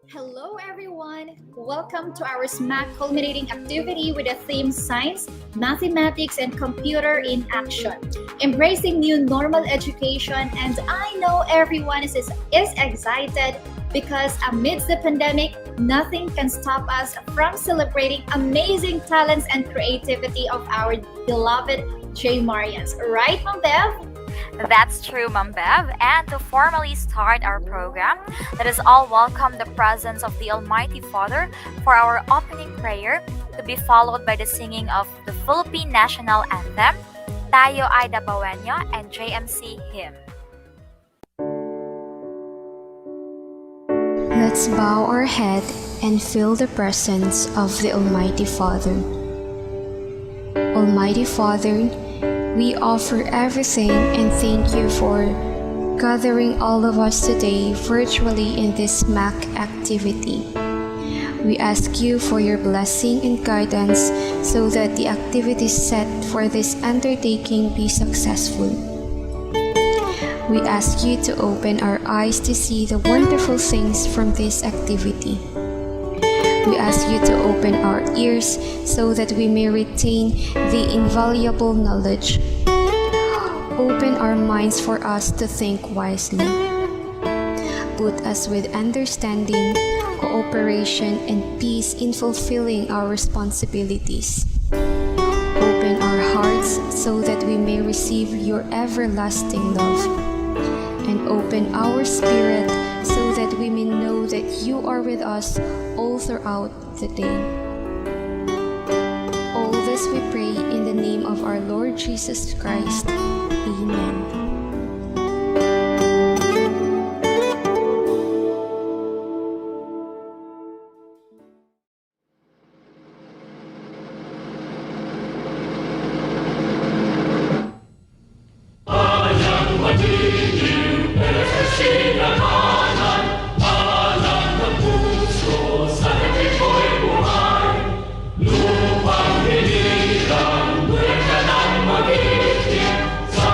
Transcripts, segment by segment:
Hello, everyone. Welcome to our Smac culminating activity with the theme Science, Mathematics, and Computer in Action. Embracing new normal education, and I know everyone is excited because amidst the pandemic, nothing can stop us from celebrating amazing talents and creativity of our beloved J. Marians. Right, Mom Bev? That's true, Ma'am Bev. And to formally start our program, let us all welcome the presence of the Almighty Father for our opening prayer, to be followed by the singing of the Philippine National Anthem, Tayo ay Dabawenyo, and JMC Hymn. Let's bow our head and feel the presence of the Almighty Father. Almighty Father, we offer everything and thank you for gathering all of us today virtually in this Smac activity. We ask you for your blessing and guidance so that the activities set for this undertaking be successful. We ask you to open our eyes to see the wonderful things from this activity. We ask you to open our ears so that we may retain the invaluable knowledge. Open our minds for us to think wisely. Put us with understanding, cooperation, and peace in fulfilling our responsibilities. Open our hearts so that we may receive your everlasting love. And open our spirit so that we may know that you are with us all throughout the day. All this we pray in the name of our Lord Jesus Christ. Amen. Lupang hinirang, buhay ka ng magiging, sa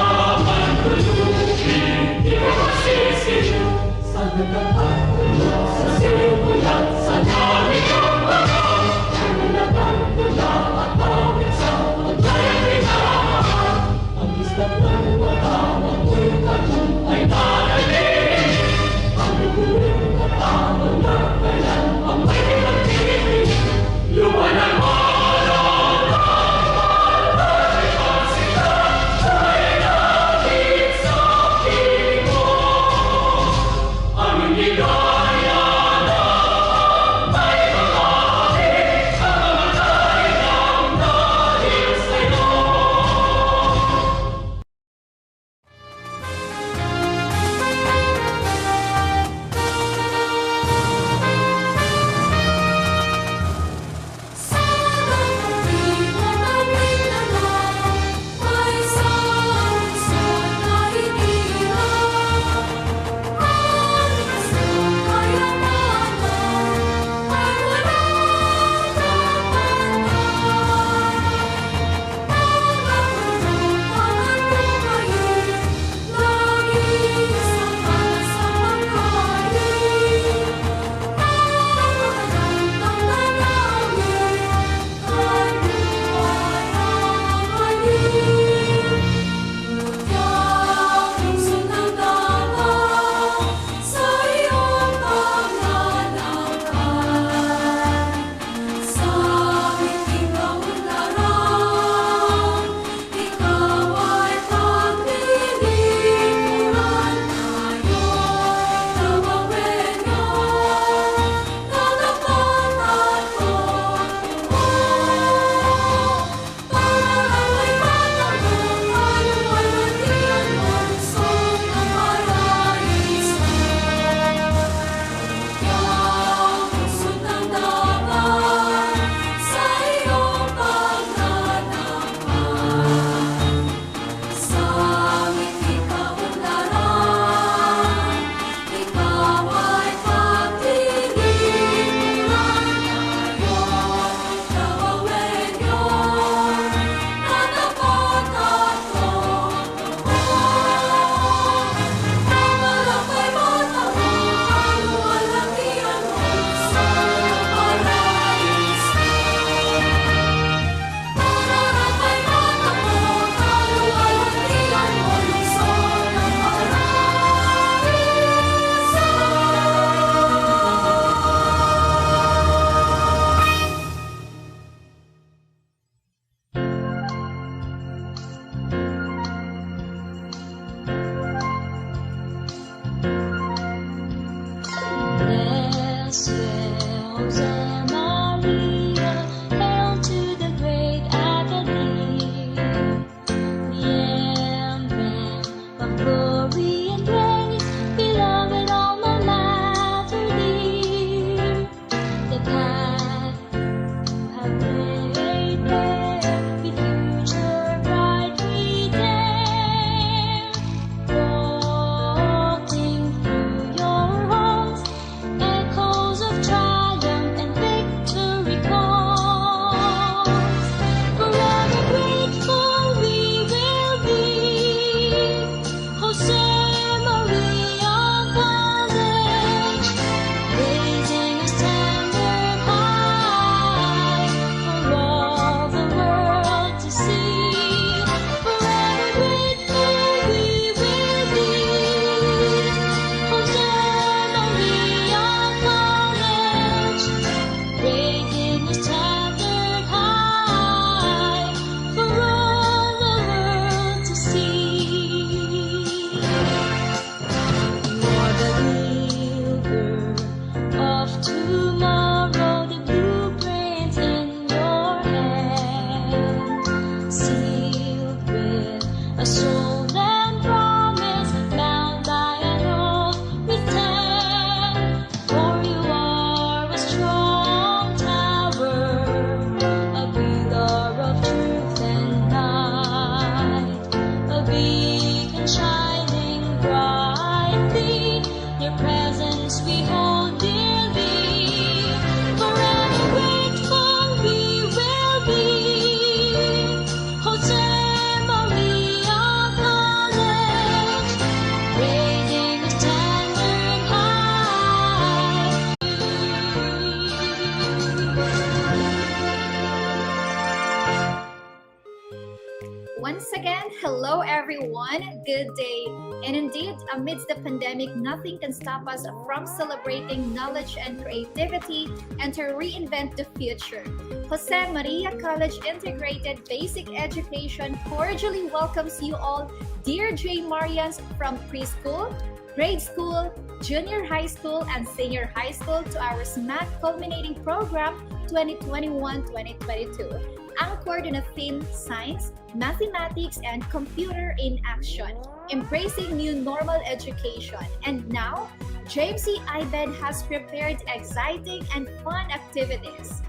Once again, hello everyone, good day. And indeed, amidst the pandemic, nothing can stop us from celebrating knowledge and creativity and to reinvent the future. Jose Maria College Integrated Basic Education cordially welcomes you all, dear J. Marians from preschool, grade school, junior high school, and senior high school to our Smac Culminating Program 2021-2022. Anchored in a theme science, mathematics, and computer in action, embracing new normal education. And now, James C. Ibed has prepared exciting and fun activities.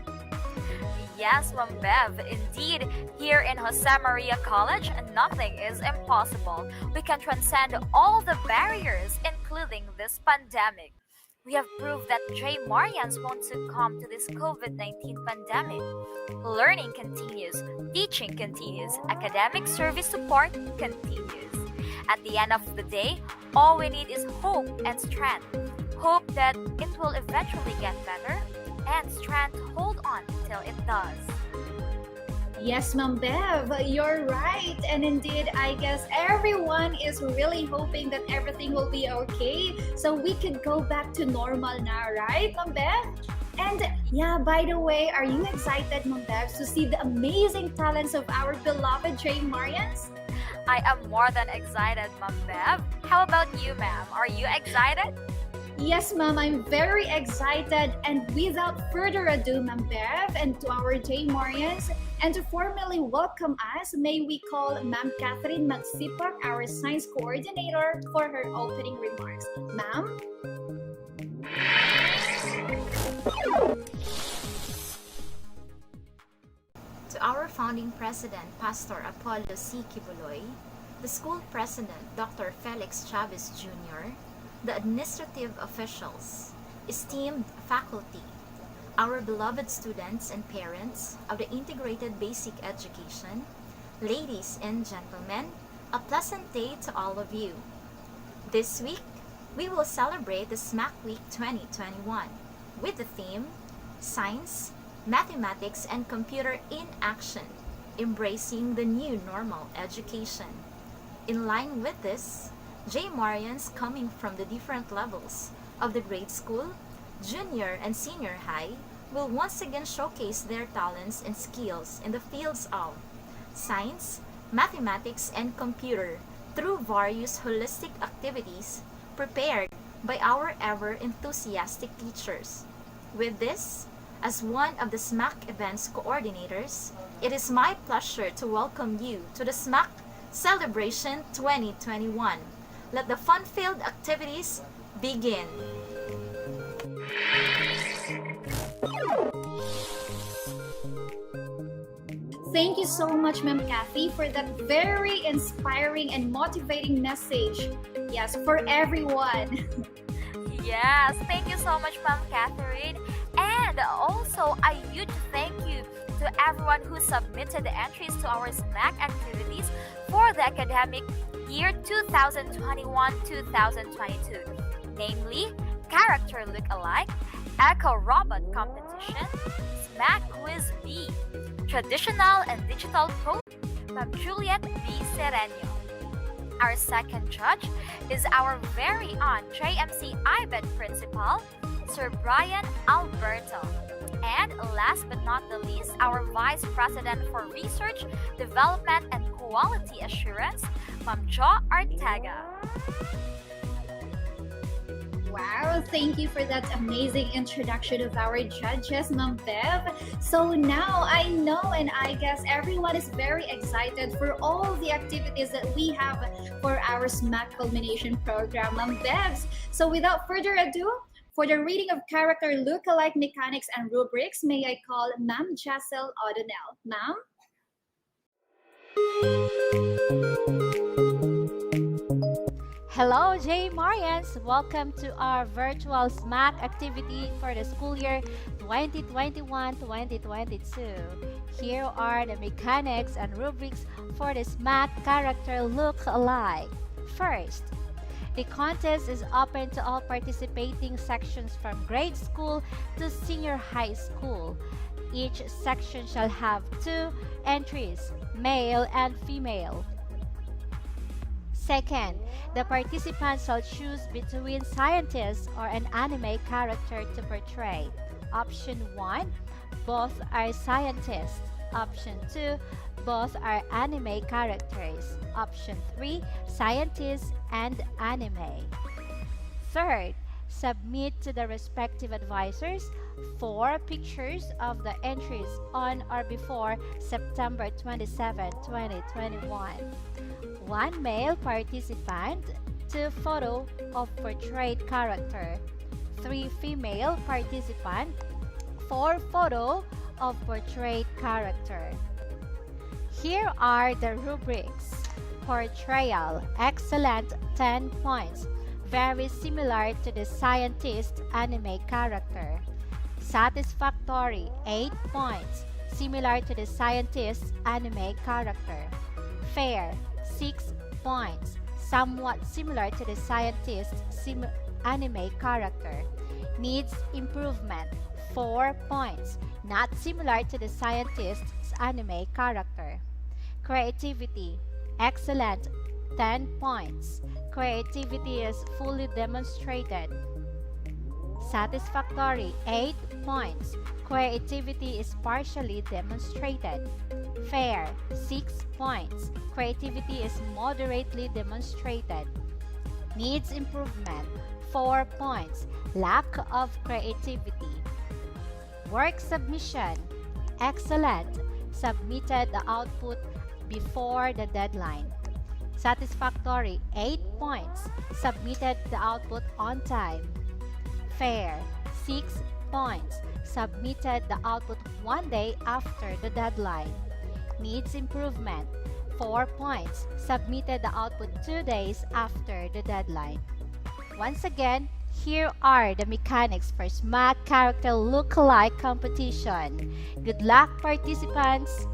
Yes, Ma'am Bev. Indeed, here in Jose Maria College, nothing is impossible. We can transcend all the barriers, including this pandemic. We have proved that J. Marians won't succumb to this COVID 19 pandemic. Learning continues, teaching continues, academic service support continues. At the end of the day, all we need is hope and strength. Hope that it will eventually get better, and strength to hold on till it does. Yes, Ma'am Bev, you're right. And indeed, I guess everyone is really hoping that everything will be okay so we could go back to normal now, right, Ma'am Bev? And yeah, by the way, are you excited, Ma'am Bev, to see the amazing talents of our beloved J. Marians? I am more than excited, Ma'am Bev. How about you, ma'am? Are you excited? Yes, ma'am, I'm very excited. And without further ado, Ma'am Bev, and to our J. Marians, and to formally welcome us, may we call Ma'am Catherine Magsipak, our science coordinator, for her opening remarks. Ma'am? To our founding president, Pastor Apollo C. Kibuloy, the school president, Dr. Felix Chavez Jr., the administrative officials, esteemed faculty, our beloved students and parents of the Integrated Basic Education, ladies and gentlemen, a pleasant day to all of you. This week, we will celebrate the Smac Week 2021 with the theme Science, Mathematics, and Computer in Action, embracing the new normal education. In line with this, J. Marians coming from the different levels of the grade school, junior and senior high will once again showcase their talents and skills in the fields of science, mathematics, and computer through various holistic activities prepared by our ever enthusiastic teachers. With this, as one of the SMAC events coordinators, it is my pleasure to welcome you to the SMAC Celebration 2021. Let the fun-filled activities begin. Thank you so much, Ma'am Kathy, for that very inspiring and motivating message. Yes, for everyone. Yes, thank you so much, Ma'am Catherine. And also, a huge thank you to everyone who submitted the entries to our SMAC activities for the academic year 2021-2022, namely Character Look-alike, Echo Robot Competition, Smac Quiz B, Traditional and Digital Code, Ma'am Juliet B. Sereno. Our second judge is our very own JMC IBED Principal, Sir Brian Alberto. And last but not the least, our Vice President for Research, Development, and Quality Assurance, Ma'am Jo Arteaga. Wow, thank you for that amazing introduction of our judges, Ma'am Bev. So now I know and I guess everyone is very excited for all the activities that we have for our SMAC Culmination program, Ma'am Bevs. So without further ado, for the reading of character look-alike mechanics and rubrics, may I call Ma'am Jessel O'Donnell. Ma'am? Hello, J. Marians! Welcome to our virtual SMAC activity for the school year 2021-2022. Here are the mechanics and rubrics for the SMAC character look-alike. First, the contest is open to all participating sections from grade school to senior high school. Each section shall have 2 entries. male and female. Second, the participants shall choose between scientists or an anime character to portray. Option 1, both are scientists. Option 2, both are anime characters. Option 3, scientists and anime. Third, submit to the respective advisors 4 pictures of the entries on or before September 27, 2021. 1 male participant, 2 photo of portrayed character. 3 female participant, 4 photo of portrayed character. Here are the rubrics. Portrayal, excellent, 10 points. Very similar to the scientist anime character. Satisfactory, 8 points. Similar to the scientist anime character. Fair, 6 points. Somewhat similar to the scientist anime character. Needs improvement, 4 points. Not similar to the scientist's anime character. Creativity, excellent, 10 points. Creativity is fully demonstrated. Satisfactory, 8 points. Creativity is partially demonstrated. Fair, 6 points. Creativity is moderately demonstrated. Needs improvement, 4 points. Lack of creativity. Work submission, excellent. Submitted the output before the deadline. Satisfactory, 8 points. Submitted the output on time. Fair, 6 points. Submitted the output 1 day after the deadline. Needs improvement, 4 points. Submitted the output 2 days after the deadline. Once again, here are the mechanics for Smac Character Lookalike Competition. Good luck, participants!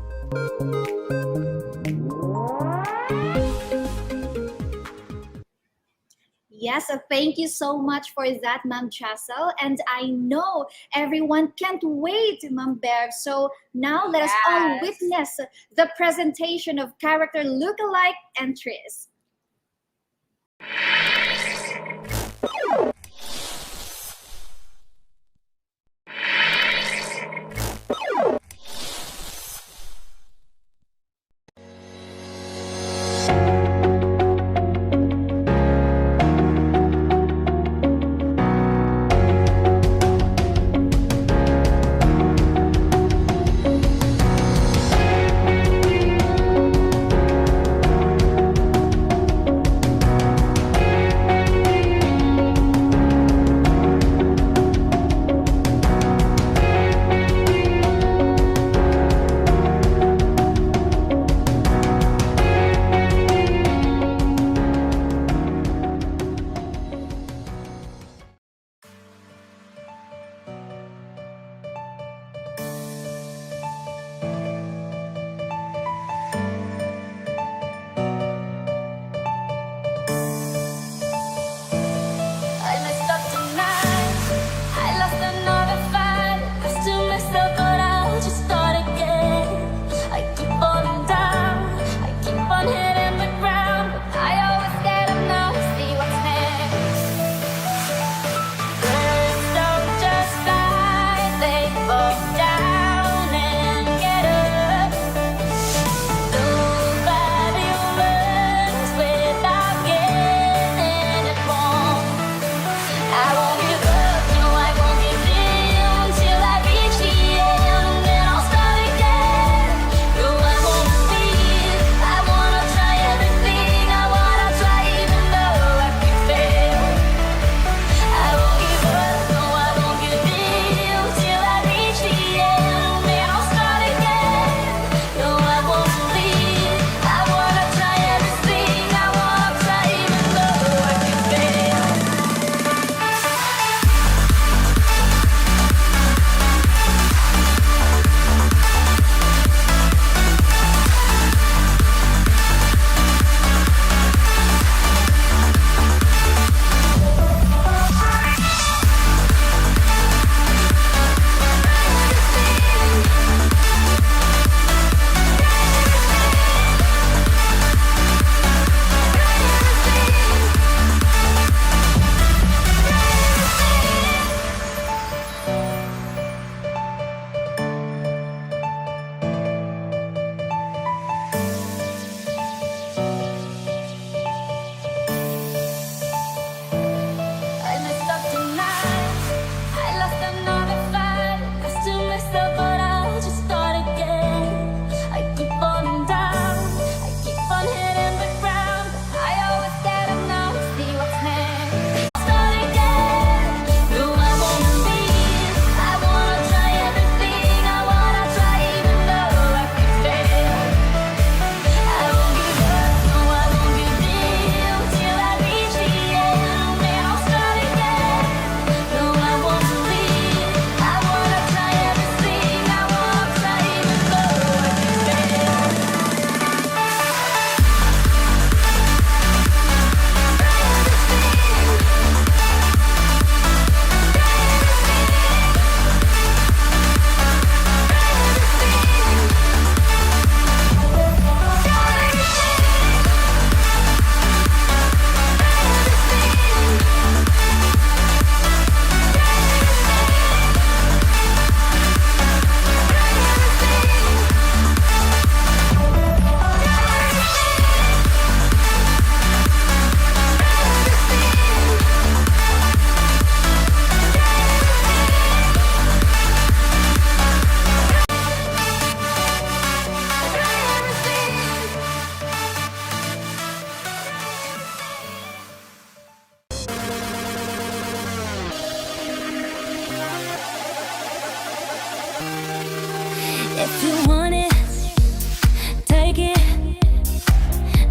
Yes, thank you so much for that, Ma'am Chassel. And I know everyone can't wait, Ma'am Bev. So now let us all Yes. witness the presentation of character lookalike entries.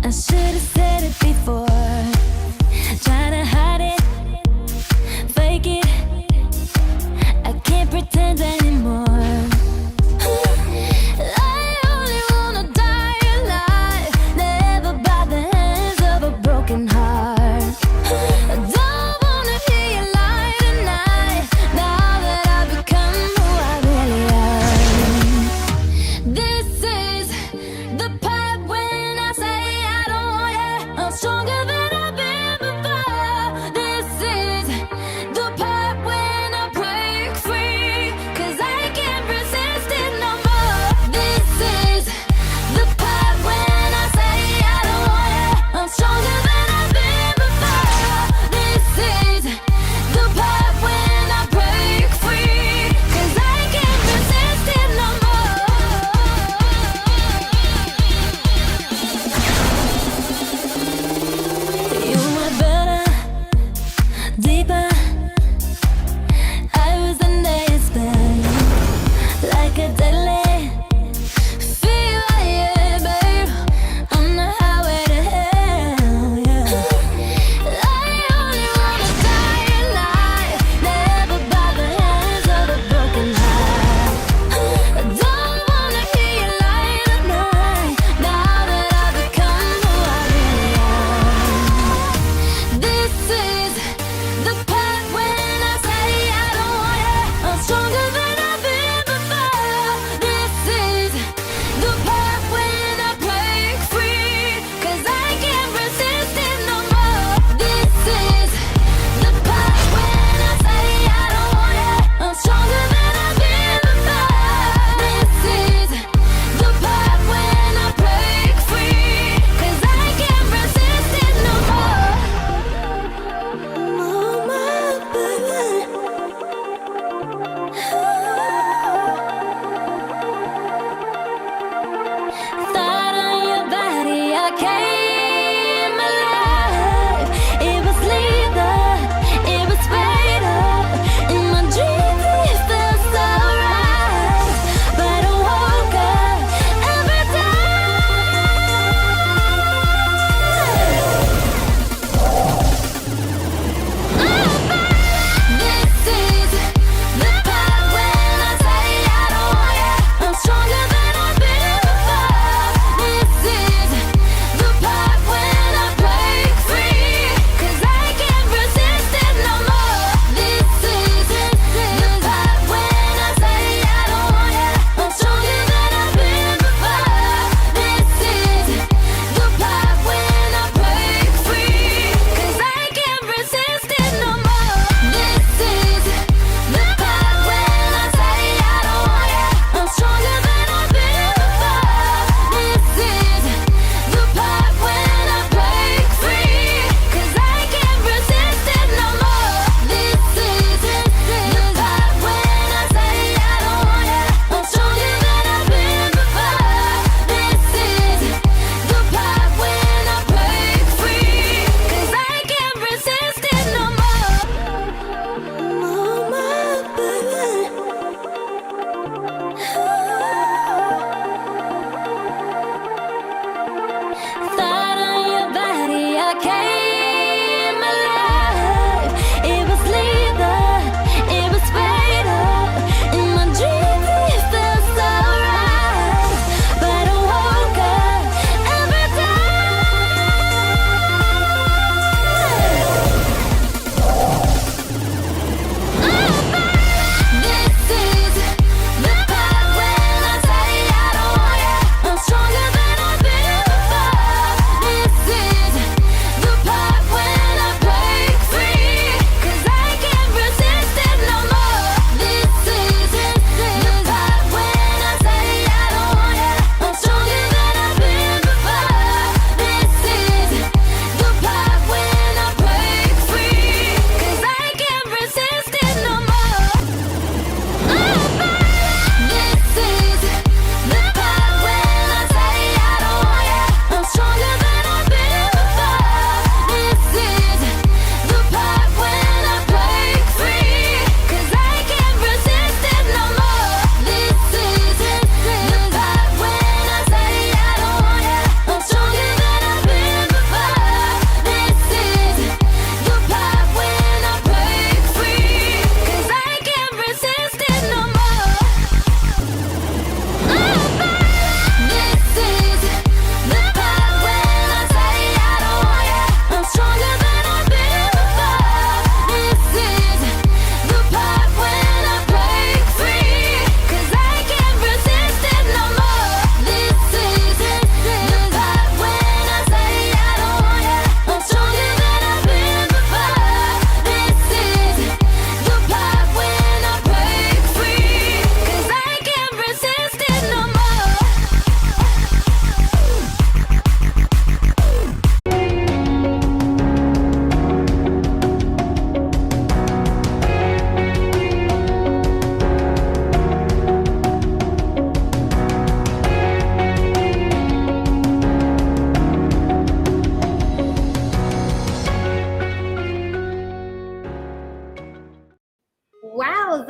I should've said it before. Trying to hide it, fake it. I can't pretend anymore. I only wanna die alive, never by the hands of a broken heart. I don't wanna hear you lie tonight, now that I've become who I really am. This is the part when I say I don't want it. I'm stronger than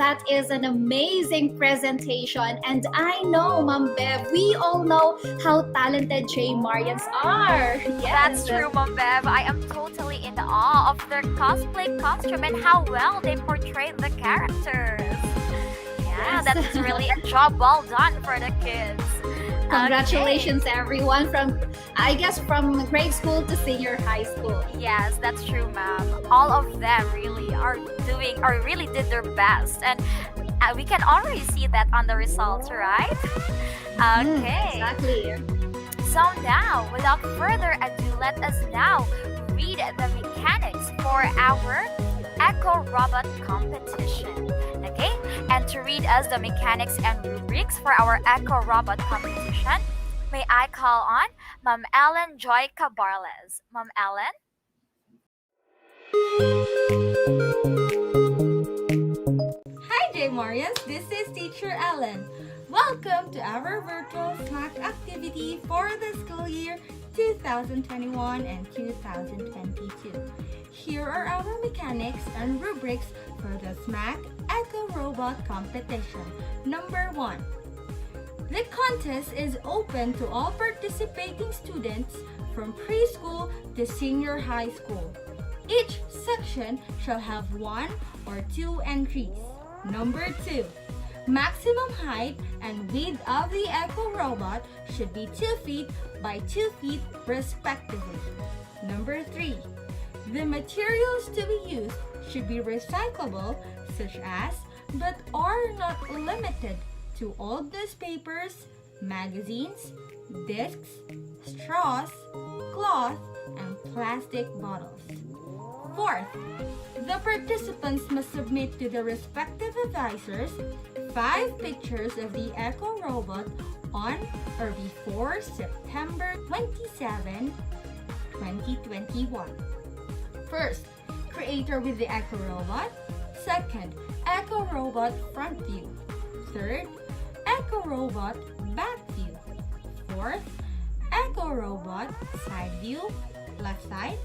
that is an amazing presentation. And I know, Ma'am Bev, we all know how talented J. Marians are. That's true, Mom Bev. I am totally in awe of their cosplay costume and how well they portray the characters. Yeah, Yes. that is really a job well done for the kids. Congratulations, everyone, from, I guess, from grade school to senior high school. Yes, that's true, ma'am. All of them really are doing or really did their best, and we can already see that on the results, right? Okay. Exactly. So now, without further ado, let us now read the mechanics for our Echo Robot competition. Okay? And to read us the mechanics and rubrics for our Echo Robot competition, may I call on Ma'am Ellen Joy Cabarles. Ma'am Ellen? Hi, J. Marians. This is Teacher Ellen. Welcome to our virtual Smac activity for the school year 2021 and 2022. Here are our mechanics and rubrics for the Smac Echo Robot competition. Number 1. The contest is open to all participating students from preschool to senior high school. Each section shall have 1 or 2 entries. Number 2. Maximum height and width of the Echo Robot should be 2 feet by 2 feet respectively. Number 3. The materials to be used should be recyclable, such as, but are not limited to old newspapers, magazines, discs, straws, cloth, and plastic bottles. Fourth, the participants must submit to the respective advisors 5 pictures of the Echo Robot on or before September 27, 2021. First, creator with the Echo Robot. Second, Echo Robot front view. Third, Echo Robot back view. Fourth, Echo Robot side view, left side.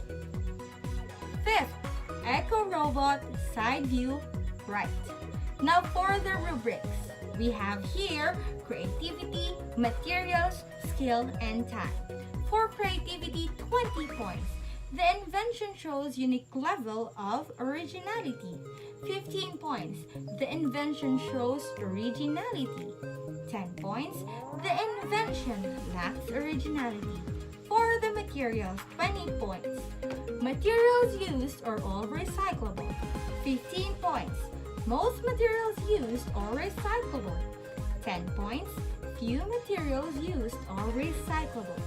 Fifth, Echo Robot side view, right. Now for the rubrics. We have here creativity, materials, skill, and time. For creativity, 20 points. The invention shows unique level of originality. 15 points. The invention shows originality. 10 points. The invention lacks originality. For the materials, 20 points. Materials used are all recyclable. 15 points. Most materials used are recyclable. 10 points. Few materials used are recyclable.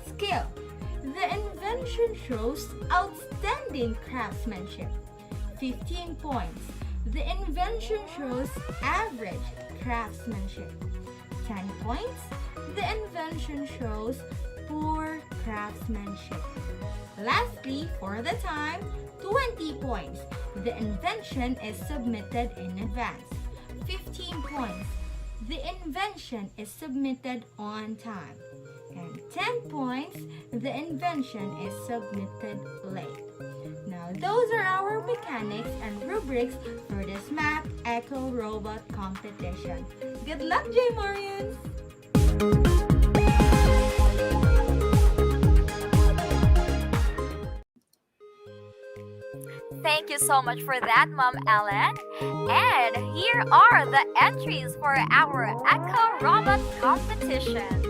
Skill. The invention shows outstanding craftsmanship. 15 points. The invention shows average craftsmanship. 10 points. The invention shows poor craftsmanship. Lastly, for the time, 20 points. The invention is submitted in advance. 15 points. The invention is submitted on time. And 10 points, the invention is submitted late. Now, those are our mechanics and rubrics for the Smac Echo Robot competition. Good luck, J. Marians! Thank you so much for that, Mom Ellen. And here are the entries for our Echo Robot competition.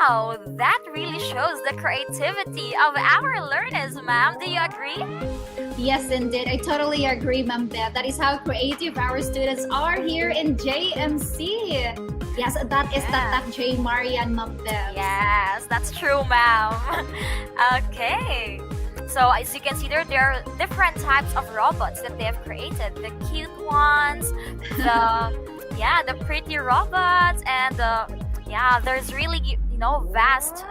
Wow, that really shows the creativity of our learners, ma'am. Do you agree? Yes, indeed. I totally agree, Ma'am Bev. That is how creative our students are here in JMC. Yes, that is that J. Marian, Ma'am Bev. Yes, that's true, ma'am. Okay. So as you can see there are different types of robots that they have created. The cute ones, the pretty robots, and there's really vast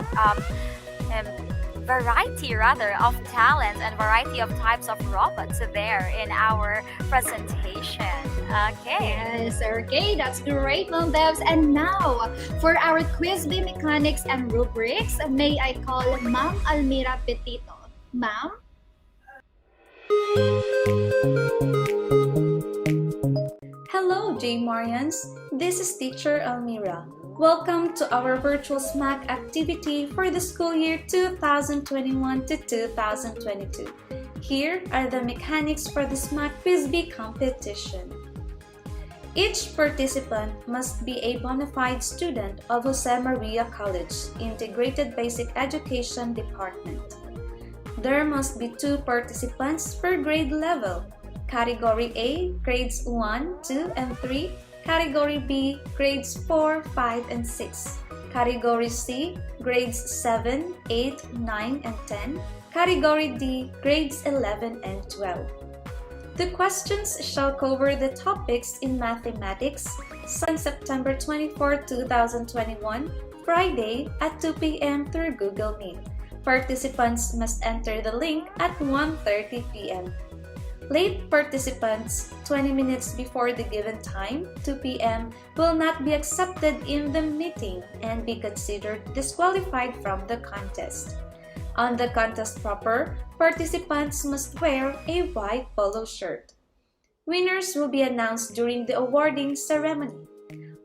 variety rather of talents and variety of types of robots there in our presentation. Okay. Yes, okay, that's great, Ma'am Bevs. And now, for our quiz bee mechanics and rubrics, may I call Ma'am Almira Petito. Ma'am? Hello, J. Marians. This is Teacher Almira. Welcome to our virtual Smac activity for the school year 2021 to 2022. Here are the mechanics for the Smac Quiz Bee competition. Each participant must be a bona fide student of Jose Maria College Integrated Basic Education Department. There must be 2 participants per grade level. Category A, grades 1, 2, and 3. Category B, grades 4, 5, and 6. Category C, grades 7, 8, 9, and 10. Category D, grades 11 and 12. The questions shall cover the topics in mathematics on September 24, 2021, Friday at 2 p.m. through Google Meet. Participants must enter the link at 1:30 p.m. Late participants, 20 minutes before the given time, 2 p.m., will not be accepted in the meeting and be considered disqualified from the contest. On the contest proper, participants must wear a white polo shirt. Winners will be announced during the awarding ceremony.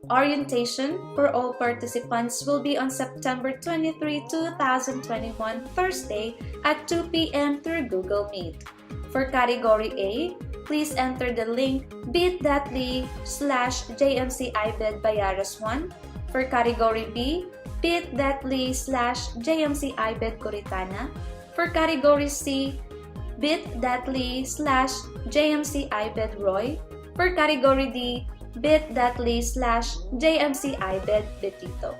Orientation for all participants will be on September 23, 2021, Thursday at 2 p.m. through Google Meet. For Category A, please enter the link bit.ly/JMCIBEDBayaras1. For Category B, bit.ly/JMCIBEDCuritana. For Category C, bit.ly/JMCIBEDRoy. For Category D, bit.ly/JMCIBEDBetito.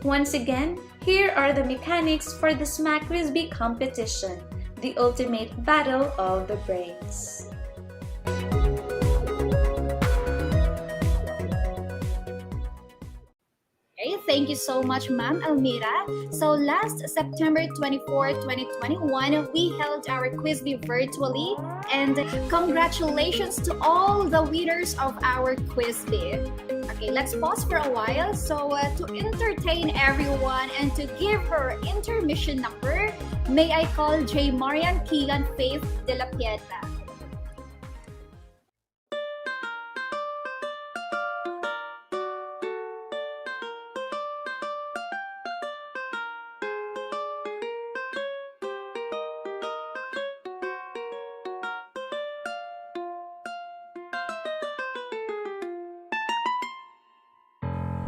Once again, here are the mechanics for the Smac Quiz Bee competition, the ultimate battle of the brains. Okay, thank you so much, Ma'am Almira. So last September 24, 2021, we held our quiz bee virtually, and congratulations to all the winners of our quiz bee. Okay, let's pause for a while. So to entertain everyone and to give her intermission number, may I call J. Marian Keegan Faith de la Piedra.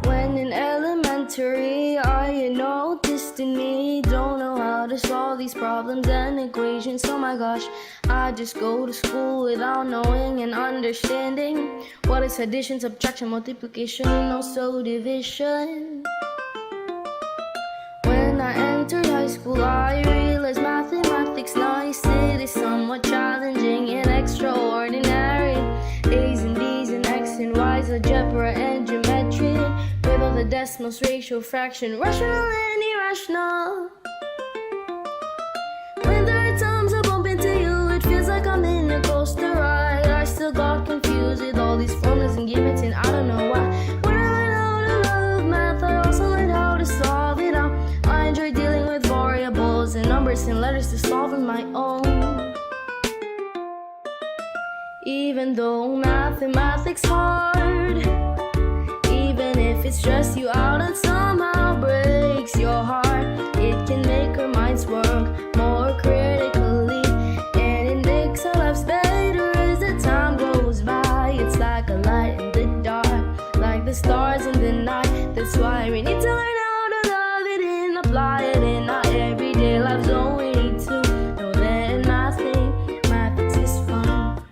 When in elementary, I noticed in me don't know how to solve these problems and equations. Oh my gosh, I just go to school without knowing and understanding what is addition, subtraction, multiplication, and also division. When I entered high school, I realized mathematics nice. It is somewhat challenging and extraordinary. A's and B's and X and Y's, algebra and geometry, with all the decimals, ratio, fraction, rational and irrational. When there are times I bump into you, it feels like I'm in a coaster ride. I still got confused with all these formulas and gimmicks, and I don't know why. When I learned how to love math, I also learned how to solve it out. I enjoy dealing with variables and numbers and letters to solve on my own. Even though mathematics hard, even if it stresses you out and somehow breaks your heart, it can make our minds work more critically, and it makes our lives better as the time goes by. It's like a light in the dark, like the stars in the night. That's why we need to learn how to love it apply it in our everyday lives. Don't we need to know that in mathematics is fun.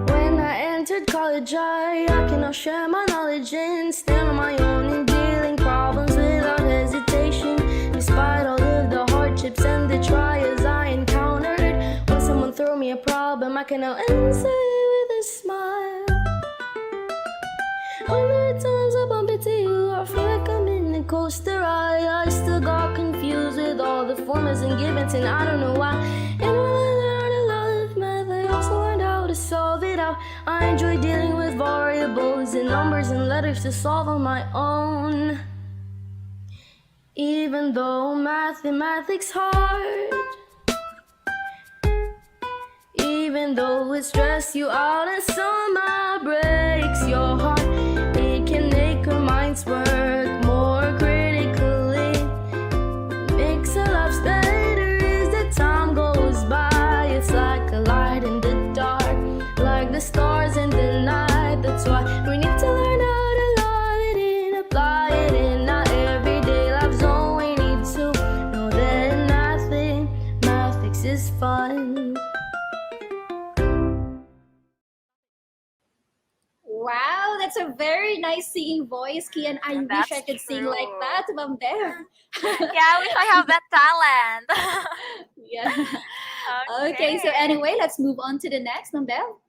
When I entered college, I can now share my knowledge and stand on my own in dealing problems without hesitation. Despite all of the hardships and the trials I encountered, when someone throw me a problem, I can now answer it with a smile. When there are times I bump into you, or feel like I'm in a coaster ride, I still got confused with all the formulas and givens, and I don't know why. And when I learned to love math, I also learned how to solve it out. I enjoy dealing with variables and numbers and letters to solve on my own. Even though mathematics hard, even though it stress you out and somehow breaks your heart, it can make our minds work more critically. Makes our lives better as the time goes by. It's like a light in the dark, like the stars in the night. That's why we need to learn how to love it and apply it in our everyday lives. Oh, we need to know that mathematics is fun. Wow, that's a very nice singing voice, Kian. I wish That's I could sing true. like that, Ma'am Bev. Yeah, I wish I have that talent. Yeah. Okay, so anyway, let's move on to the next, Ma'am Bev.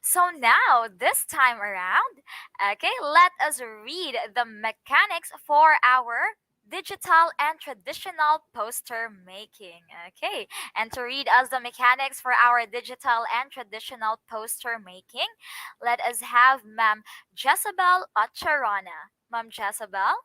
So now, this time around, okay, let us read the mechanics for our digital and traditional poster making. Okay, and to read us the mechanics for our digital and traditional poster making, let us have Ma'am Jezebel Acharana. Ma'am Jezebel?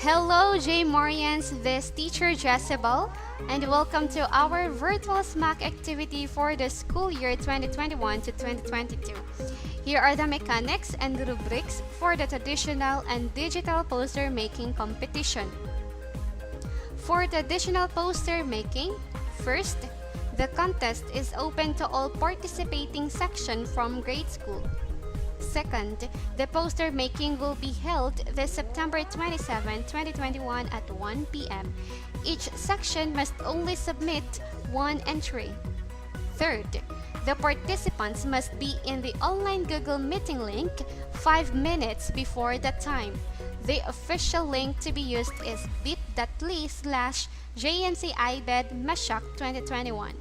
Hello, J Marians, this teacher Jezebel, and welcome to our virtual Smac activity for the school year 2021 to 2022. Here are the mechanics and rubrics for the traditional and digital poster making competition. For traditional poster making, first, the contest is open to all participating section from grade school. Second, the poster making will be held this September 27, 2021 at 1 p.m. Each section must only submit one entry. Third, the participants must be in the online Google Meeting link 5 minutes before the time. The official link to be used is bit.ly/JNCIBED-Meshach2021.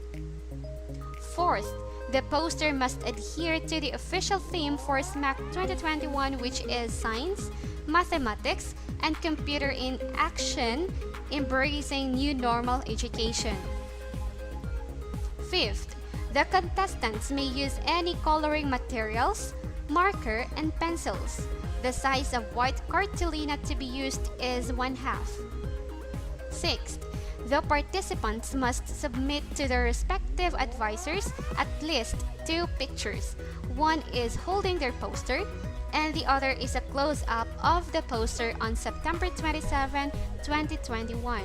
Fourth, the poster must adhere to the official theme for Smac 2021, which is Science, Mathematics, and Computer in Action, embracing new normal education. Fifth, the contestants may use any coloring materials, marker, and pencils. The size of white cartolina to be used is 1/2. Sixth, the participants must submit to their respective advisors at least 2 pictures. One is holding their poster, and the other is a close-up of the poster on September 27, 2021.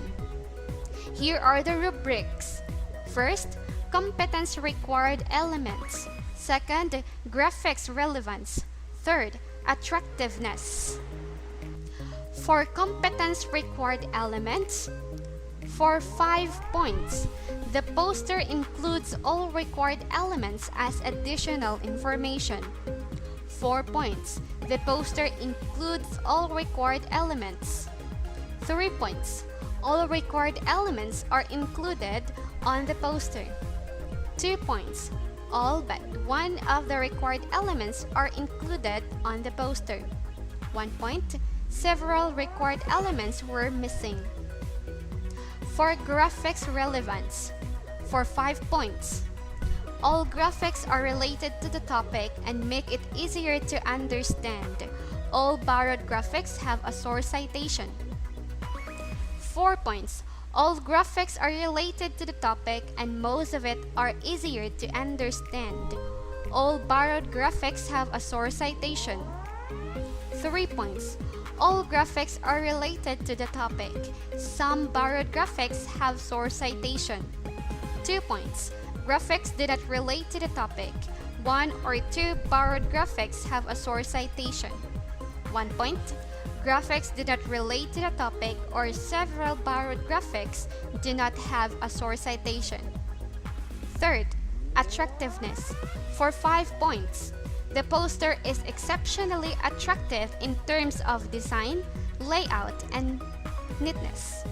Here are the rubrics. First, competence required elements. Second, graphics relevance. Third, attractiveness. For competence required elements, for 5 points, the poster includes all required elements as additional information. 4 points, the poster includes all required elements. 3 points, all required elements are included on the poster. 2 points, all but one of the required elements are included on the poster. 1 point, several required elements were missing. For graphics relevance, for 5 points, all graphics are related to the topic and make it easier to understand. All borrowed graphics have a source citation. 4 points, All graphics are related to the topic and most of it are easier to understand. All borrowed graphics have a source citation. 3 points. All graphics are related to the topic. Some borrowed graphics have source citation. 2 points. Graphics do not relate to the topic. 1 or 2 borrowed graphics have a source citation. 1 point. Graphics do not relate to the topic or several borrowed graphics do not have a source citation. Third, attractiveness. For 5 points. The poster is exceptionally attractive in terms of design, layout, and neatness.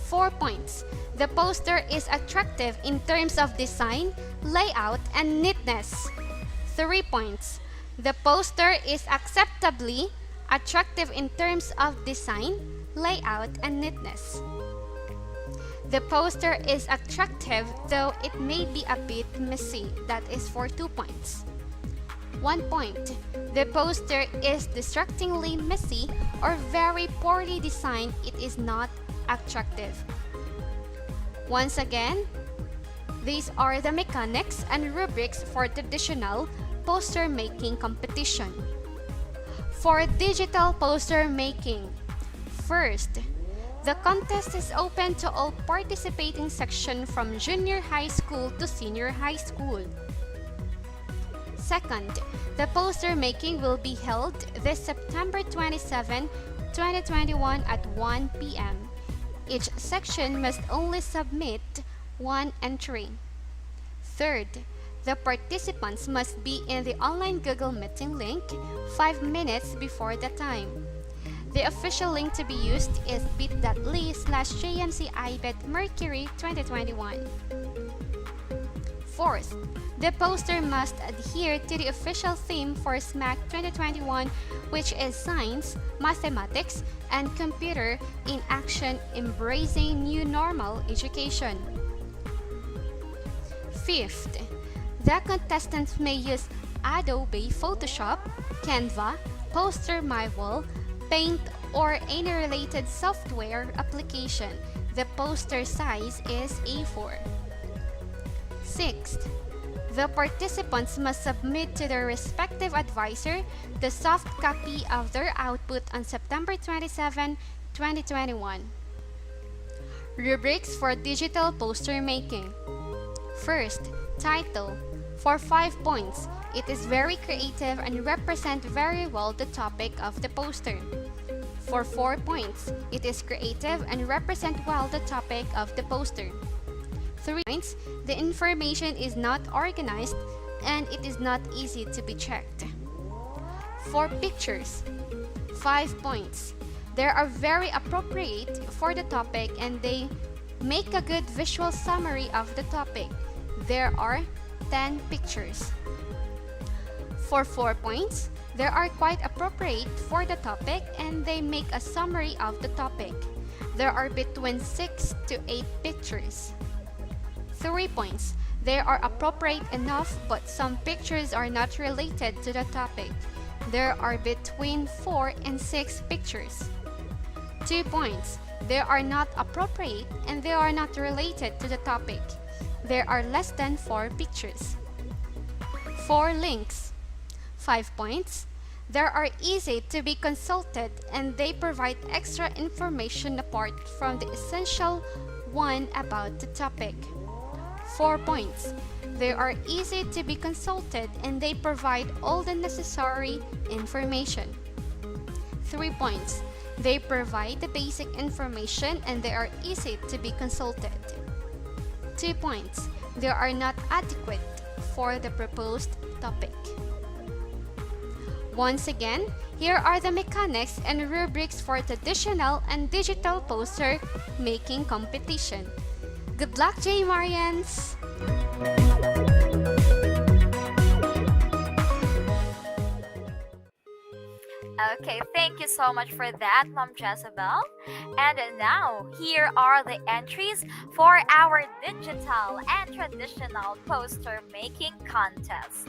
4 points. The poster is attractive in terms of design, layout, and neatness. 3 points. The poster is acceptably attractive in terms of design, layout, and neatness. The poster is attractive though it may be a bit messy. That is for 2 points. 1 point. The poster is distractingly messy or very poorly designed. It is not attractive. Once again, these are the mechanics and rubrics for traditional poster making competition. For digital poster making, first, the contest is open to all participating sections from junior high school to senior high school. Second, the poster making will be held this September 27, 2021 at 1 p.m. Each section must only submit 1 entry. Third, the participants must be in the online Google Meeting link 5 minutes before the time. The official link to be used is bit.ly/JMCIBetMercury 2021. Fourth, the poster must adhere to the official theme for Smac 2021, which is Science, Mathematics, and Computer in Action, Embracing New Normal Education. Fifth, the contestants may use Adobe Photoshop, Canva, Poster MyWall, Paint, or any related software application. The poster size is A4. Sixth, the participants must submit to their respective advisor the soft copy of their output on September 27, 2021. Rubrics for digital poster making. First, title. For 5 points, it is very creative and represents very well the topic of the poster. For 4 points, it is creative and represents well the topic of the poster. 3 points, the information is not organized and it is not easy to be checked. For pictures, 5 points. They are very appropriate for the topic and they make a good visual summary of the topic. There are 10 pictures. For 4 points, they are quite appropriate for the topic and they make a summary of the topic. There are between 6 to 8 pictures. 3 points. They are appropriate enough but some pictures are not related to the topic. There are between 4 and 6 pictures. 2 points. They are not appropriate and they are not related to the topic. There are less than 4 pictures. 4 links. 5 points. They are easy to be consulted and they provide extra information apart from the essential one about the topic. 4 points. They are easy to be consulted and they provide all the necessary information. 3 points. They provide the basic information and they are easy to be consulted. 2 points. They are not adequate for the proposed topic. Once again, here are the mechanics and rubrics for traditional and digital poster making competition. Good luck, J. Marians! Okay, thank you so much for that, Mom Jezebel. And now, here are the entries for our digital and traditional poster making contest.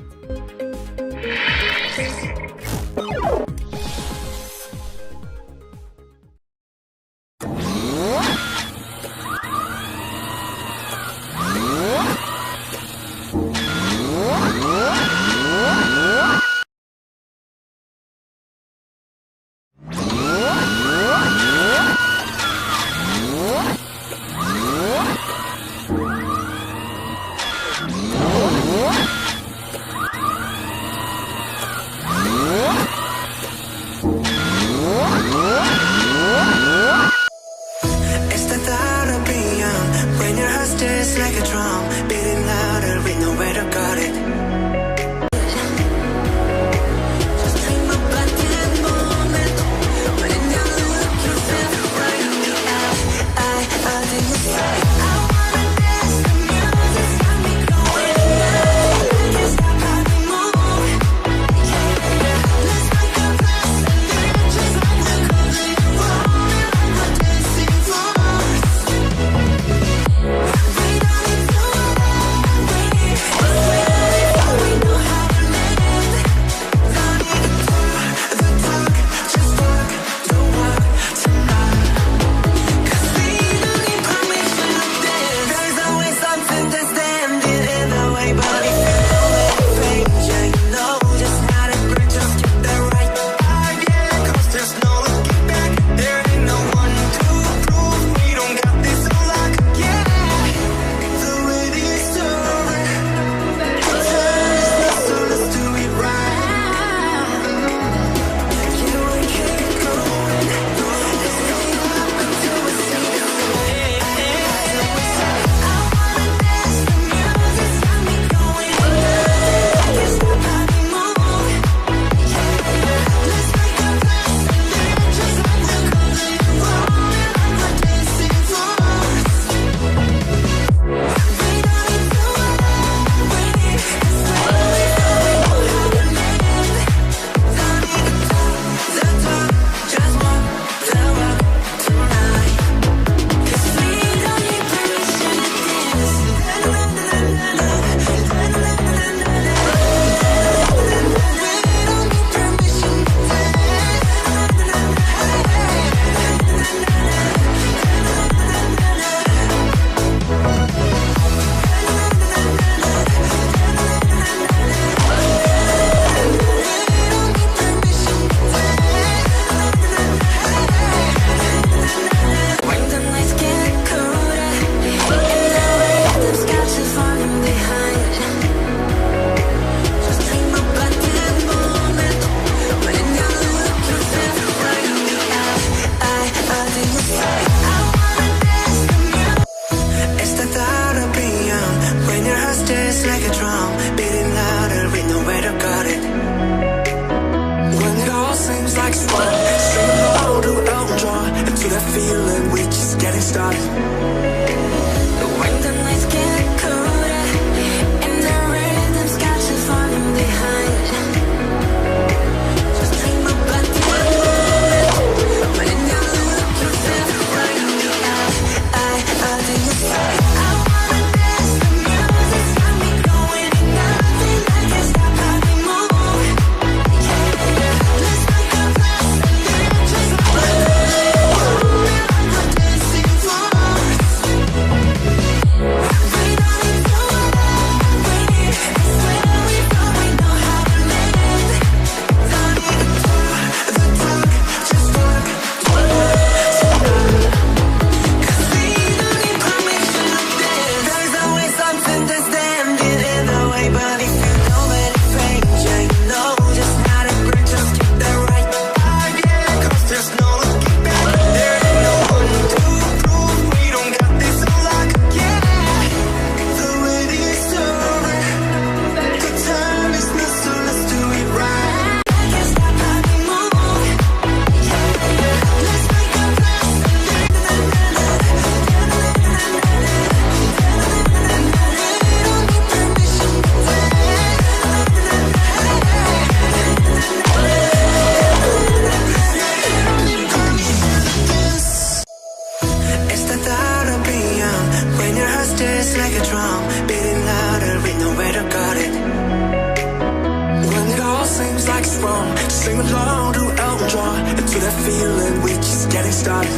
Sing along to Elton John, and to that feeling we're just getting started.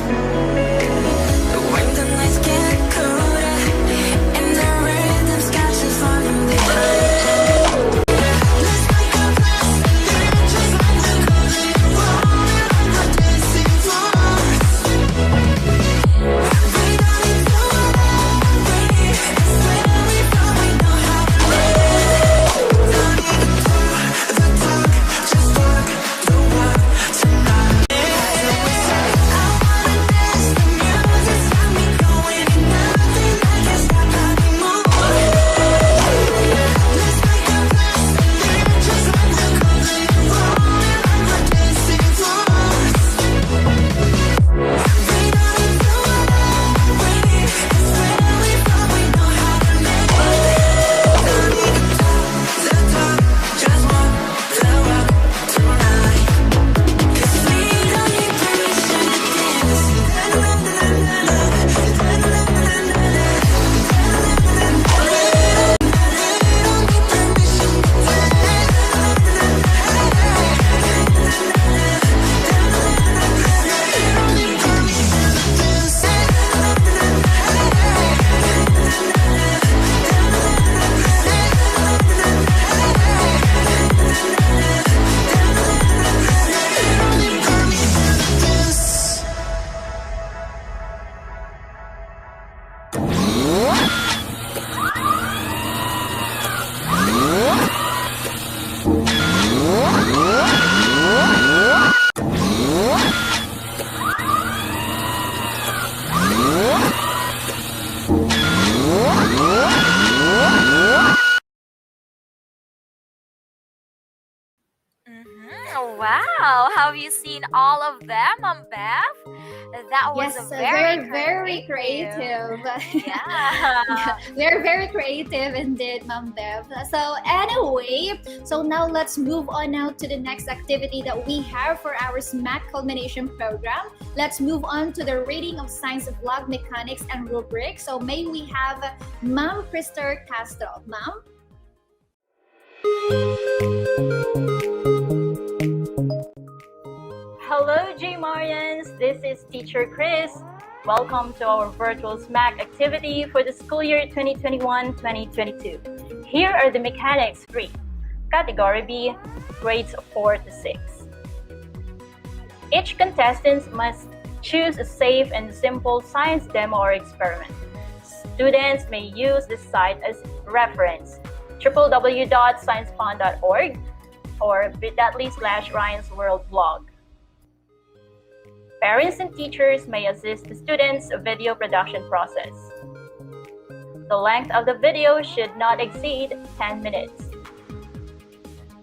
When the nights get colder and the rhythms catch us falling behind. Wow, have you seen all of them, Bev? That was Yes, a very very creative. creative. Yeah. They're very creative indeed, Ma'am Bev. So anyway, so now let's move on now to the next activity that we have for our Smac Culmination program. Let's move on to the reading of science of log mechanics and rubrics. So may we have Ma'am Krista Castro. Ma'am? Hello, J Marians. This is Teacher Chris. Welcome to our virtual Smac activity for the school year 2021-2022. Here are the mechanics 3, category B, grades 4 to 6. Each contestant must choose a safe and simple science demo or experiment. Students may use this site as reference, www.sciencefun.org or bit.ly/RyansWorldBlog. Parents and teachers may assist the students' video production process. The length of the video should not exceed 10 minutes.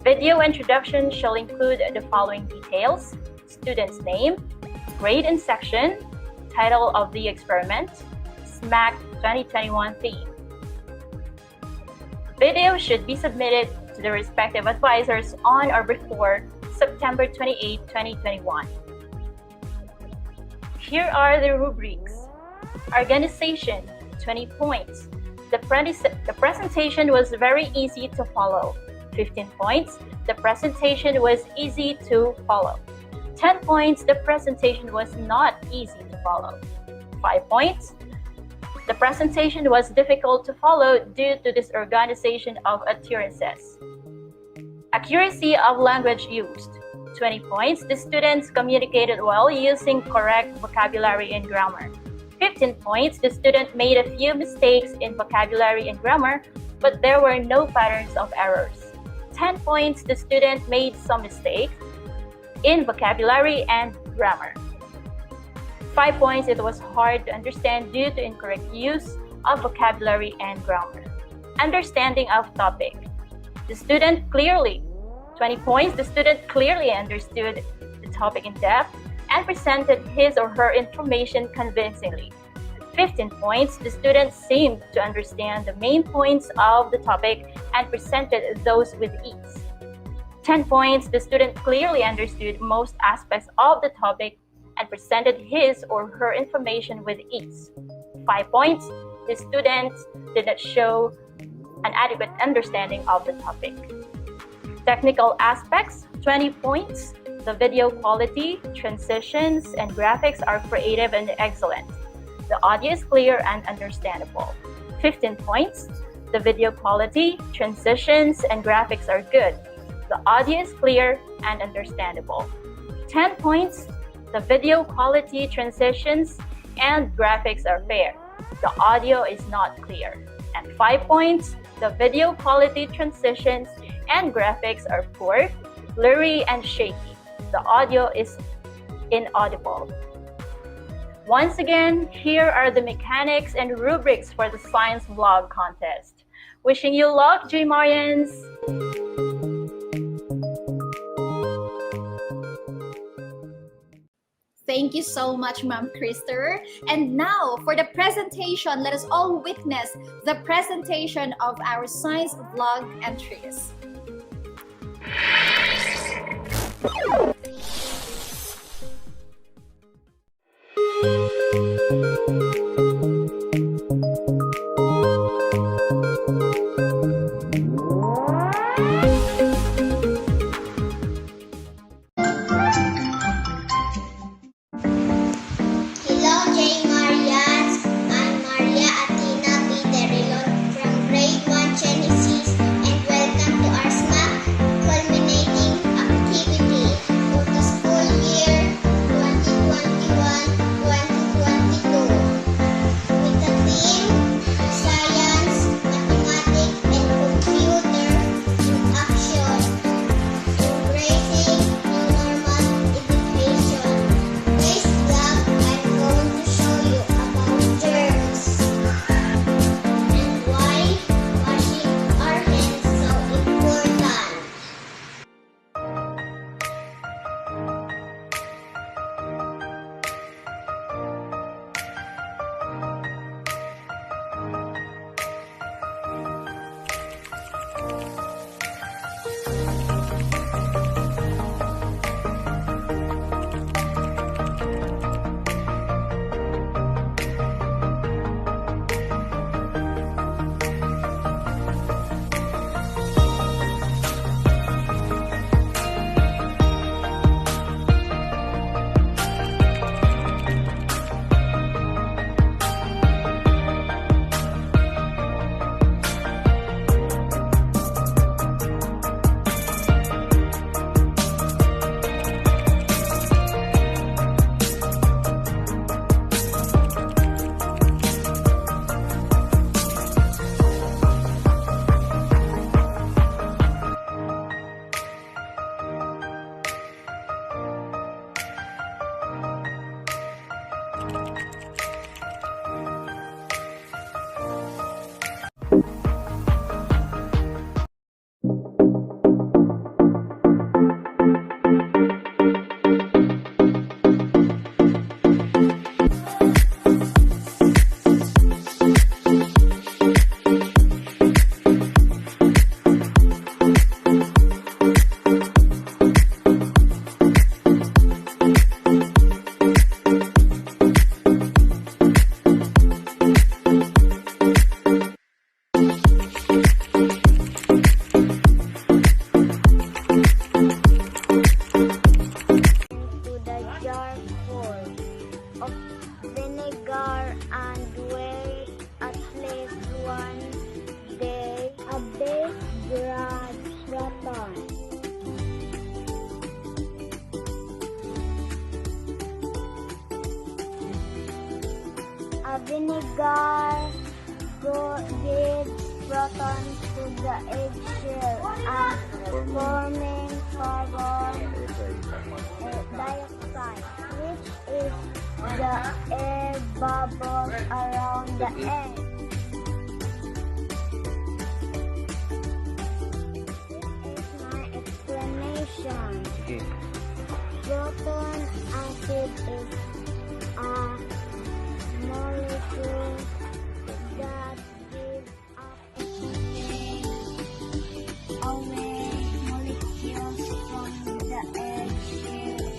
Video introduction shall include the following details: student's name, grade and section, title of the experiment, Smac 2021 theme. Video should be submitted to the respective advisors on or before September 28, 2021. Here are the rubrics. Organization, 20 points. The presentation was very easy to follow. 15 points. The presentation was easy to follow. 10 points. The presentation was not easy to follow. 5 points. The presentation was difficult to follow due to disorganization of utterances. Accuracy of language used. 20 points. The students communicated well using correct vocabulary and grammar. 15 points. The student made a few mistakes in vocabulary and grammar, but there were no patterns of errors. 10 points. The student made some mistakes in vocabulary and grammar. 5 points. It was hard to understand due to incorrect use of vocabulary and grammar. Understanding of topic. The student clearly 20 points. The student clearly understood the topic in depth and presented his or her information convincingly. 15 points. The student seemed to understand the main points of the topic and presented those with ease. 10 points. The student clearly understood most aspects of the topic and presented his or her information with ease. 5 points. The student did not show an adequate understanding of the topic. Technical aspects, 20 points. The video quality, transitions, and graphics are creative and excellent. The audio is clear and understandable. 15 points. The video quality, transitions, and graphics are good. The audio is clear and understandable. 10 points. The video quality, transitions, and graphics are fair. The audio is not clear. And 5 points. The video quality, transitions, and graphics are poor, blurry, and shaky. The audio is inaudible. Once again, here are the mechanics and rubrics for the science vlog contest. Wishing you luck, J Marians! Thank you so much, Ma'am Krister. And now, for the presentation, let us all witness the presentation of our science vlog entries. Hello, J. Marians. I'm Maria Athena Piterilon from Grade 1 Genesis, and welcome to our Smac Culminating activity for the school year 2021-2022 with the theme Science, Mathematics, and Computer in Action, Embracing New Normal Education. This vlog, I'm going to show you about germs and why washing our hands so important. To the jar full of vinegar and wait at least 1 day. A big grad proton. A vinegar gives protons to the eggshell and forming carbon dioxide, which is the air bubbles around the egg. This is my explanation. Proton acid is a molecule that gives up away molecules from the egg shell.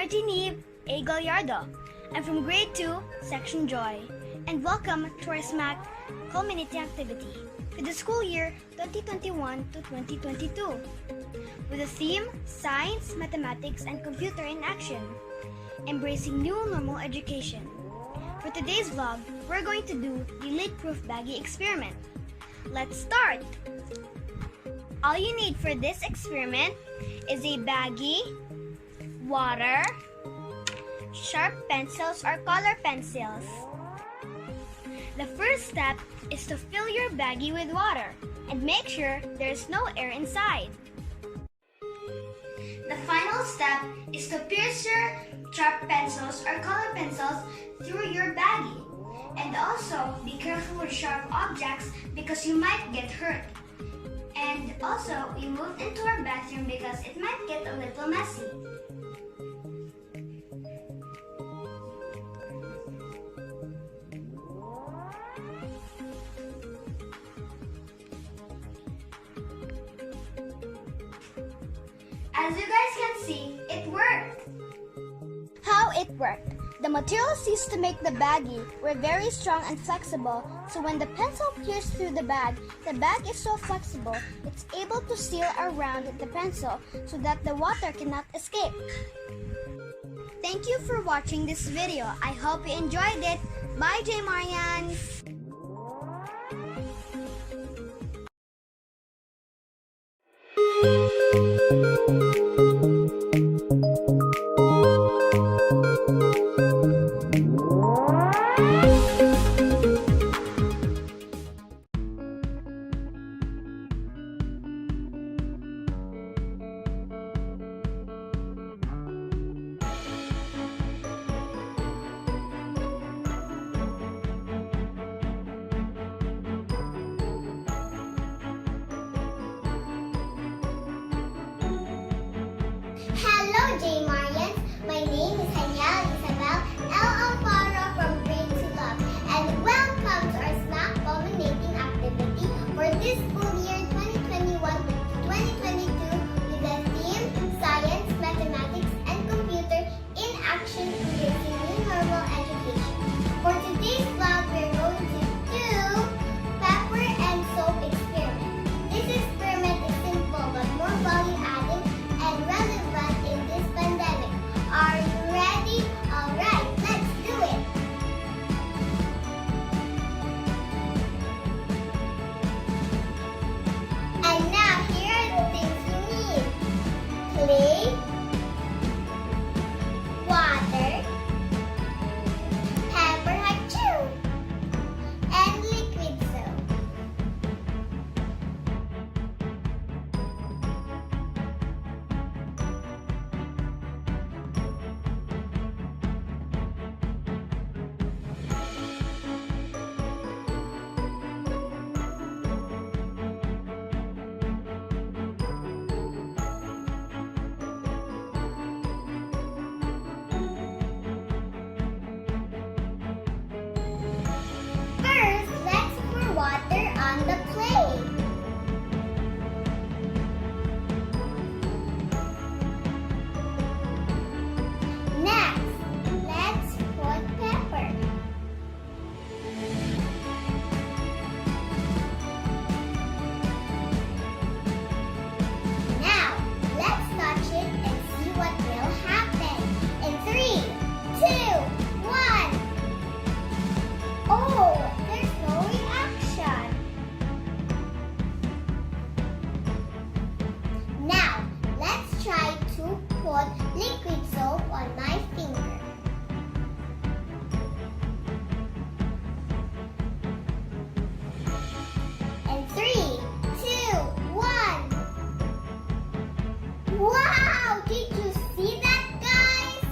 Martinive A. Gallardo. I'm from Grade 2, Section Joy, and welcome to our Smac Culminating activity for the school year 2021 to 2022 with the theme Science, Mathematics, and Computer in Action, Embracing New Normal Education. For today's vlog, we're going to do the leak-proof baggie experiment. Let's start! All you need for this experiment is a baggie, water, sharp pencils or color pencils. The first step is to fill your baggie with water and make sure there's no air inside. The final step is to pierce your sharp pencils or color pencils through your baggie. And also, be careful with sharp objects because you might get hurt. And also, we moved into our bathroom because it might get a little messy. As you guys can see, it worked! How it worked? The materials used to make the baggie were very strong and flexible, so when the pencil pierced through the bag is so flexible, it's able to seal around the pencil so that the water cannot escape. Thank you for watching this video. I hope you enjoyed it. Bye, J. Marian! Hello, J. Marians. My name is Hanyal Isabel L. Alfaro from Grade 2 Love, and welcome to our Smac Culminating activity for this school year 2021-2022 with the theme Science, Mathematics, and Computer in Action Embracing New Normal Education. For today's vlog, we're going to do pepper and soap experiment. This experiment is simple but more value-adding and relevant in this pandemic. Are you ready? Alright, let's do it! And now, here are the things you need. Clay, water, pepper hachu, and liquid soap. First, let's pour water on the clay. Next, let's put pepper. Now, let's touch it and see what will happen. In 3, 2, 1. Oh, there's no reaction. Now, let's try to put liquid soap on my finger. And 3, 2, 1. Wow! Did you see that, guys?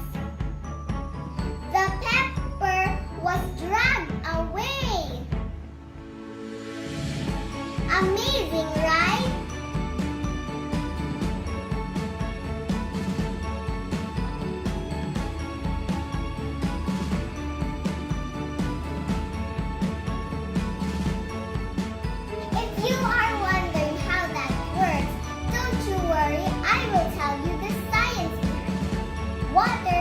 The pepper was dragged away. Amazing, right? If you are wondering how that works, don't you worry, I will tell you the science behind it. Water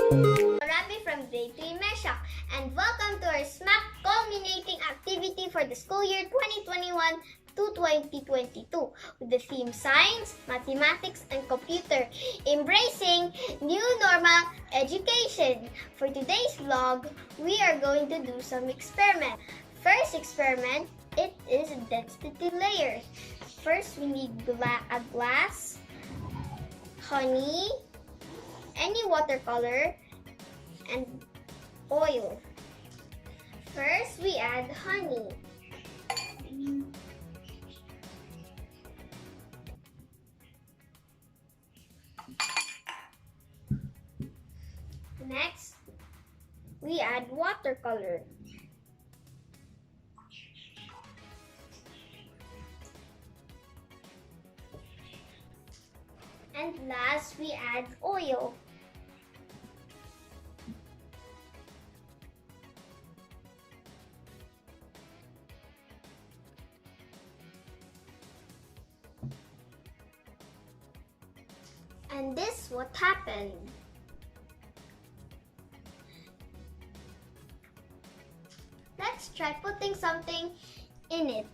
Marami from Grade 3 Meshach, and welcome to our Smac Culminating activity for the school year 2021 to 2022 with the theme Science, Mathematics, and Computer, embracing new normal education. For today's vlog, we are going to do some experiment. First experiment, it is density layer. First, we need a glass, honey, any watercolor, and oil. First, we add honey. Next, we add watercolor. And last, we add oil. And this is what happened. Let's try putting something in it.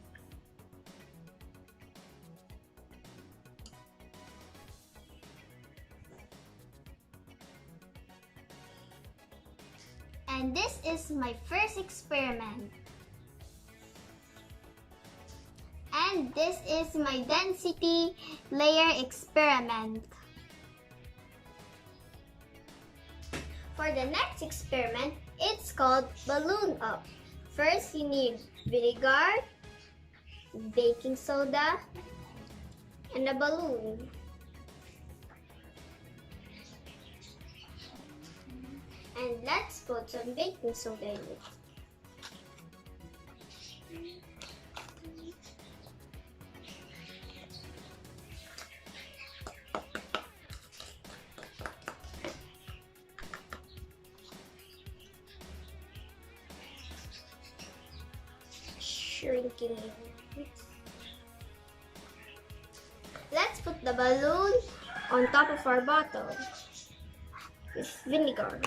And this is my first experiment. And this is my density layer experiment. For the next experiment, it's called balloon up. First, you need vinegar, baking soda, and a balloon. And let's put some baking soda in it. Shrinking it. Let's put the balloon on top of our bottle with vinegar.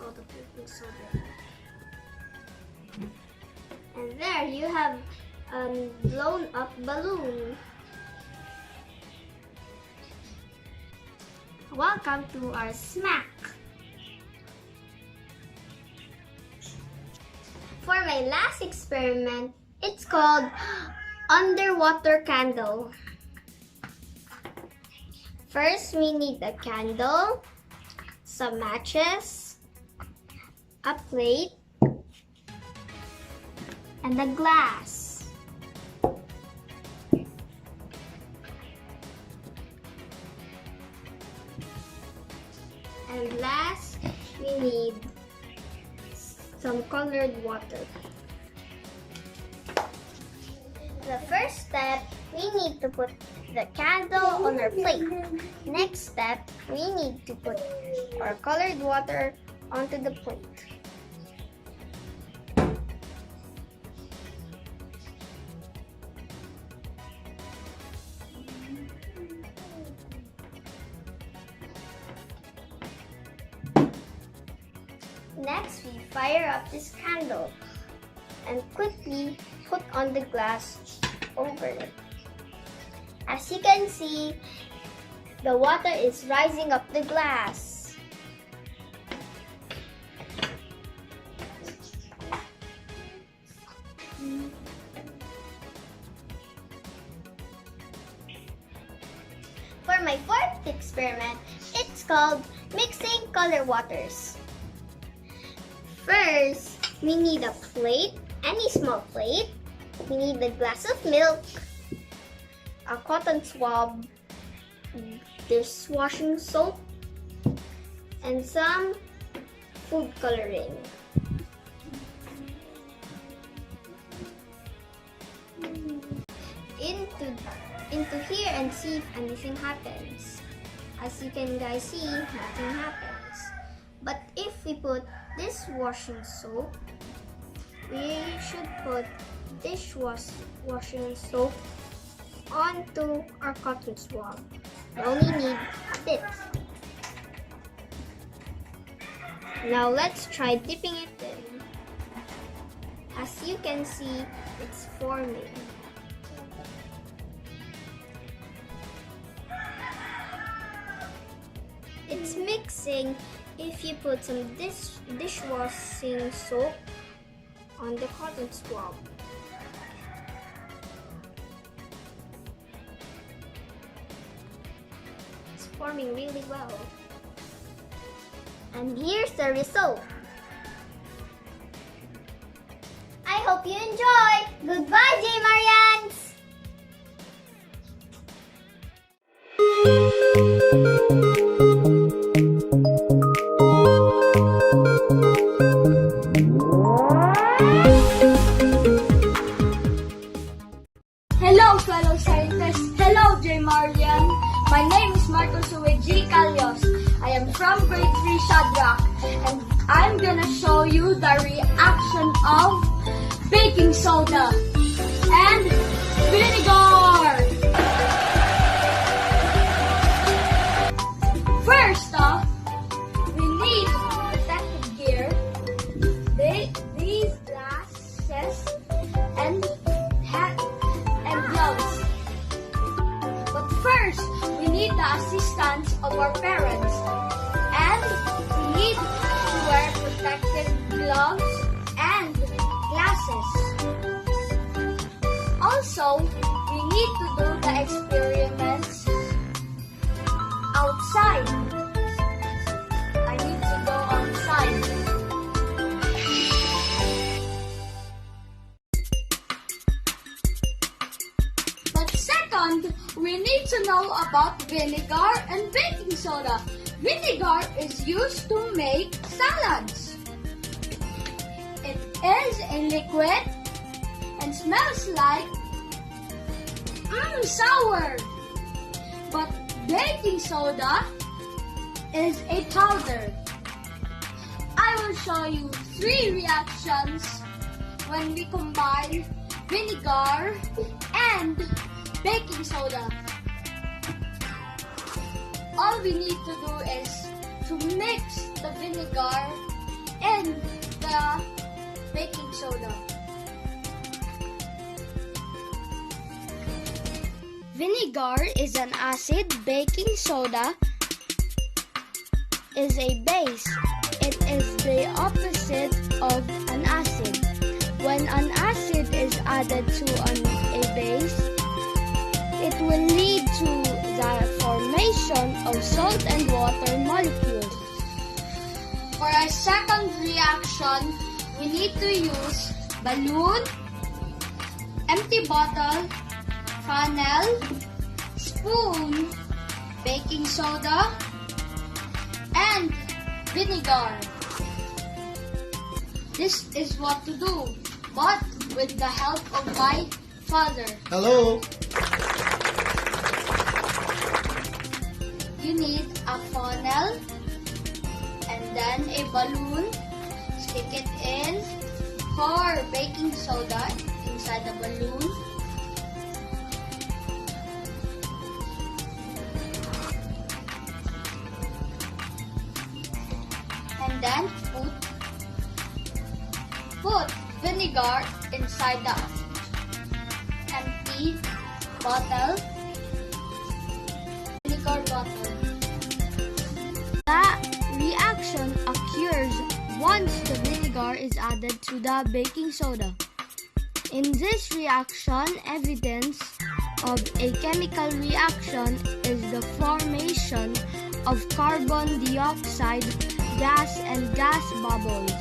All the baking soda. And there you have a blown up balloon. Welcome to our Smac. For my last experiment, it's called underwater candle. First, we need a candle, some matches, a plate, and a glass. And last, we need some colored water. The first step, we need to put the candle on our plate. Next step, we need to put our colored water onto the plate. Next, we fire up this candle and quickly put on the glass over it. As you can see, the water is rising up the glass. For my fourth experiment, it's called mixing color waters. First, we need a plate, any small plate. We need a glass of milk, a cotton swab, dishwashing soap, and some food coloring. Into here and see if anything happens. As you can guys see, nothing happens. But if we put dishwashing soap, we should put dishwashing soap onto our cotton swab. We only need a bit. Now let's try dipping it in. As you can see, it's forming. It's mixing if you put some dishwashing soap on the cotton swab. It's forming really well. And here's the result. I hope you enjoy. Goodbye, J. Marians! Hello, fellow scientists. Hello, J. Marian. My name is Marco G. Calios. I am from grade 3 Shadrach, and I'm gonna show you the reaction of baking soda and vinegar. First off, we need protective gear, these glasses, and gloves. But first, we need the assistance of our parents, and we need to wear protective gloves and glasses. Also, we need to do the experiments outside. I need to go outside. But second, we need to know about vinegar and baking soda. Vinegar is used to make salads. It is a liquid and smells like sour. But baking soda is a powder. I will show you 3 reactions when we combine vinegar and baking soda. All we need to do is to mix the vinegar and the baking soda. Vinegar is an acid. Baking soda is a base. It is the opposite of an acid. When an acid is added to a base, it will lead to the formation of salt and water molecules. For our second reaction, we need to use balloon, empty bottle, funnel, spoon, baking soda, and vinegar. This is what to do, but with the help of my father. Hello. You need a funnel and then a balloon. Stick it in. Pour baking soda inside the balloon. And then put vinegar inside the empty bottle. Vinegar bottle. The reaction occurs once the vinegar is added to the baking soda. In this reaction, evidence of a chemical reaction is the formation of carbon dioxide gas and gas bubbles.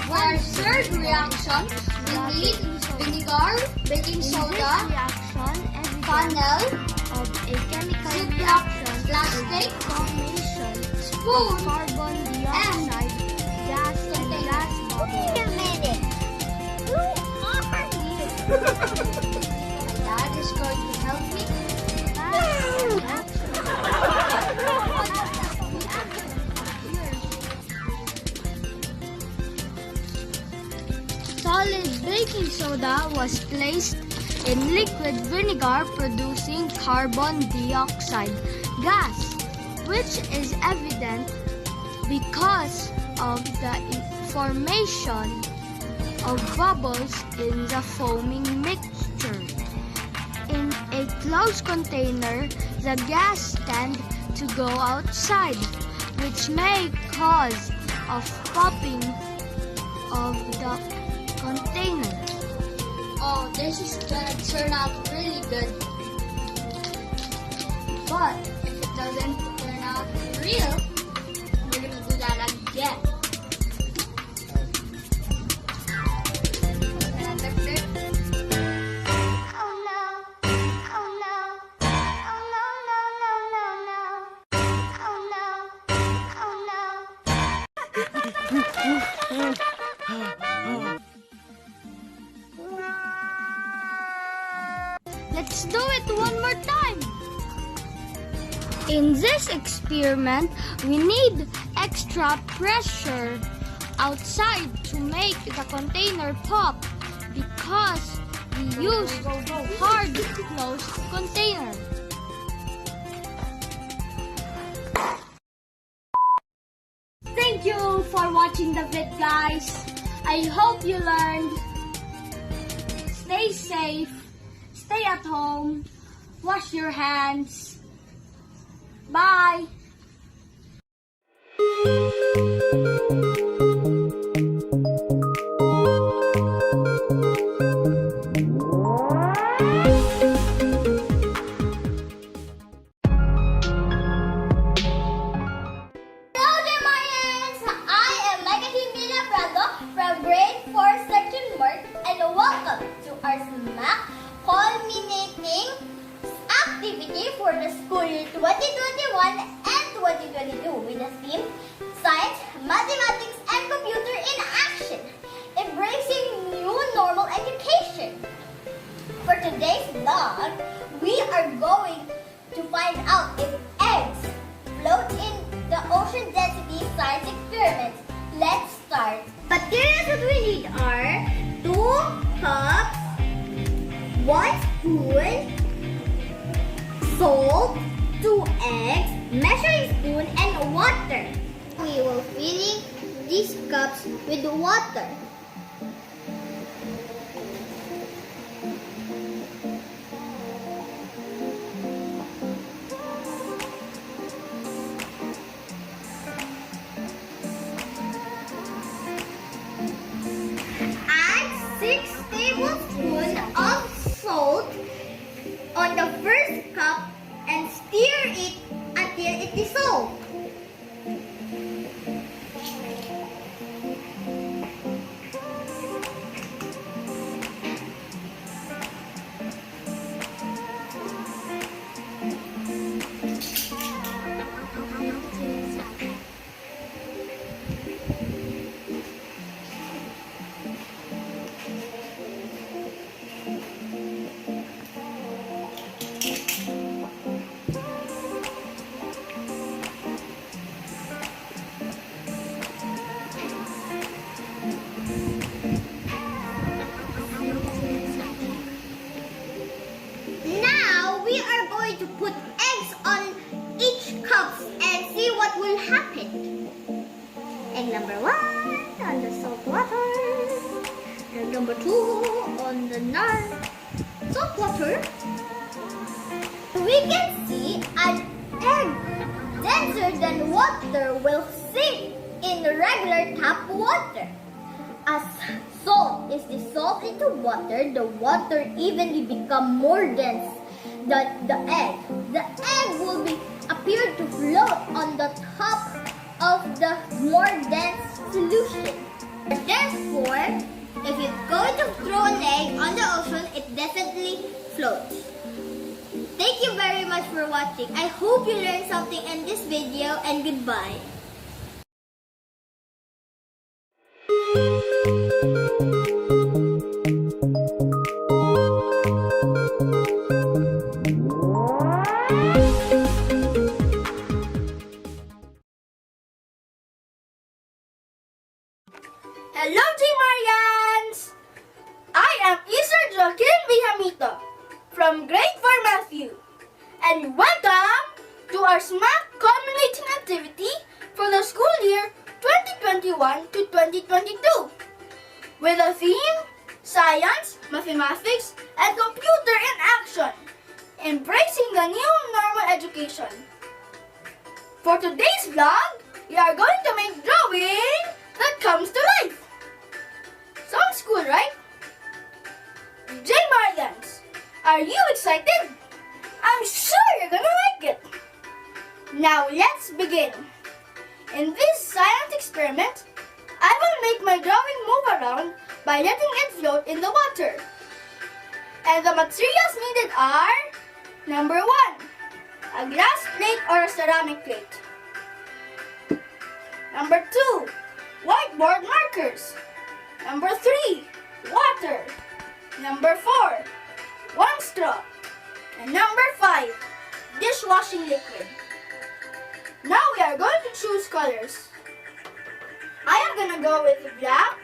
For third reaction, we need vinegar, baking soda, funnel, of a chemical zip reaction plastic, formation spoon, of carbon dioxide gas and gas bubbles. Wait a minute. Who Dad is going to help me. Solid baking soda was placed in liquid vinegar producing carbon dioxide gas, which is evident because of the formation of bubbles in the foaming mixture. In a closed container, the gas tends to go outside, which may cause a popping of the container. Oh, this is gonna turn out really good. But if it doesn't turn out real, we're gonna do that again. Let's do it one more time. In this experiment, we need extra pressure outside to make the container pop because we use hard closed container. Thank you for watching the vid, guys. I hope you learned. Stay safe. Stay at home. Wash your hands. Bye. From grade 4 section work, and welcome to our Smac Culminating activity for the school year 2021 and 2022 with the theme Science, Mathematics, and Computer in Action, Embracing New Normal Education. For today's vlog, we are going to find out if eggs float in the ocean density science experiments. Let's start. Materials that we need are 2 cups, 1 spoon, salt, 2 eggs, measuring spoon, and water. We will fill these cups with water. Add 6 tablespoons of salt on the first cup and stir it until it dissolves. Now we are going to put eggs on each cup and see what will happen. Egg number 1 on the salt water. Egg number 2 on the salt water. We can see an egg denser than water will sink in regular tap water. As salt is dissolved into water, the water evenly become more dense than the egg. The egg will appear to float on the top of the more dense solution. Therefore, if you're going to throw an egg on the ocean, it definitely floats. Thank you very much for watching. I hope you learned something in this video, and goodbye. from grade 4 Matthew, and welcome to our Smac Culminating activity for the school year 2021 to 2022 with the theme Science, Mathematics, and Computer in Action, embracing the new normal education. For today's vlog, we are going to make drawing that comes to life. Sounds cool, right? J. Marians, are you excited? I'm sure you're gonna like it. Now let's begin. In this science experiment, I will make my drawing move around by letting it float in the water. And the materials needed are: number 1, a glass plate or a ceramic plate. Number 2, whiteboard markers. Number 3, water. Number 4, 1 straw. And number 5, dishwashing liquid. Now we are going to choose colors. I am gonna go with black,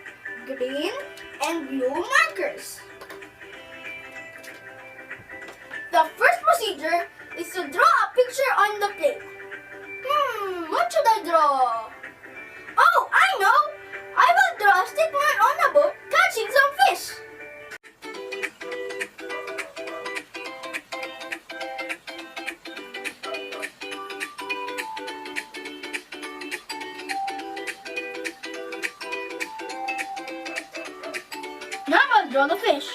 green, and blue markers. The first procedure is to draw a picture on the plate. What should I draw? Oh, I know! I will draw a stickman on a boat catching some fish. Now I'll draw the fish.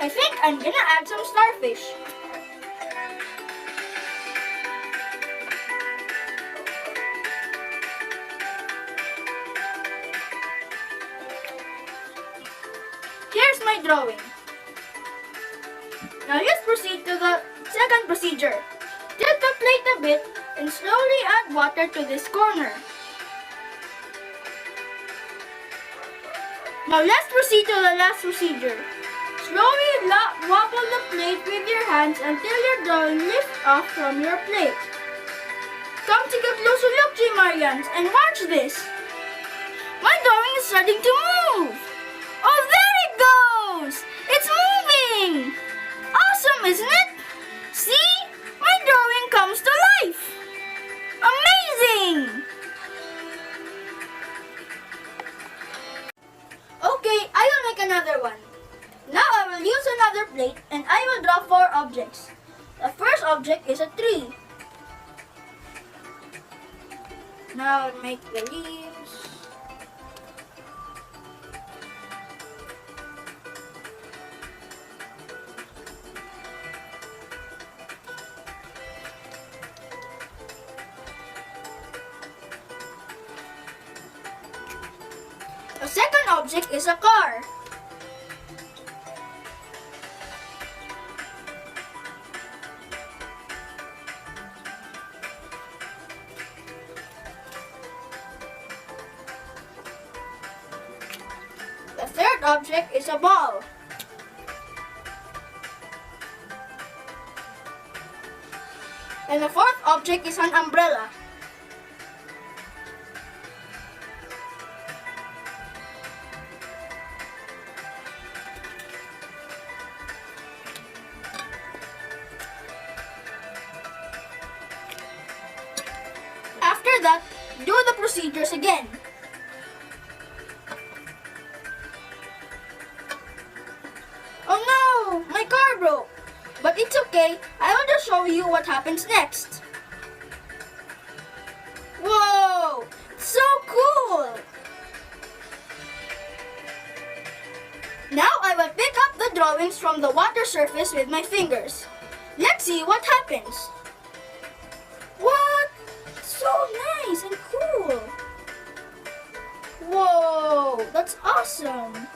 I think I'm gonna add some starfish. Here's my drawing. Now let's proceed to the second procedure. Tilt the plate a bit and slowly add water to this corner. Now let's proceed to the last procedure. Slowly wobble the plate with your hands until your drawing lifts off from your plate. Come take a closer look, J. Marians, and watch this. My drawing is starting to move. Oh, there it goes! It's moving! Awesome, isn't it? See? My drawing comes to life! Amazing! Okay, I will make another one. Now I will use another plate and I will draw 4 objects. The first object is a tree. Now I'll make the leaves. The second object is a car. The third object is a ball. And the fourth object is an umbrella. After that, do the procedures again. Oh no, my car broke. But it's okay, I will just show you what happens next. Whoa, so cool! Now I will pick up the drawings from the water surface with my fingers. Let's see what happens. What? So nice and cool. Whoa, that's awesome.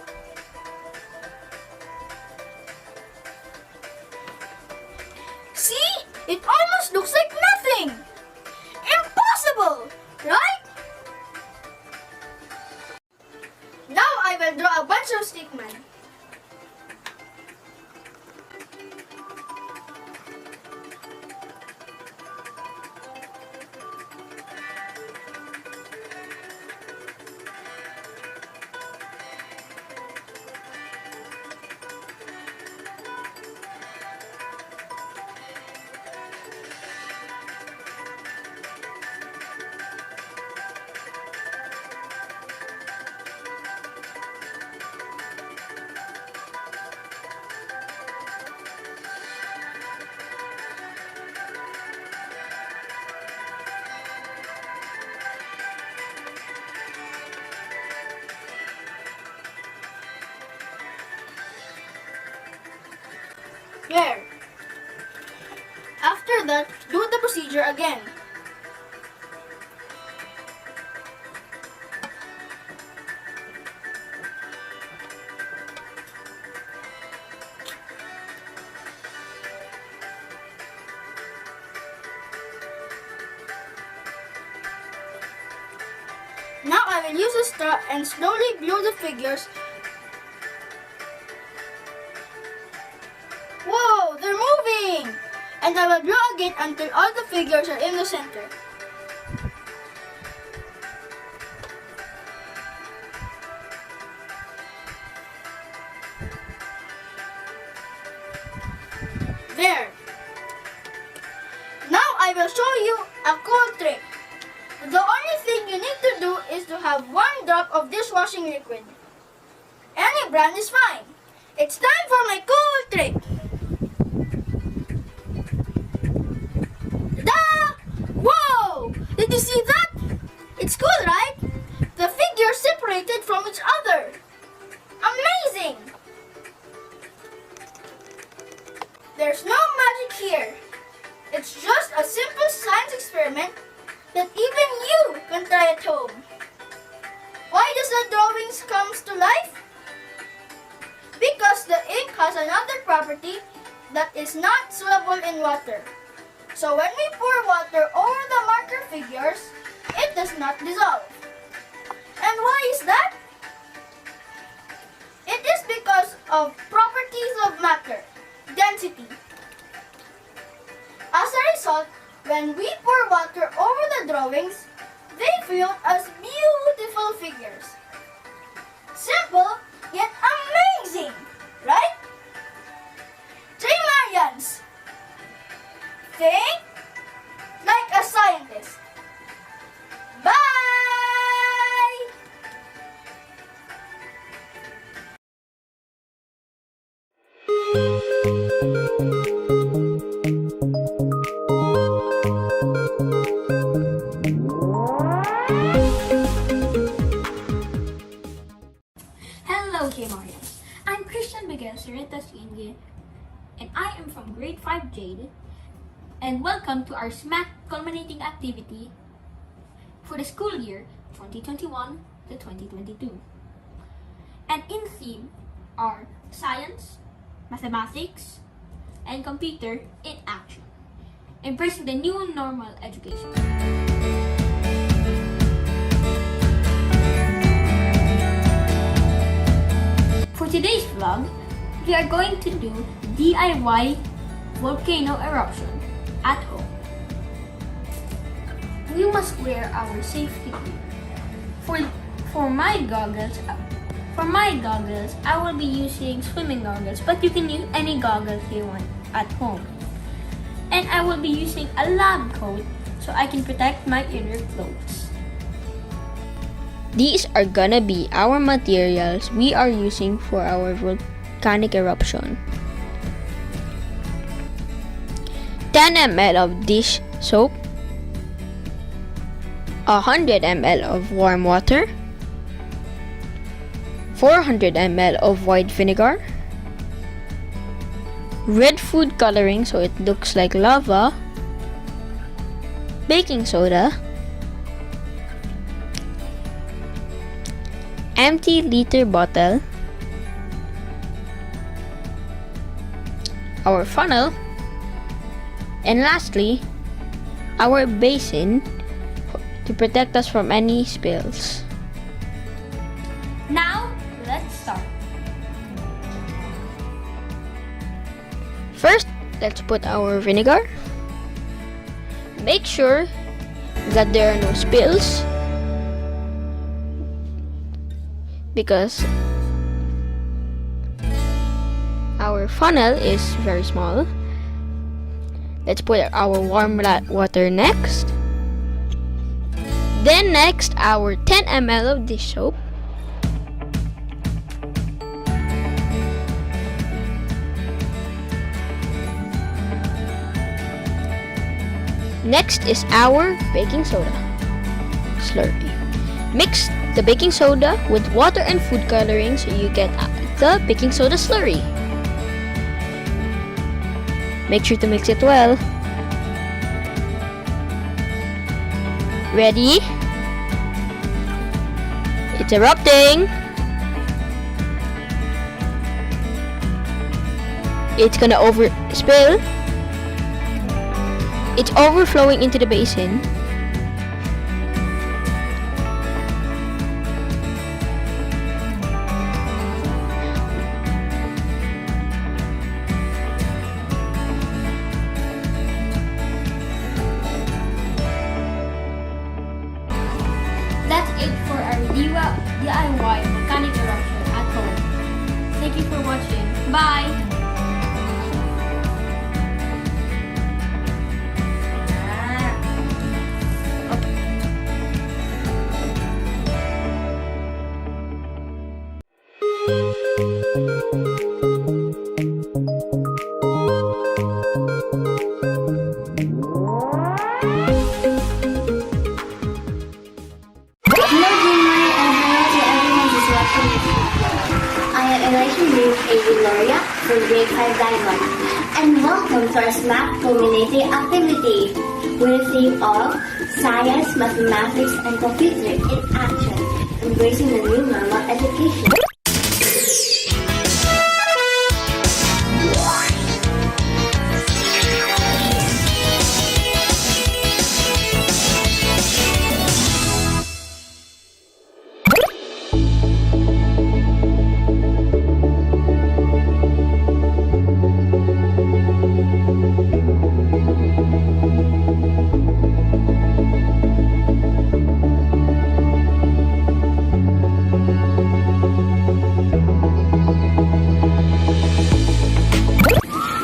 See? It almost looks like nothing. Impossible, right? Now I will draw a bunch of stickmen. There. After that, do the procedure again. Now I will use a straw and slowly blow the figures. Whoa, they're moving! And I will blow again until all the figures are in the center. There. Now I will show you a cool trick. The only thing you need to do is to have 1 drop of dishwashing liquid. Any brand is fine. It's time for my cool trick. Ta-da! Whoa! Did you see that? It's cool, right? The figures separated from each other. Amazing! There's no magic here. It's just a simple science experiment that even you can try at home. Why does the drawings come to life? Because the ink has another property that is not soluble in water. So when we pour water over the marker figures, it does not dissolve. And why is that? It is because of properties of matter, density. As a result, when we pour water over the drawings, they feel as beautiful figures. Simple, yet amazing, right? Marians, think like a scientist. Bye! Hello, Marians. I'm Christian Miguel Cerritas Inge, and I am from grade 5 Jade. And welcome to our Smac culminating activity for the school year 2021 to 2022. And in theme are science, mathematics, and computer in action, embracing the new normal education. For today's vlog, we are going to do DIY volcano eruption at home. We must wear our safety gear. For my goggles, I will be using swimming goggles, but you can use any goggles you want at home. And I will be using a lab coat so I can protect my inner clothes. These are gonna be our materials we are using for our volcanic eruption. 10 ml of dish soap, 100 ml of warm water, 400 ml of white vinegar, red food coloring so it looks like lava, baking soda, empty liter bottle, our funnel, and lastly, our basin to protect us from any spills. Now, let's start. First, let's put our vinegar. Make sure that there are no spills because our funnel is very small. Let's put our warm water next. Then next, our 10 ml of dish soap. Next is our baking soda slurry. Mix the baking soda with water and food coloring so you get the baking soda slurry. Make sure to mix it well. Ready? It's erupting. It's gonna spill. It's overflowing into the basin. That's it for our DIY mechanic eruption at home. Thank you for watching. Bye! Hello, Jimmy, and hello to everyone who's watching this video. I am Elation Grade A. Gloria from Grade 5 Diamond, and welcome to our Smac Culminating activity with the theme of Science, Mathematics, and Computer in Action, embracing the new normal education.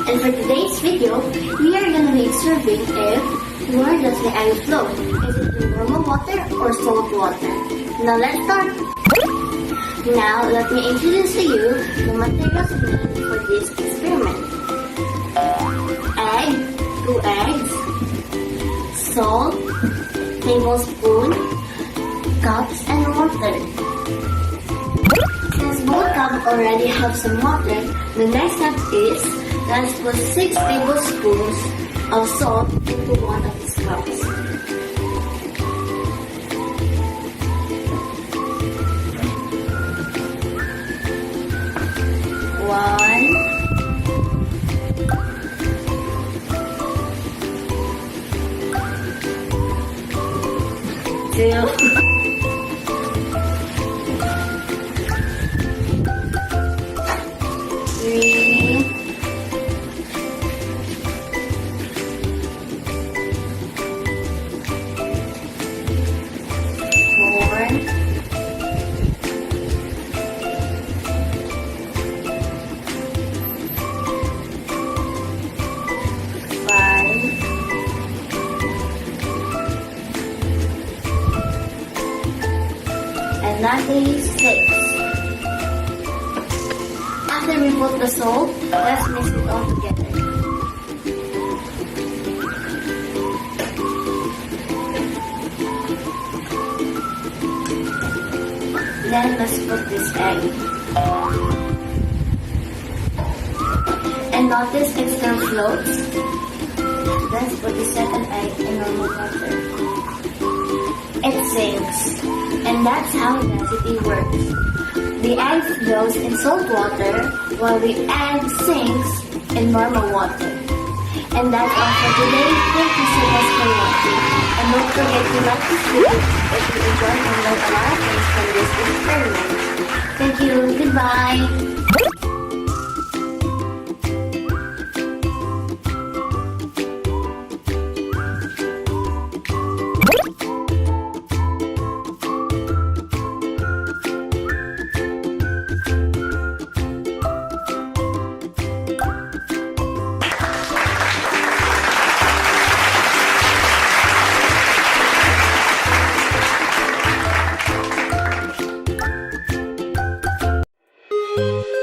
And for today's video, we are going to be observing if where does the ice flow? Is it in normal water or salt water? Now let's start. Now let me introduce to you the materials needed for this experiment. Egg, 2 eggs, salt, tablespoon, cups, and water. Since both cups already have some water, the next step is let's put 6 tablespoons of salt into one of these cups. One, two, three, 5, and that is 6. After we put the salt, let's mix it all together. Then let's put this egg. And notice it still floats. Let's put the second egg in normal water. It sinks. And that's how density works. The egg flows in salt water while the egg sinks in normal water. And that's all for today. Thank you so much for watching. And don't forget to like this video if you enjoyed and learned a lot of things from this experiment. Thank you. Goodbye.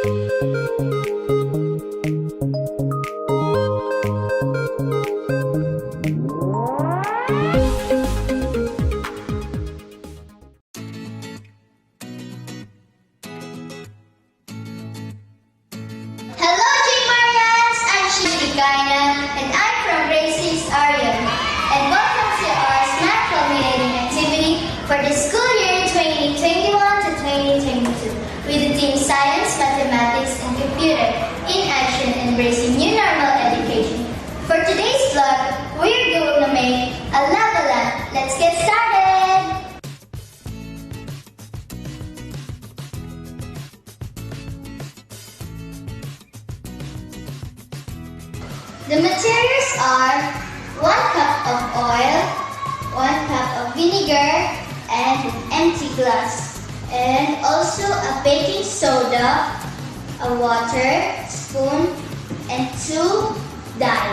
Thank you. And I'm from grade 6 Arion. And welcome to our Smac Culminating activity for the school year 2021 to 2022 with the theme Science, Mathematics, and Computer in Action, Embracing New Normal Education. For today's vlog, we're going to make a lava lamp. Let's get started! The materials are 1 cup of oil, 1 cup of vinegar, and an empty glass. And also a baking soda, a water, spoon, and 2 dye.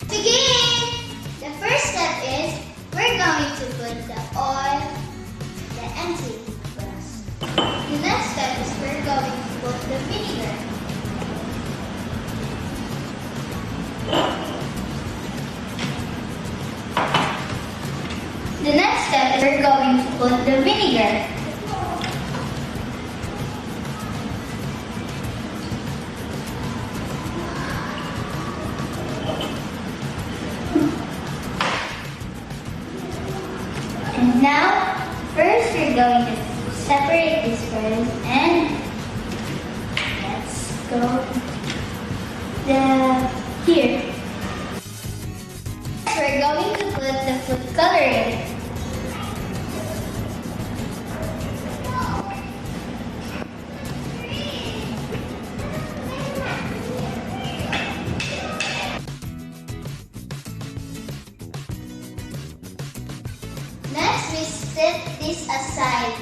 Begin! The first step is we're going to put the oil, the empty glass. The next step is we're going to put the vinegar. The next step is we're going to put the vinegar. And now, first we're going to separate this first and let's go here. We're going to put the food coloring. Next, we set this aside.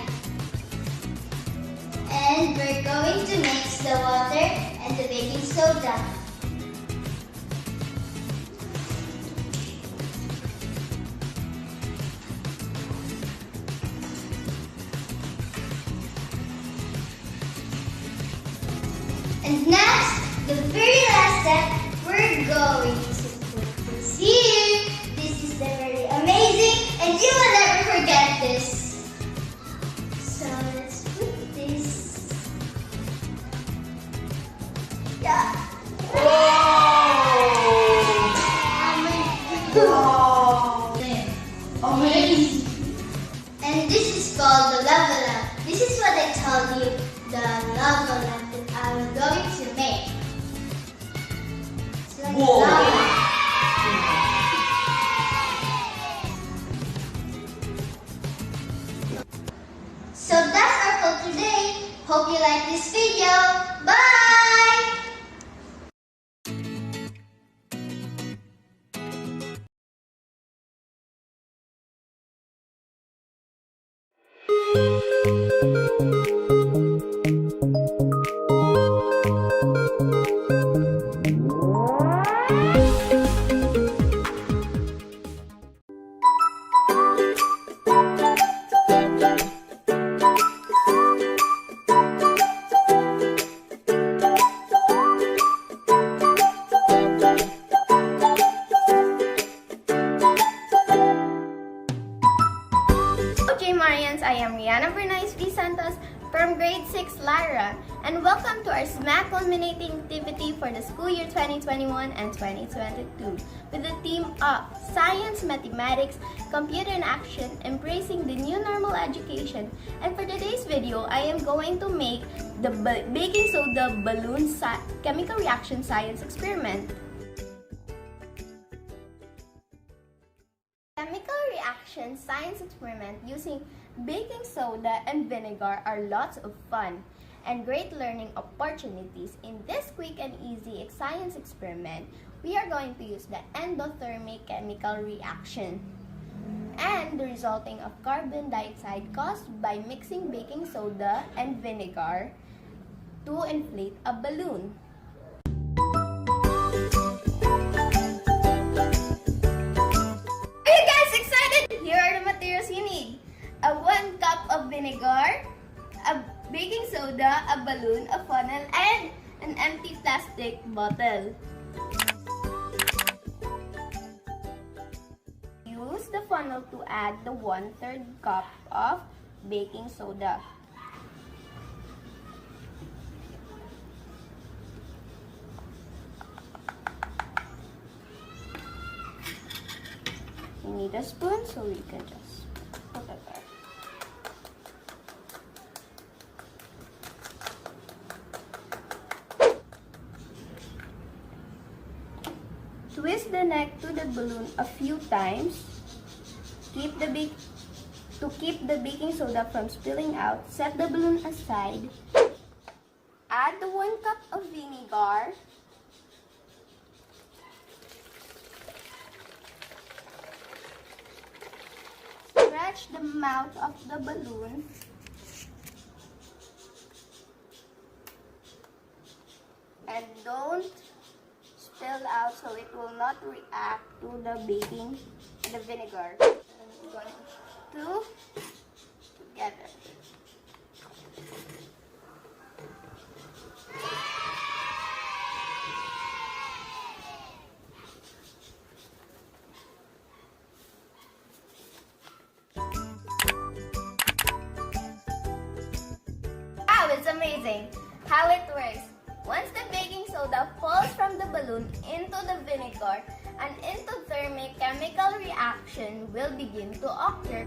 And we're going to mix the water and the baking soda. And next, the very last step, we're going to put this here. This is the very amazing, and you will never forget this. So let's put this. Yeah. Wow! Amazing. And this is called the lava lamp. This is what I told you, the lava lamp that I'm going to make. It's like lava. So that's all for today. Hope you like this video. Bye! from grade 6 Lara, and welcome to our Smac Culminating activity for the school year 2021 and 2022 with the theme of Science, Mathematics, Computer in Action, Embracing the New Normal Education. And for today's video, I am going to make the baking soda balloon chemical reaction science experiment. Chemical reaction science experiment using baking soda and vinegar are lots of fun and great learning opportunities. In this quick and easy science experiment, we are going to use the endothermic chemical reaction and the resulting of carbon dioxide caused by mixing baking soda and vinegar to inflate a balloon. Here are the materials you need. 1 cup of vinegar, a baking soda, a balloon, a funnel, and an empty plastic bottle. Use the funnel to add the 1/3 cup of baking soda. need a spoon, so we can just put it there. Twist the neck to the balloon a few times. To keep the baking soda from spilling out, set the balloon aside. Add 1 cup of vinegar. Stretch the mouth of the balloon. And don't spill out so it will not react to the vinegar. I'm going to together. Wow, it's amazing how it works. Once the baking soda falls from the balloon into the vinegar, an endothermic chemical reaction will begin to occur.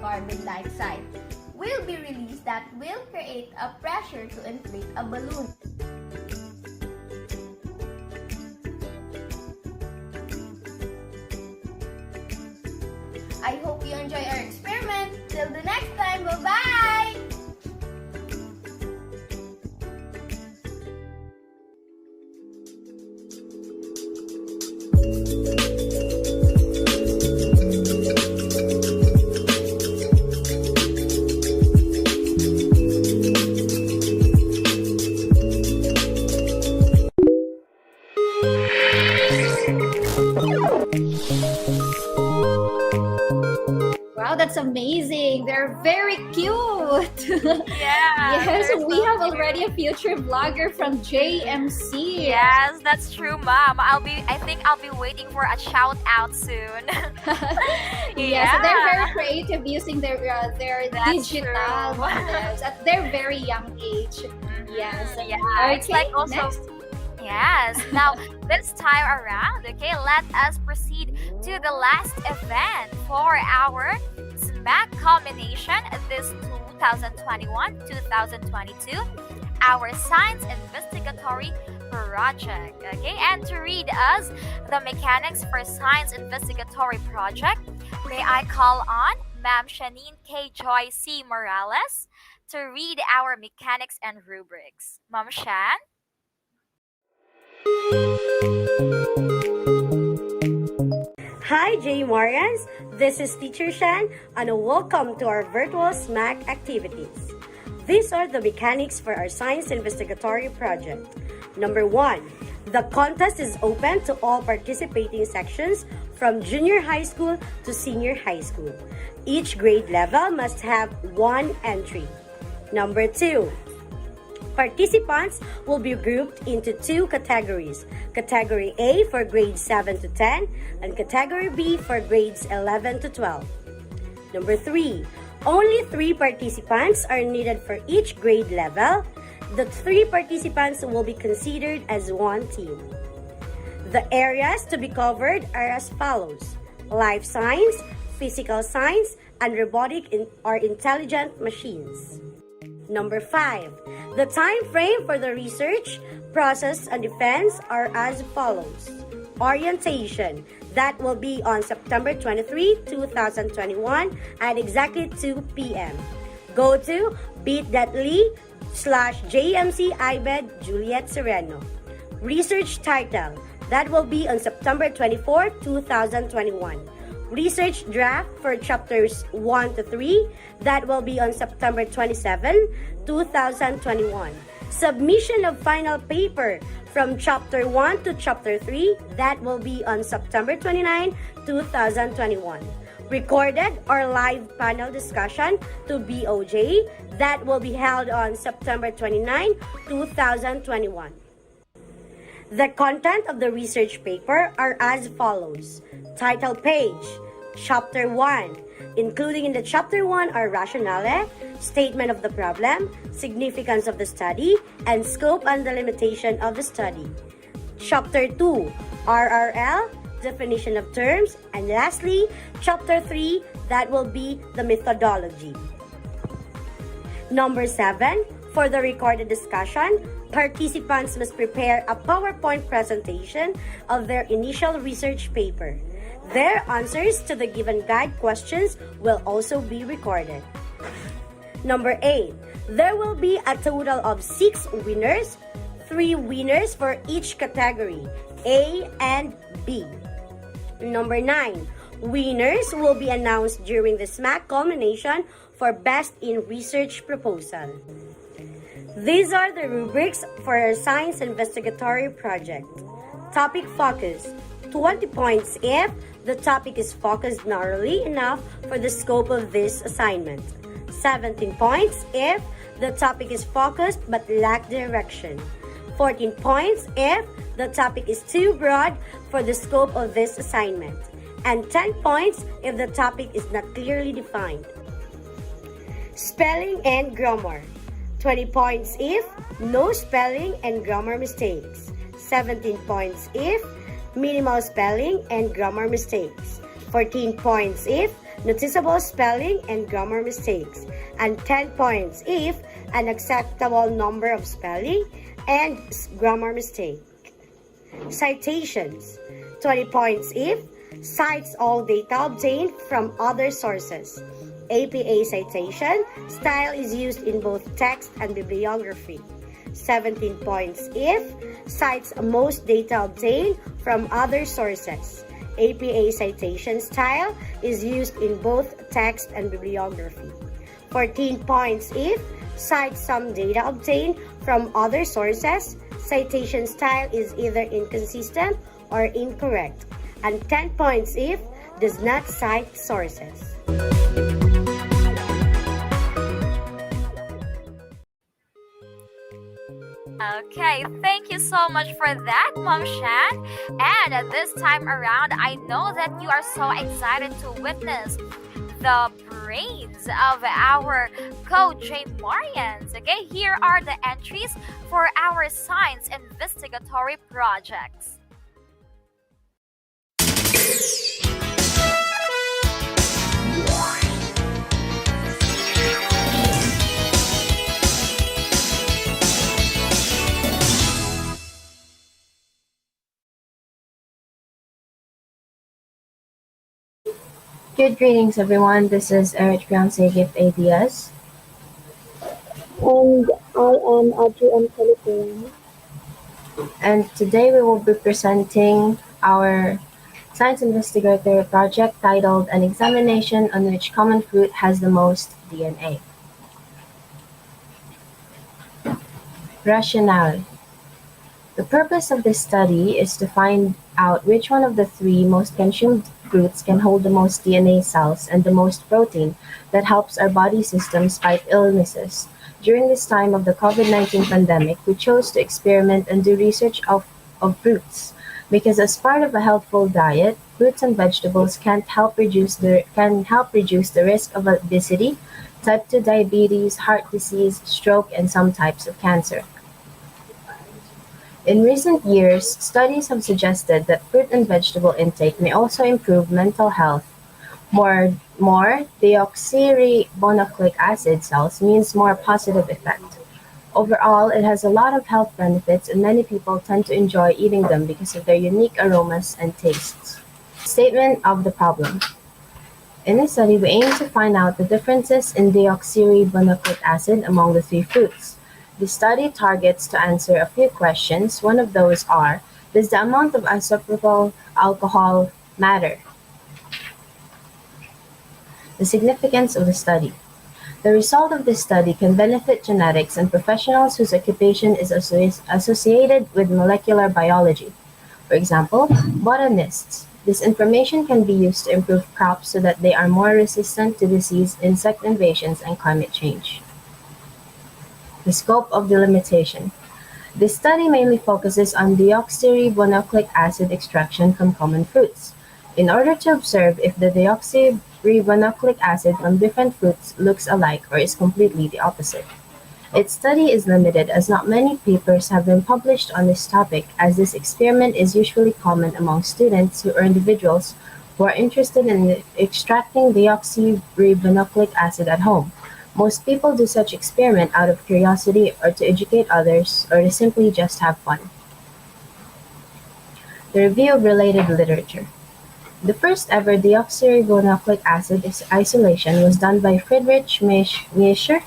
Carbon dioxide will be released that will create a pressure to inflate a balloon. I hope you enjoy our experiment. Till the next time, bye-bye! Wow, that's amazing. They're very cute. Yeah. Yes, they're we so have cute. already a future vlogger from JMC. Yes, that's true, Mom. I think I'll be waiting for a shout out soon. Yes, so they're very creative using their That's digital true. models at their very young age. Yes. Yeah, it's like also. next. Yes. Now, this time around, okay, let us proceed to the last event for our Smac culmination this 2021-2022, our science investigatory project. Okay, and to read us the mechanics for science investigatory project, may I call on Ma'am Shanine K. Joy C. Morales to read our mechanics and rubrics. Ma'am Shan? Hi, J. Marians. This is Teacher Shan, and welcome to our virtual Smac activities. These are the mechanics for our science investigatory project. Number 1, the contest is open to all participating sections from junior high school to senior high school. Each grade level must have 1 entry. Number 2, participants will be grouped into 2 categories. Category A for grades 7 to 10 and Category B for grades 11 to 12. Number 3, only 3 participants are needed for each grade level. The 3 participants will be considered as 1 team. The areas to be covered are as follows: life science, physical science, and robotic or intelligent machines. Number 5, the time frame for the research, process, and defense are as follows. Orientation, that will be on September 23, 2021 at exactly 2 p.m. Go to bit.ly/JMC Juliet Sereno. Research title, that will be on September 24, 2021. Research draft for chapters 1 to 3, that will be on September 27, 2021. Submission of final paper from chapter 1 to chapter 3, that will be on September 29, 2021. Recorded or live panel discussion to BOJ, that will be held on September 29, 2021. The content of the research paper are as follows. Title page, Chapter 1. Including in the Chapter 1 are rationale, statement of the problem, significance of the study, and scope and the limitation of the study. Chapter 2. RRL, definition of terms, and lastly, Chapter 3, that will be the methodology. Number 7. For the recorded discussion, participants must prepare a PowerPoint presentation of their initial research paper. Their answers to the given guide questions will also be recorded. Number 8. There will be a total of 6 winners, 3 winners for each category, A and B. Number 9. Winners will be announced during the Smac culmination for Best in Research Proposal. These are the rubrics for our science investigatory project. Topic focus. 20 points if the topic is focused narrowly enough for the scope of this assignment. 17 points if the topic is focused but lack direction. 14 points if the topic is too broad for the scope of this assignment. And 10 points if the topic is not clearly defined. Spelling and grammar. 20 points if no spelling and grammar mistakes. 17 points if minimal spelling and grammar mistakes. 14 points if noticeable spelling and grammar mistakes. And 10 points if an acceptable number of spelling and grammar mistakes. Citations. 20 points if cites all data obtained from other sources. APA citation style is used in both text and bibliography. 17 points if cites most data obtained from other sources. APA citation style is used in both text and bibliography. 14 points if cites some data obtained from other sources. Citation style is either inconsistent or incorrect. And 10 points if does not cite sources. Okay, thank you so much for that, Mom Shan. And at this time around, I know that you are so excited to witness the brains of our Coach J. Marians. Okay, here are the entries for our science investigatory projects. Good greetings, everyone. This is Eric Fiance Gift ADS. And I am Audrey M. California. And today we will be presenting our science investigatory project titled An Examination on Which Common Fruit Has the Most DNA. Rationale. The purpose of this study is to find out which one of the 3 most consumed fruits can hold the most DNA cells and the most protein that helps our body systems fight illnesses. During this time of the COVID-19 pandemic, we chose to experiment and do research of fruits because as part of a healthful diet, fruits and vegetables can help reduce the risk of obesity, type 2 diabetes, heart disease, stroke, and some types of cancer. In recent years, studies have suggested that fruit and vegetable intake may also improve mental health. More deoxyribonucleic acid cells means more positive effect. Overall, it has a lot of health benefits and many people tend to enjoy eating them because of their unique aromas and tastes. Statement of the problem. In this study, we aim to find out the differences in deoxyribonucleic acid among the 3 fruits. The study targets to answer a few questions. One of those are, does the amount of isopropyl alcohol matter? The significance of the study. The result of this study can benefit genetics and professionals whose occupation is associated with molecular biology. For example, botanists. This information can be used to improve crops so that they are more resistant to disease, insect invasions, and climate change. The scope of the limitation. This study mainly focuses on deoxyribonucleic acid extraction from common fruits. in order to observe if the deoxyribonucleic acid from different fruits looks alike or is completely the opposite. Its study is limited as not many papers have been published on this topic, as this experiment is usually common among students or individuals who are interested in extracting deoxyribonucleic acid at home. Most people do such experiment out of curiosity or to educate others or to simply just have fun. The review of related literature. The first ever deoxyribonucleic acid isolation was done by Friedrich Miescher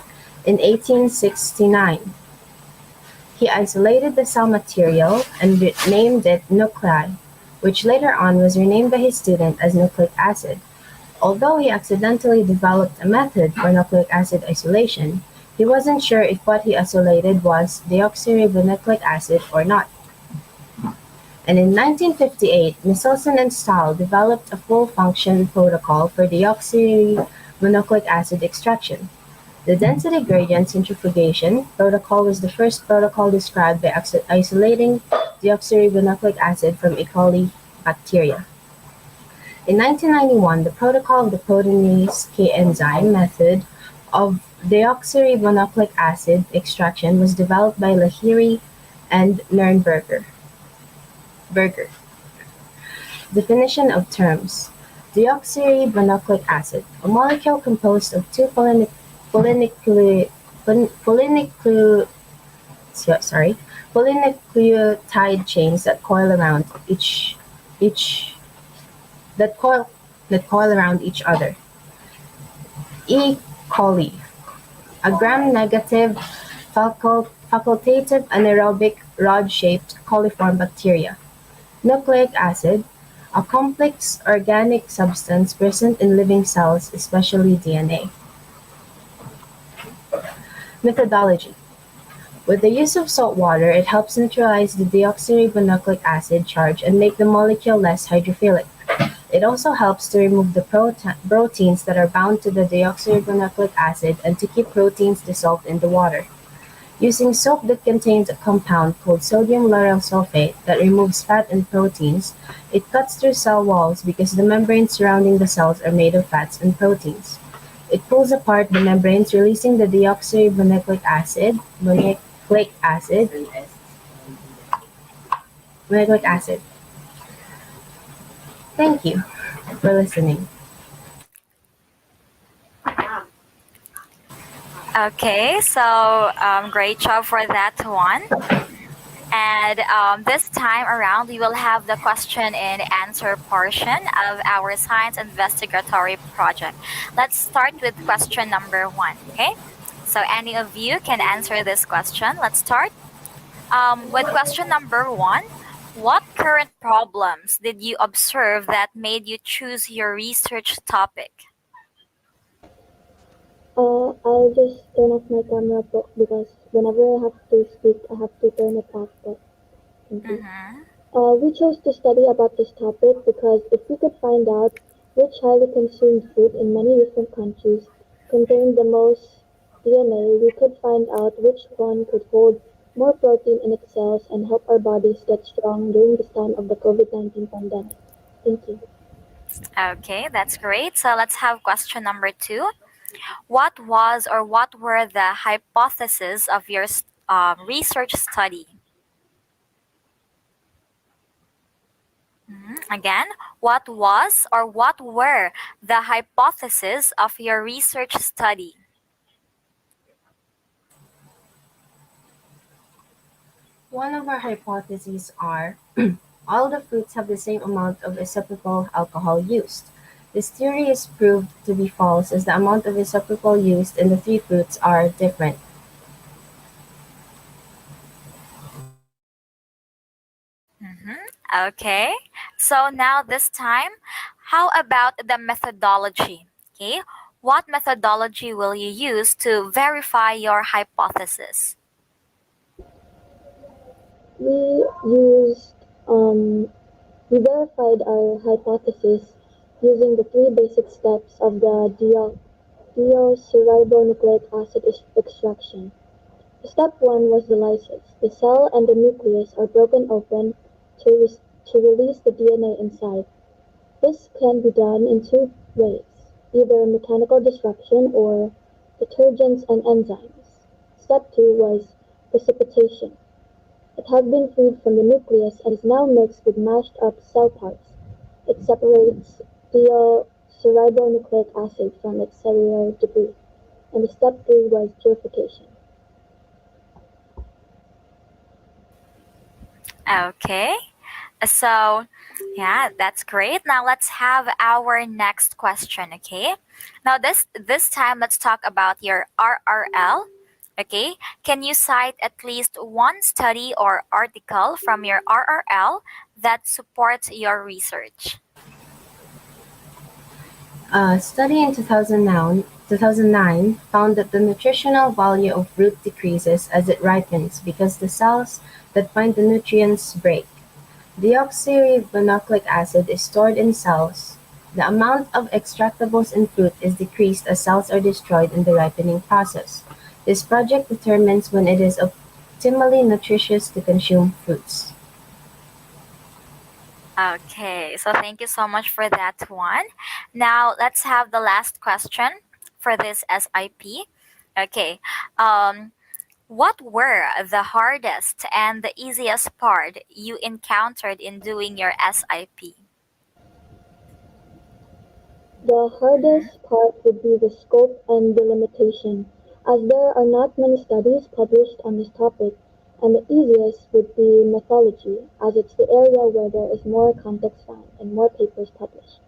in 1869. He isolated the cell material and named it nuclei, which later on was renamed by his student as nucleic acid. Although he accidentally developed a method for nucleic acid isolation, he wasn't sure if what he isolated was deoxyribonucleic acid or not. And in 1958, Michelson and Stahl developed a full-function protocol for deoxyribonucleic acid extraction. The density gradient centrifugation protocol was the first protocol described by isolating deoxyribonucleic acid from E. coli bacteria. In 1991, the protocol of the proteinase K enzyme method of deoxyribonucleic acid extraction was developed by Lahiri and Nernberger. Definition of terms. Deoxyribonucleic acid, a molecule composed of two polynucleotide chains that coil around each that coil around each other. E. coli, a gram-negative facultative anaerobic rod-shaped coliform bacteria. Nucleic acid, a complex organic substance present in living cells, especially DNA. Methodology. With the use of salt water, it helps neutralize the deoxyribonucleic acid charge and make the molecule less hydrophilic. It also helps to remove the proteins that are bound to the deoxyribonucleic acid and to keep proteins dissolved in the water. Using soap that contains a compound called sodium lauryl sulfate that removes fat and proteins, it cuts through cell walls because the membranes surrounding the cells are made of fats and proteins. It pulls apart the membranes, releasing the deoxyribonucleic acid, nucleic acid. Thank you for listening. Okay, so great job for that one. And this time around, we will have the question and answer portion of our science investigatory project. Let's start with question number 1, okay? So any of you can answer this question. Let's start with question number 1. What current problems did you observe that made you choose your research topic? I'll just turn off my camera because whenever I have to speak, I have to turn it off. But thank you. We chose to study about this topic because if we could find out which highly consumed food in many different countries contained the most DNA, we could find out which one could hold more protein in its cells and help our bodies get strong during this time of the COVID-19 pandemic. Thank you. Okay, that's great. So let's have question number 2. What was or what were the hypotheses of your research study? Again, what was or what were the hypotheses of your research study? One of our hypotheses are all the fruits have the same amount of isopropyl alcohol used. This theory is proved to be false as the amount of isopropyl used in the three fruits are different. Okay, so now this time, how about the methodology? Okay, what methodology will you use to verify your hypothesis? We used, we verified our hypothesis using the three basic steps of the deoxyribonucleic acid extraction. Step 1 was the lysis. The cell and the nucleus are broken open to release the DNA inside. This can be done in two ways, either mechanical disruption or detergents and enzymes. Step 2 was precipitation. It has been freed from the nucleus and is now mixed with mashed up cell parts. It separates deoxyribonucleic acid from its cellular debris. And step 3 was purification. Okay. So, yeah, that's great. Now let's have our next question, okay? Now this time let's talk about your RRL. Okay? Can you cite at least one study or article from your RRL that supports your research? A study in 2009 found that the nutritional value of fruit decreases as it ripens because the cells that bind the nutrients break. Deoxyribonucleic acid is stored in cells. The amount of extractables in fruit is decreased as cells are destroyed in the ripening process. This project determines when it is optimally nutritious to consume fruits. Okay, so thank you so much for that one. Now let's have the last question for this SIP. Okay, um, what were the hardest and the easiest part you encountered in doing your SIP? The hardest part would be the scope and delimitation, as there are not many studies published on this topic, and the easiest would be methodology, as it's the area where there is more context found and more papers published.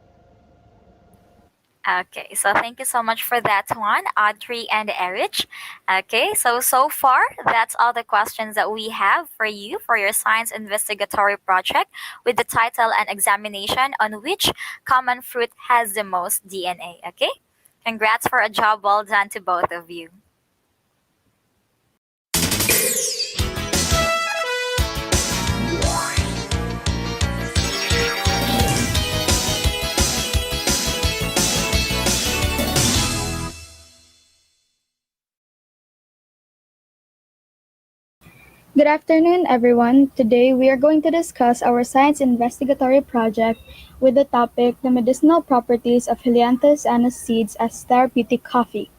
Okay, so thank you so much for that one, Audrey and Erich. Okay, so far that's all the questions that we have for you for your science investigatory project with the title and examination on which common fruit has the most DNA. Okay, congrats for a job well done to both of you. Good afternoon, everyone. Today we are going to discuss our science investigatory project with the topic the medicinal properties of Helianthus annuus seeds as therapeutic coffee.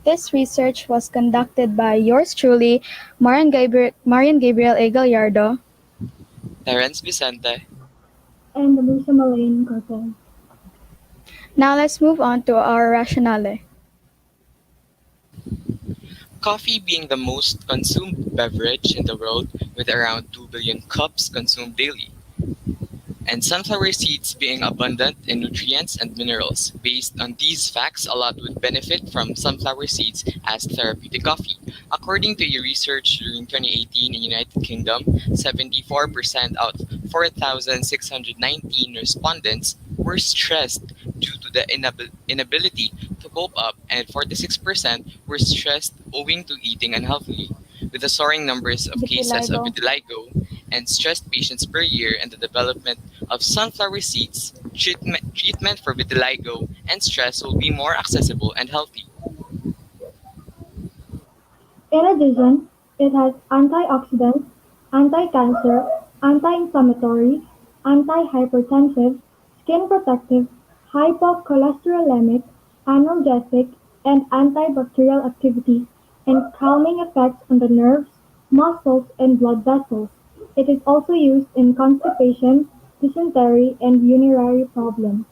This research was conducted by yours truly, Marian Gabriel A. Gallardo, Terence Vicente. And Luisa Malayan Carpel. Now let's move on to our rationale. Coffee being the most consumed beverage in the world with around 2 billion cups consumed daily, and sunflower seeds being abundant in nutrients and minerals. Based on these facts, a lot would benefit from sunflower seeds as therapeutic coffee. According to a research during 2018 in United Kingdom, 74% out of 4,619 respondents were stressed due to the inability to cope up, and 46% were stressed owing to eating unhealthily. With the soaring numbers of cases of vitiligo and stressed patients per year and the development of sunflower seeds, treatment for vitiligo and stress will be more accessible and healthy. In addition, it has antioxidants, anti-cancer, anti-inflammatory, anti-hypertensive, skin protective, hypocholesteric, analgesic, and antibacterial activity, and calming effects on the nerves, muscles, and blood vessels. It is also used in constipation, dysentery, and urinary problems.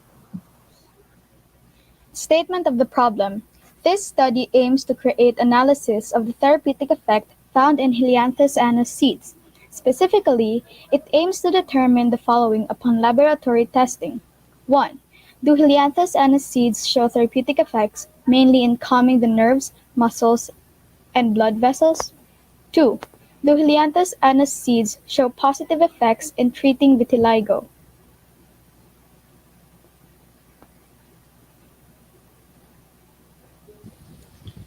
Statement of the problem. This study aims to create analysis of the therapeutic effect found in Helianthus annuus seeds. Specifically, it aims to determine the following upon laboratory testing. 1. Do Helianthus annuus seeds show therapeutic effects, mainly in calming the nerves, muscles, and blood vessels? 2. Do Helianthus annuus seeds show positive effects in treating vitiligo?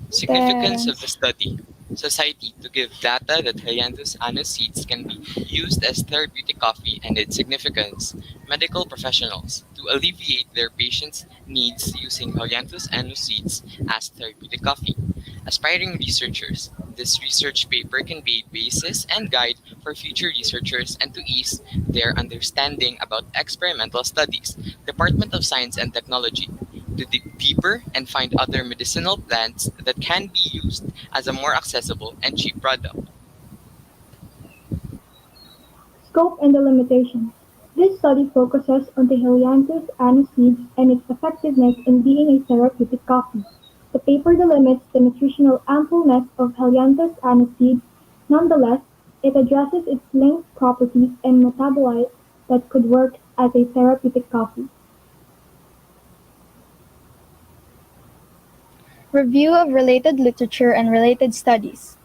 Significance of the study. Society to give data that Helianthus annuus seeds can be used as therapeutic coffee and its significance. Medical professionals to alleviate their patients' needs using Helianthus annuus seeds as therapeutic coffee. Aspiring researchers. This research paper can be a basis and guide for future researchers and to ease their understanding about experimental studies. Department of Science and Technology to dig deeper and find other medicinal plants that can be used as a more accessible and cheap product. Scope and the limitations. This study focuses on the Helianthus annuus seeds and its effectiveness in being a therapeutic coffee. The paper delimits the nutritional ampleness of Helianthus annuus seeds. Nonetheless, it addresses its linked properties and metabolites that could work as a therapeutic coffee. Review of related literature and related studies.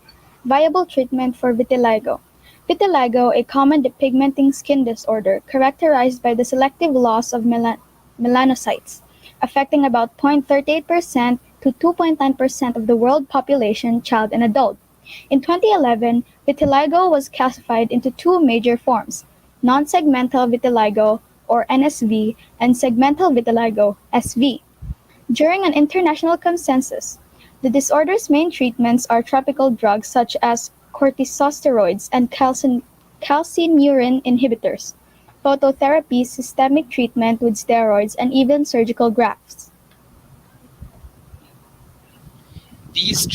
Viable treatment for vitiligo. Vitiligo, a common depigmenting skin disorder characterized by the selective loss of melanocytes, affecting about 0.38% to 2.9% of the world population, child and adult. In 2011, vitiligo was classified into two major forms: non-segmental vitiligo or NSV and segmental vitiligo (SV). During an international consensus, the disorder's main treatments are topical drugs such as corticosteroids and calcineurin inhibitors, phototherapy, systemic treatment with steroids, and even surgical grafts. These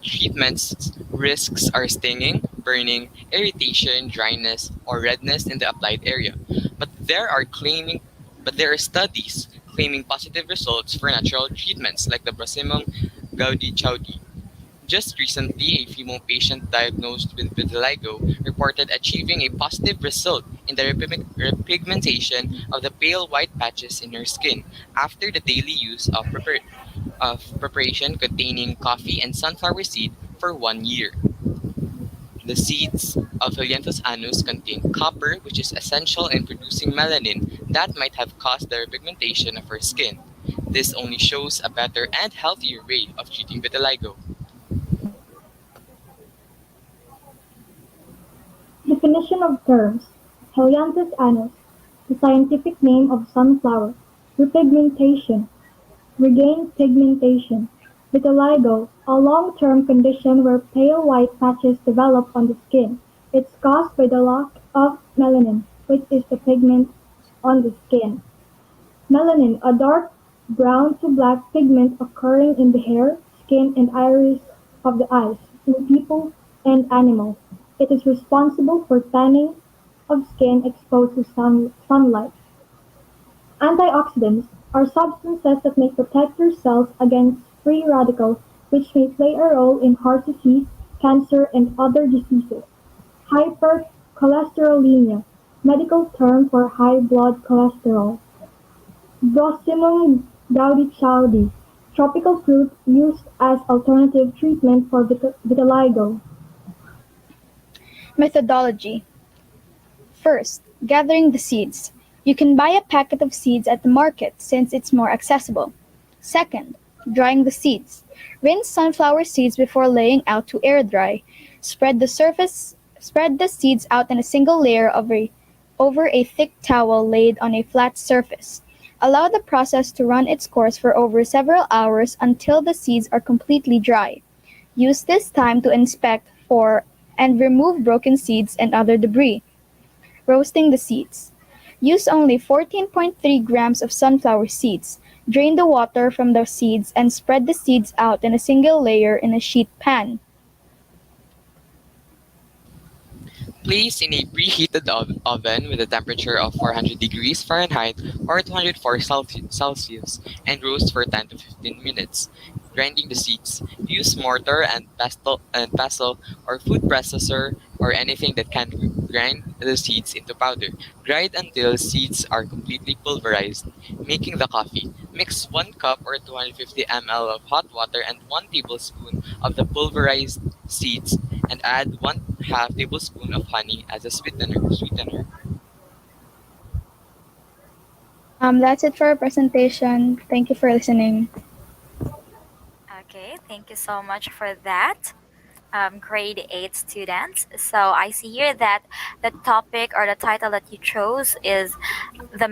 treatments risks are stinging, burning, irritation, dryness, or redness in the applied area. But there are studies claiming positive results for natural treatments like the Brasimum gaudi chaudi. Just recently, a female patient diagnosed with vitiligo reported achieving a positive result in the repigmentation of the pale white patches in her skin after the daily use of preparation containing coffee and sunflower seed for 1 year. The seeds of Helianthus annus contain copper, which is essential in producing melanin that might have caused the repigmentation of her skin. This only shows a better and healthier way of treating vitiligo. Definition of terms. Helianthus annus, the scientific name of sunflower. Repigmentation, regained pigmentation. Vitiligo, a long-term condition where pale white patches develop on the skin. It's caused by the lack of melanin, which is the pigment on the skin. Melanin, a dark brown to black pigment occurring in the hair, skin, and iris of the eyes in people and animals. It is responsible for tanning of skin exposed to sunlight. Antioxidants are substances that may protect your cells against free radicals, which may play a role in heart disease, cancer, and other diseases. Hypercholesterolemia, medical term for high blood cholesterol. Blossomum gaudichaudi, tropical fruit used as alternative treatment for vitiligo. Methodology. First, gathering the seeds. You can buy a packet of seeds at the market since it's more accessible. Second, drying the seeds. Rinse sunflower seeds before laying out to air dry. Spread the seeds out in a single layer over a thick towel laid on a flat surface. Allow the process to run its course for over several hours until the seeds are completely dry. Use this time to inspect for and remove broken seeds and other debris. Roasting the seeds. Use only 14.3 grams of sunflower seeds. Drain the water from the seeds and spread the seeds out in a single layer in a sheet pan. Place in a preheated oven with a temperature of 400 degrees Fahrenheit or 204 Celsius and roast for 10 to 15 minutes. Grinding the seeds. Use mortar and pestle or food processor or anything that can grind the seeds into powder. Grind until seeds are completely pulverized. Making the coffee. Mix 1 cup or 250 ml of hot water and 1 tablespoon of the pulverized seeds and add 1/2 tablespoon of honey as a sweetener. That's it for our presentation. Thank you for listening. Okay, thank you so much for that. Grade 8 students. So I see here that the topic or the title that you chose is the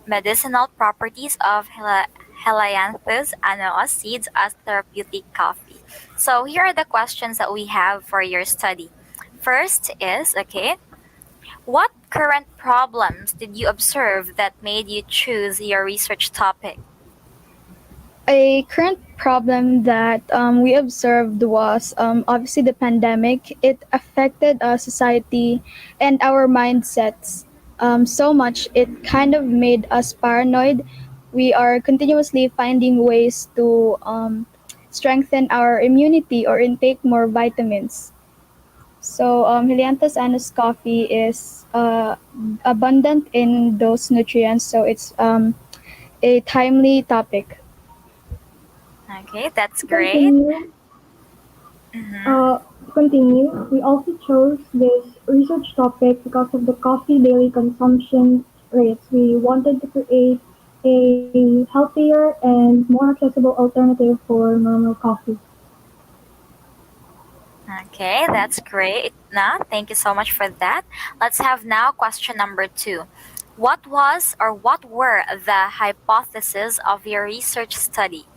medicinal properties of Helianthus annuus seeds as therapeutic coffee. So here are the questions that we have for your study. First is, okay, what current problems did you observe that made you choose your research topic? A current problem that we observed was obviously the pandemic. It affected society and our mindsets so much, it kind of made us paranoid. We are continuously finding ways to strengthen our immunity or intake more vitamins. So, Helianthus anus coffee is abundant in those nutrients, so it's a timely topic. Okay, that's To great. continue, Mm-hmm. uh, to continue, we also chose this research topic because of the coffee daily consumption rates. We wanted to create a healthier and more accessible alternative for normal coffee. Okay, that's great. Now, thank you so much for that. Let's have now question number two. What was or what were the hypotheses of your research study?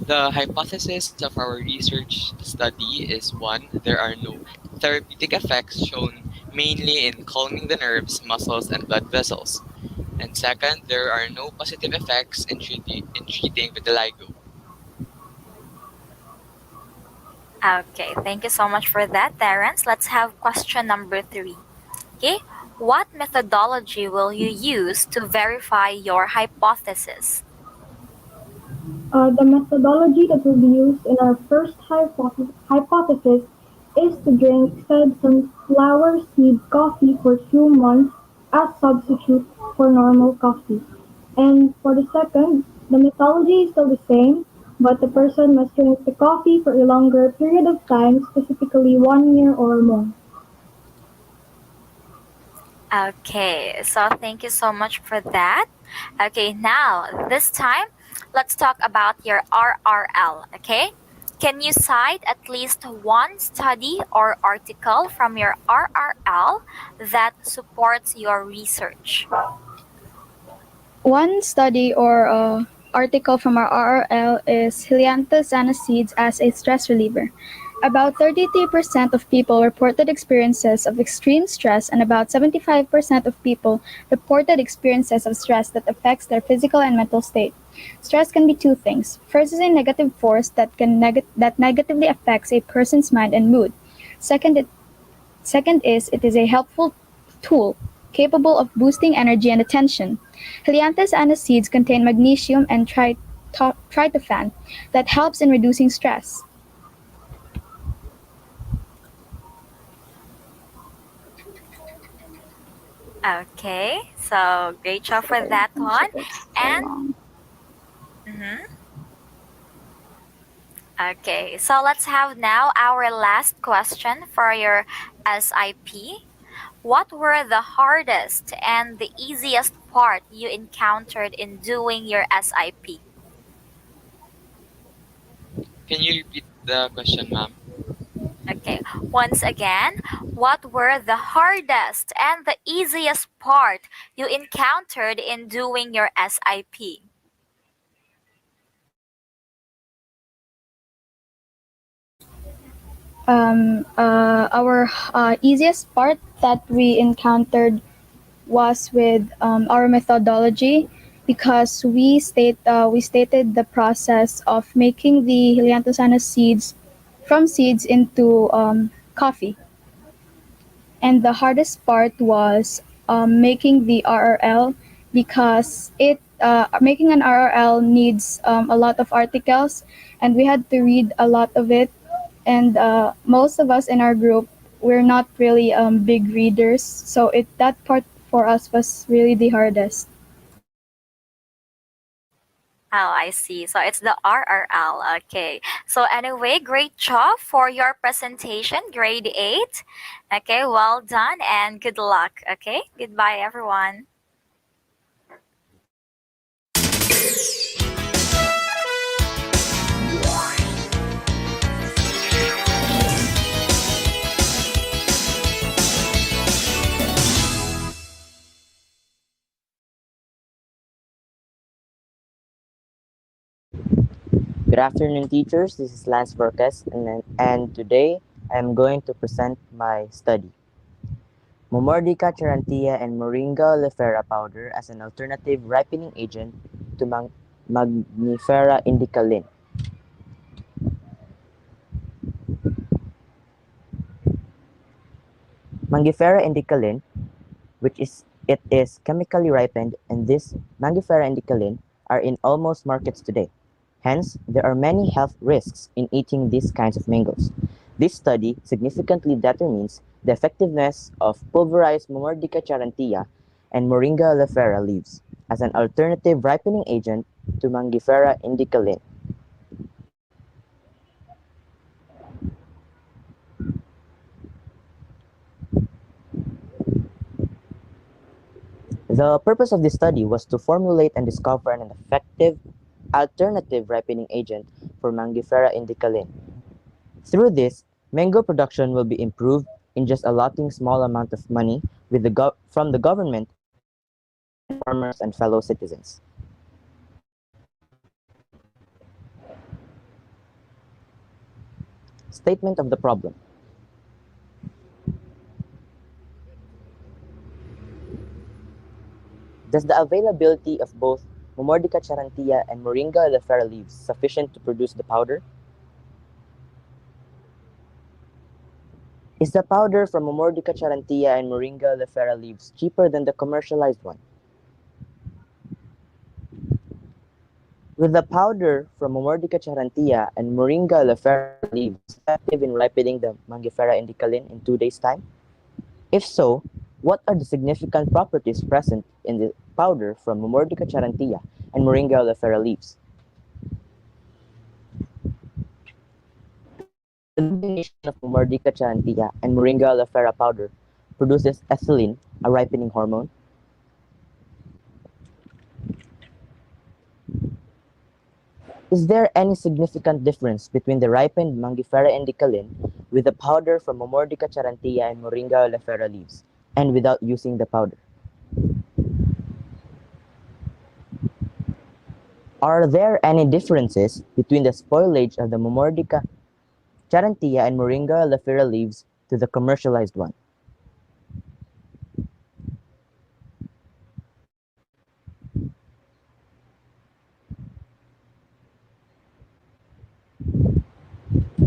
The hypothesis of our research study is one, there are no therapeutic effects shown mainly in calming the nerves, muscles, and blood vessels. And second, there are no positive effects in treating vitiligo. Okay, thank you so much for that, Terence. Let's have question number three. Okay, what methodology will you use to verify your hypothesis? The methodology that will be used in our first hypothesis is to drink said sunflower seed coffee for 2 months as substitute for normal coffee. And for the second, the methodology is still the same, but the person must drink the coffee for a longer period of time, specifically 1 year or more. Okay, so thank you so much for that. Okay, now this time let's talk about your RRL. Okay, can you cite at least one study or article from your RRL that supports your research? One study or article from our RRL is Helianthus aniseeds as a stress reliever. About 33% of people reported experiences of extreme stress, and about 75% of people reported experiences of stress that affects their physical and mental state. Stress can be two things. First is a negative force that negatively affects a person's mind and mood. Second, Second is it is a helpful tool capable of boosting energy and attention. Helianthus aniseeds contain magnesium and tryptophan that helps in reducing stress. Okay, so great job for that one. And mhm. Okay, so let's have now our last question for your SIP. What were the hardest and the easiest part you encountered in doing your SIP? Can you repeat the question, ma'am? Okay, once again, what were the hardest and the easiest part you encountered in doing your SIP? Our easiest part that we encountered was with our methodology because we stated the process of making the Helianthus seeds from seeds into coffee. And the hardest part was making the RRL because it making an RRL needs a lot of articles, and we had to read a lot of it. And most of us in our group, we're not really big readers, so it that part for us was really the hardest. Oh, I see. So it's the RRL. Okay. So anyway, great job for your presentation, grade 8. Okay, well done and good luck. Okay, goodbye, everyone. Good Good afternoon, teachers. This is Lance Borges, and today I am going to present my study. Momordica charantia and Moringa oleifera powder as an alternative ripening agent to Mangifera indica lin. Mangifera indica lin, it is chemically ripened, and this Mangifera indica lin are in almost markets today. Hence, there are many health risks in eating these kinds of mangoes. This study significantly determines the effectiveness of pulverized Momordica charantia and Moringa oleifera leaves as an alternative ripening agent to Mangifera indica lin. The purpose of this study was to formulate and discover an effective alternative ripening agent for Mangifera indica lin. Through this, mango production will be improved in just allotting small amount of money from the government and farmers and fellow citizens. Statement of the problem. Does the availability of both Momordica charantia and Moringa oleifera leaves sufficient to produce the powder? Is the powder from Momordica charantia and Moringa oleifera leaves cheaper than the commercialized one? With the powder from Momordica charantia and Moringa oleifera leaves effective in ripening the Mangifera indica lin in 2 days' time? If so, what are the significant properties present in the powder from Momordica charantia and Moringa oleifera leaves? The combination of Momordica charantia and Moringa oleifera powder produces ethylene, a ripening hormone. Is there any significant difference between the ripened Mangifera indica lin with the powder from Momordica charantia and Moringa oleifera leaves, and without using the powder? Are there any differences between the spoilage of the Momordica charantia and Moringa oleifera leaves to the commercialized one?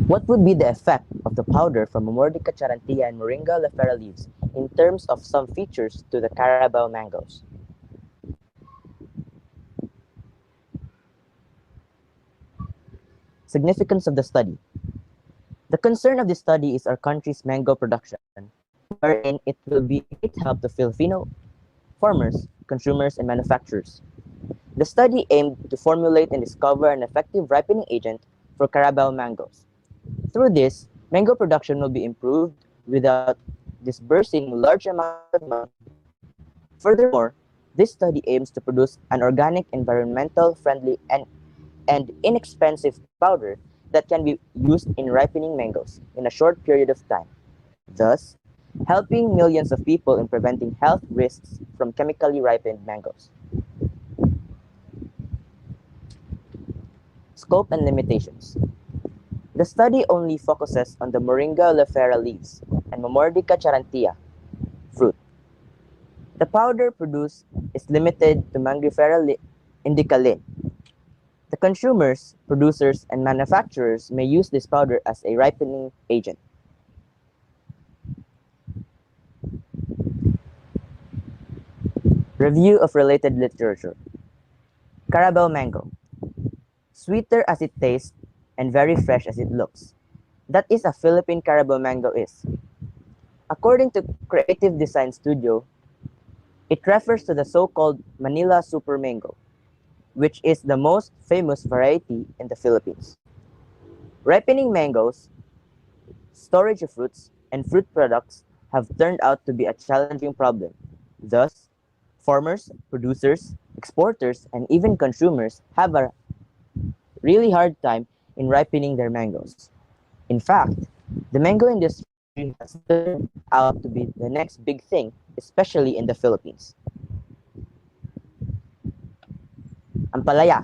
What would be the effect of the powder from Momordica charantia and Moringa oleifera leaves in terms of some features to the Carabao mangoes? Significance of the study. The concern of this study is our country's mango production, wherein it will be a great help to Filipino farmers, consumers, and manufacturers. The study aimed to formulate and discover an effective ripening agent for Carabao mangoes. Through this, mango production will be improved without disbursing large amounts of money. Furthermore, this study aims to produce an organic, environmental friendly, and inexpensive powder that can be used in ripening mangoes in a short period of time, thus helping millions of people in preventing health risks from chemically ripened mangoes. Scope and limitations. The study only focuses on the Moringa oleifera leaves and Momordica charantia fruit. The powder produced is limited to Mangifera indica lin. The consumers, producers, and manufacturers may use this powder as a ripening agent. Review of related literature. Carabao mango. Sweeter as it tastes and very fresh as it looks. That is a Philippine Carabao mango is. According to Creative Design Studio, it refers to the so-called Manila Super Mango, which is the most famous variety in the Philippines. Ripening mangoes, storage of fruits, and fruit products have turned out to be a challenging problem. Thus, farmers, producers, exporters, and even consumers have a really hard time in ripening their mangoes. In fact, the mango industry has turned out to be the next big thing, especially in the Philippines. Ampalaya.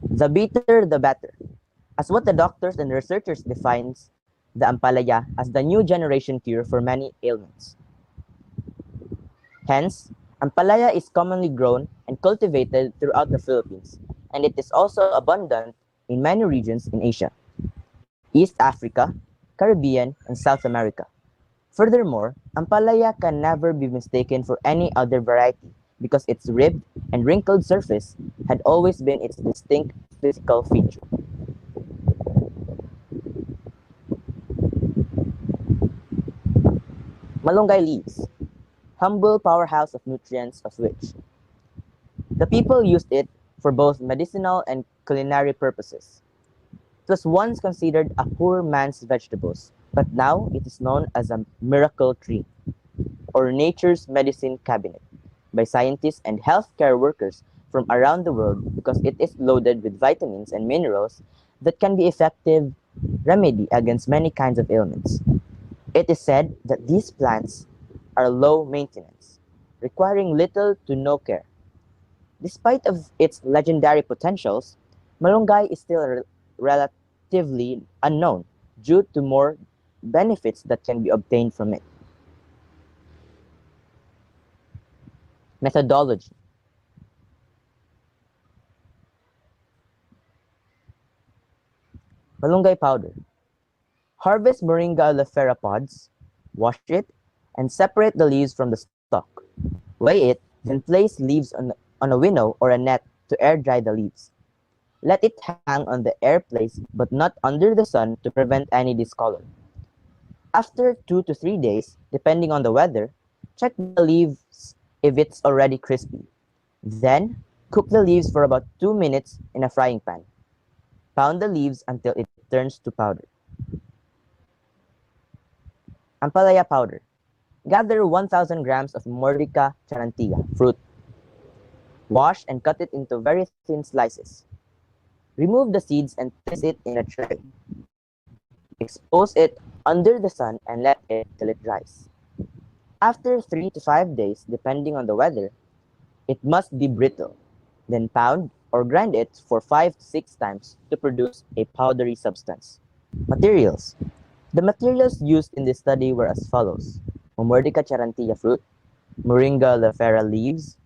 The bitter, the better. as what the doctors and researchers defines the ampalaya as the new generation cure for many ailments. Hence, ampalaya is commonly grown and cultivated throughout the Philippines, and it is also abundant in many regions in Asia, East Africa, Caribbean, and South America. Furthermore, ampalaya can never be mistaken for any other variety because its ribbed and wrinkled surface had always been its distinct physical feature. Malunggay leaves, humble powerhouse of nutrients of which the people used it for both medicinal and culinary purposes. It was once considered a poor man's vegetables, but now it is known as a miracle tree or nature's medicine cabinet by scientists and healthcare workers from around the world because it is loaded with vitamins and minerals that can be effective remedy against many kinds of ailments. It is said that these plants are low maintenance, requiring little to no care. Despite of its legendary potentials, malunggay is still relatively unknown due to more benefits that can be obtained from it. Methodology. Malunggay powder. Harvest Moringa oleifera pods, wash it, and separate the leaves from the stalk. Weigh it, then place leaves on a winnow or a net to air dry the leaves. Let it hang on the air place but not under the sun to prevent any discolor. After 2 to 3 days, depending on the weather, check the leaves if it's already crispy. Then, cook the leaves for about 2 minutes in a frying pan. Pound the leaves until it turns to powder. Ampalaya powder. Gather 1,000 grams of Mordica charantia fruit. Wash and cut it into very thin slices. Remove the seeds and place it in a tray. Expose it under the sun and let it till it dries. After 3 to 5 days, depending on the weather, it must be brittle. Then pound or grind it for 5 to 6 times to produce a powdery substance. Materials. The materials used in this study were as follows: Momordica charantia fruit, Moringa oleifera leaves,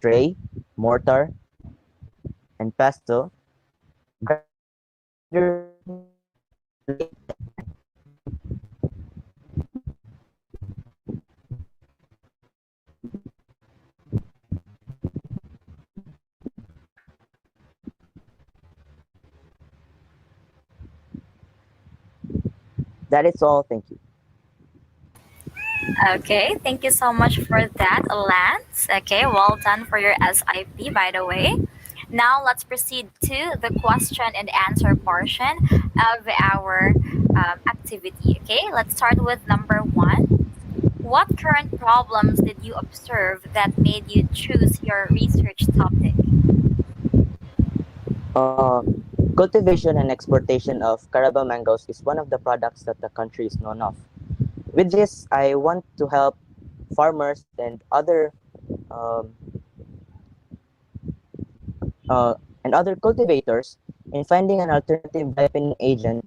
tray, mortar, and pestle, grinder, that is all. Thank you. Okay, thank you so much for that, Lance. Okay, well done for your SIP, by the way. Now let's proceed to the question and answer portion of our activity. Okay, let's start with number one. What current problems did you observe that made you choose your research topic? Uh, Cultivation and exportation of Carabao mangoes is one of the products that the country is known of. With this, I want to help farmers um, and other cultivators in finding an alternative ripening agent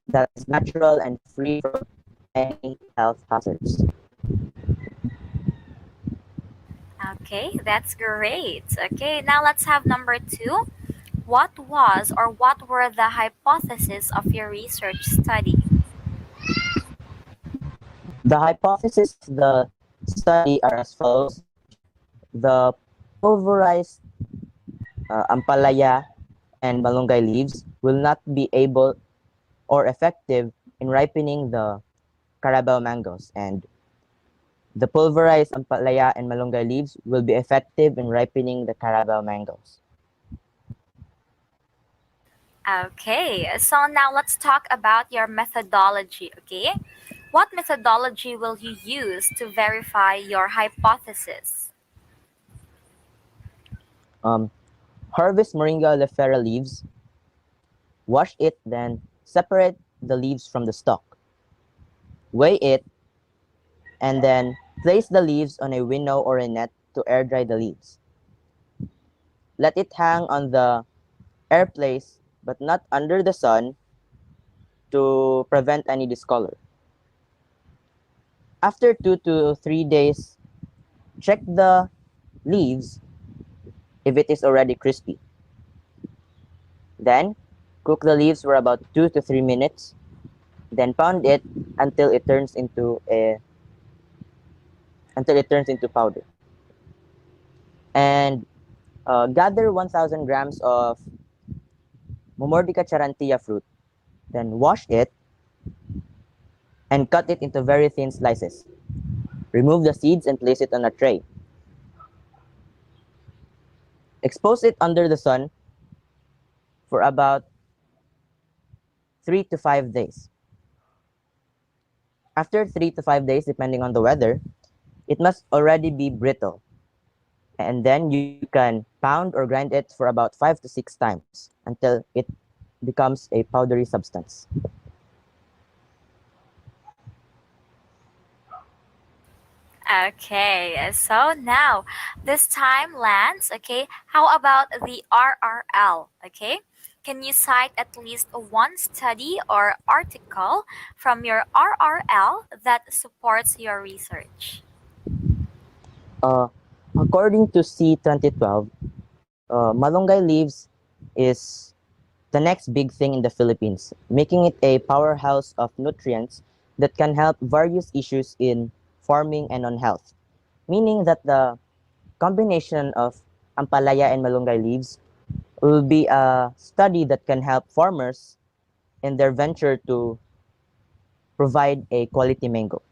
that is natural and free from any health hazards. Okay, that's great. Okay, now let's have number two. What was or what were the hypotheses of your research study? The hypotheses of the study are as follows. The pulverized ampalaya and malunggay leaves will not be able or effective in ripening the Carabao mangoes, and the pulverized ampalaya and malunggay leaves will be effective in ripening the Carabao mangoes. Okay, so now let's talk about your methodology, okay? What methodology will you use to verify your hypothesis? Um, Harvest Moringa oleifera leaves, wash it, then separate the leaves from the stalk. Weigh it, and then place the leaves on a winnow or a net to air dry the leaves. Let it hang on the air place but not under the sun to prevent any discolor. After 2 to 3 days, check the leaves if it is already crispy. Then, cook the leaves for about 2 to 3 minutes. Then pound it until it turns into a powder. And gather 1,000 grams of Momordica charantia fruit. Then wash it and cut it into very thin slices. Remove the seeds and place it on a tray. Expose it under the sun for about 3 to 5 days. After 3 to 5 days, depending on the weather, it must already be brittle. And then you can pound or grind it for about 5 to 6 times until it becomes a powdery substance. Okay, so now this time, Lance, okay, how about the RRL, okay? Can you cite at least one study or article from your RRL that supports your research? Uh, According to C 2012, malunggay leaves is the next big thing in the Philippines, making it a powerhouse of nutrients that can help various issues in farming and on health. Meaning that the combination of ampalaya and malunggay leaves will be a study that can help farmers in their venture to provide a quality mango.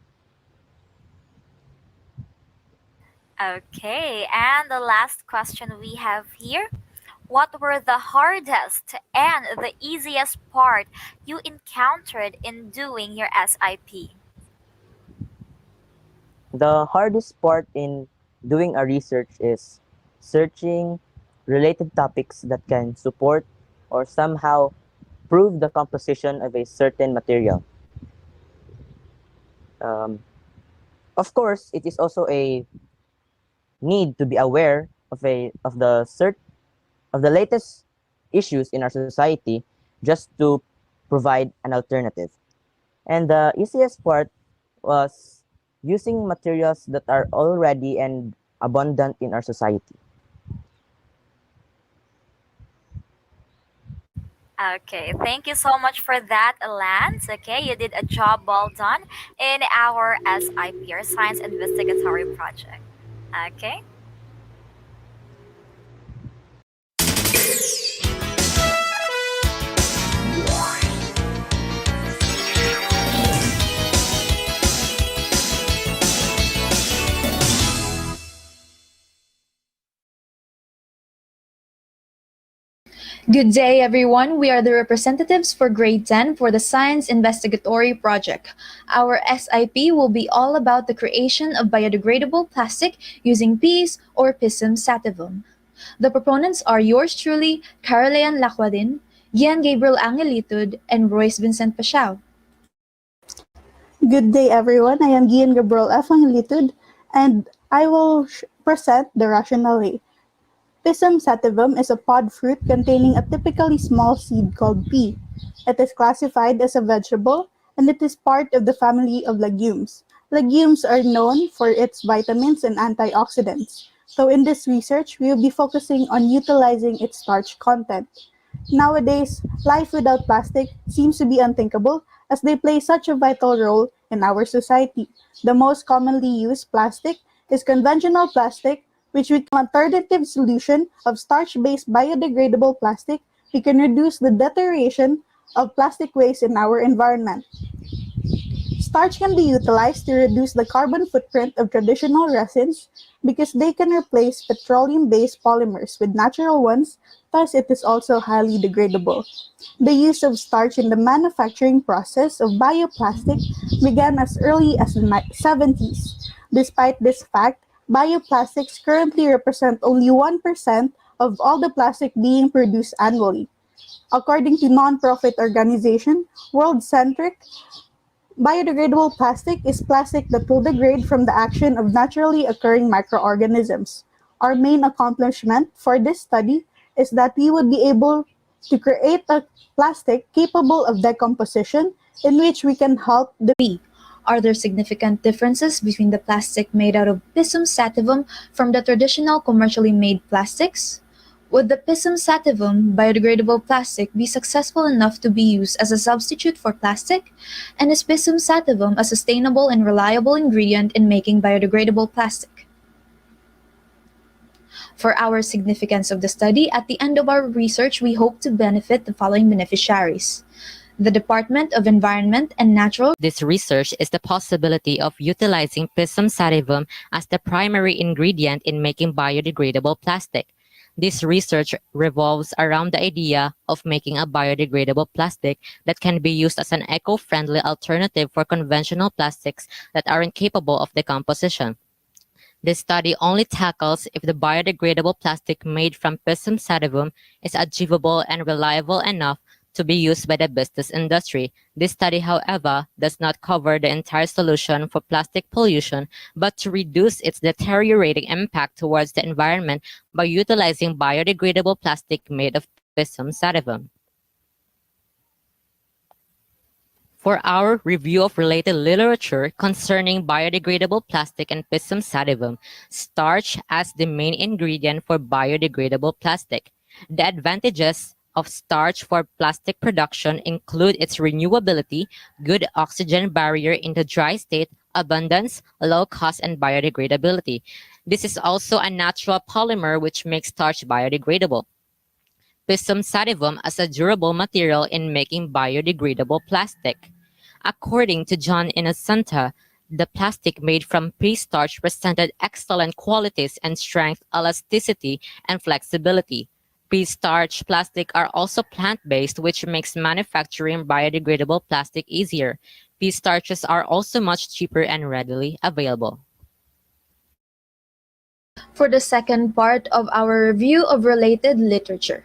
Okay, and the last question we have here. What were the hardest and the easiest part you encountered in doing your SIP? The hardest part in doing a research is searching related topics that can support or somehow prove the composition of a certain material. Um, of course, it is also a need to be aware of the latest issues in our society just to provide an alternative. And the easiest part was using materials that are already and abundant in our society. Okay, thank you so much for that, Lance. Okay, you did a job well done in our SIP, or Science Investigatory Project. Okay. Good day, everyone. We are the representatives for grade 10 for the Science Investigatory Project. Our SIP will be all about the creation of biodegradable plastic using peas or Pisum sativum. The proponents are yours truly, Carolean Lacwadin, Gian Gabriel Angelitud, and Royce Vincent Pashao. Good day, everyone. I am Gian Gabriel F. Angelitud, and I will present the rationale. Pisum sativum is a pod fruit containing a typically small seed called pea. It is classified as a vegetable, and it is part of the family of legumes. Legumes are known for its vitamins and antioxidants. So in this research, we will be focusing on utilizing its starch content. Nowadays, life without plastic seems to be unthinkable as they play such a vital role in our society. The most commonly used plastic is conventional plastic, which with an alternative solution of starch-based biodegradable plastic, we can reduce the deterioration of plastic waste in our environment. Starch can be utilized to reduce the carbon footprint of traditional resins because they can replace petroleum-based polymers with natural ones, thus it is also highly degradable. The use of starch in the manufacturing process of bioplastic began as early as the 70s. Despite this fact, bioplastics currently represent only 1% of all the plastic being produced annually. According to non-profit organization World Centric, biodegradable plastic is plastic that will degrade from the action of naturally occurring microorganisms. Our main accomplishment for this study is that we would be able to create a plastic capable of decomposition in which we can help the Are there significant differences between the plastic made out of Pisum sativum from the traditional commercially made plastics? Would the Pisum sativum biodegradable plastic be successful enough to be used as a substitute for plastic? And is Pisum sativum a sustainable and reliable ingredient in making biodegradable plastic? For our significance of the study, at the end of our research, we hope to benefit the following beneficiaries: the Department of Environment and Natural This research is the possibility of utilizing Pisum sativum as the primary ingredient in making biodegradable plastic. This research revolves around the idea of making a biodegradable plastic that can be used as an eco-friendly alternative for conventional plastics that aren't capable of decomposition. This study only tackles if the biodegradable plastic made from Pisum sativum is achievable and reliable enough to be used by the business industry. This study, however, does not cover the entire solution for plastic pollution, but to reduce its deteriorating impact towards the environment by utilizing biodegradable plastic made of Pisum sativum. For our review of related literature concerning biodegradable plastic and Pisum sativum, starch as the main ingredient for biodegradable plastic. The advantages of starch for plastic production include its renewability, good oxygen barrier in the dry state, abundance, low cost, and biodegradability. This is also a natural polymer which makes starch biodegradable. Pisum sativum as a durable material in making biodegradable plastic. According to John Innocenta, the plastic made from pea starch presented excellent qualities and strength, elasticity, and flexibility. Pea starch plastic are also plant-based, which makes manufacturing biodegradable plastic easier. Pea starches are also much cheaper and readily available. For the second part of our review of related literature,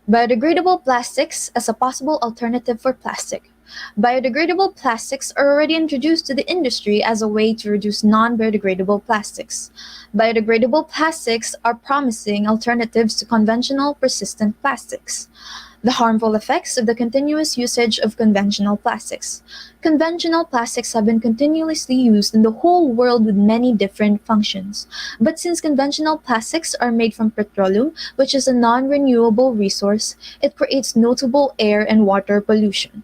biodegradable plastics as a possible alternative for plastic. Biodegradable plastics are already introduced to the industry as a way to reduce non-biodegradable plastics. Biodegradable plastics are promising alternatives to conventional persistent plastics. The harmful effects of the continuous usage of conventional plastics. Conventional plastics have been continuously used in the whole world with many different functions. But since conventional plastics are made from petroleum, which is a non-renewable resource, it creates notable air and water pollution.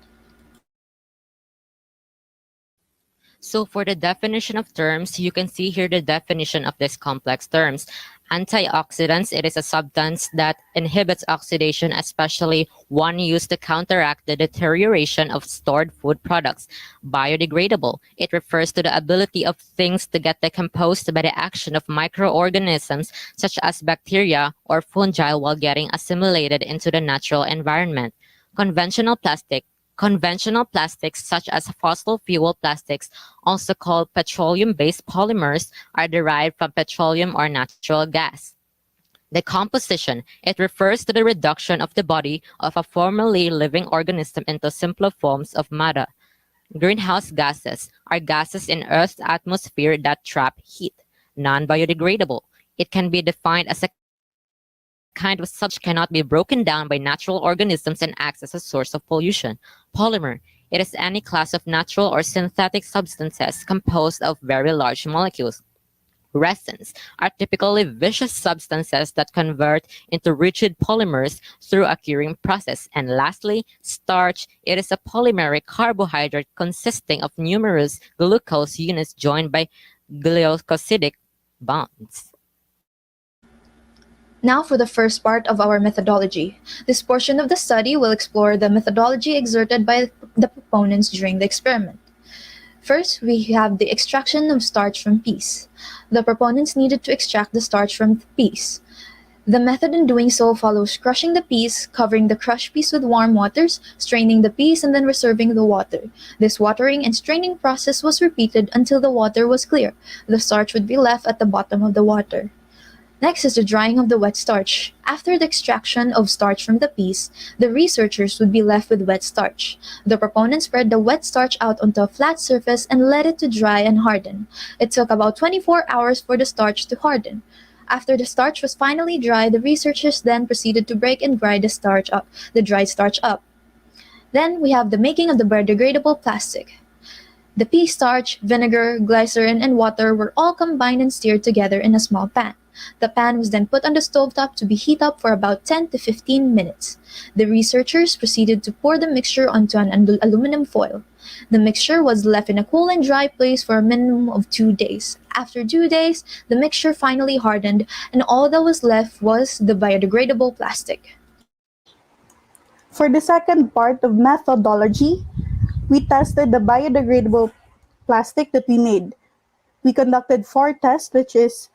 So for the definition of terms, you can see here the definition of these complex terms. Antioxidants, it is a substance that inhibits oxidation, especially one used to counteract the deterioration of stored food products. Biodegradable, it refers to the ability of things to get decomposed by the action of microorganisms such as bacteria or fungi while getting assimilated into the natural environment. Conventional plastic, conventional plastics such as fossil fuel plastics, also called petroleum-based polymers, are derived from petroleum or natural gas. The composition, it refers to the reduction of the body of a formerly living organism into simpler forms of matter. Greenhouse gases are gases in Earth's atmosphere that trap heat. Non-biodegradable, it can be defined as a kind of substance cannot be broken down by natural organisms and acts as a source of pollution. Polymer, it is any class of natural or synthetic substances composed of very large molecules. Resins are typically viscous substances that convert into rigid polymers through a curing process. And lastly, starch, it is a polymeric carbohydrate consisting of numerous glucose units joined by glycosidic bonds. Now for the first part of our methodology. This portion of the study will explore the methodology exerted by the proponents during the experiment. First, we have the extraction of starch from peas. The proponents needed to extract the starch from the peas. The method in doing so follows crushing the peas, covering the crushed peas with warm waters, straining the peas, and then reserving the water. This watering and straining process was repeated until the water was clear. The starch would be left at the bottom of the water. Next is the drying of the wet starch. After the extraction of starch from the peas, the researchers would be left with wet starch. The proponents spread the wet starch out onto a flat surface and let it to dry and harden. It took about 24 hours for the starch to harden. After the starch was finally dry, the researchers then proceeded to break and grind the dried starch up. Then we have the making of the biodegradable plastic. The pea starch, vinegar, glycerin, and water were all combined and stirred together in a small pan. The pan was then put on the stovetop to be heated up for about 10 to 15 minutes. The researchers proceeded to pour the mixture onto an aluminum foil. The mixture was left in a cool and dry place for a minimum of 2 days. After 2 days, the mixture finally hardened, and all that was left was the biodegradable plastic. For the second part of methodology, we tested the biodegradable plastic that we made. We conducted 4 tests, which is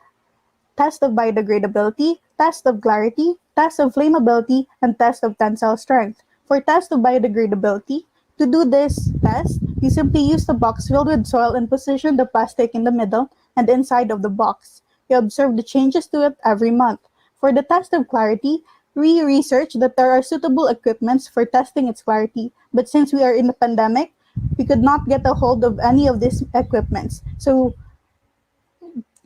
test of biodegradability, test of clarity, test of flammability, and test of tensile strength. For test of biodegradability, to do this test, you simply use the box filled with soil and position the plastic in the middle and inside of the box. You observe the changes to it every month. For the test of clarity, we researched that there are suitable equipments for testing its clarity, but since we are in a pandemic, we could not get a hold of any of these equipments.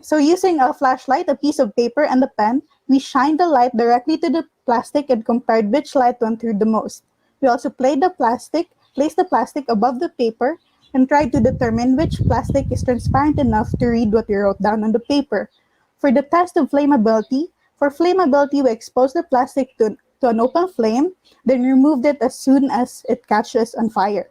So using a flashlight, a piece of paper, and a pen, we shined the light directly to the plastic and compared which light went through the most. We also placed the plastic above the paper, and tried to determine which plastic is transparent enough to read what we wrote down on the paper. For the test of flammability, we exposed the plastic to an open flame, then removed it as soon as it catches on fire.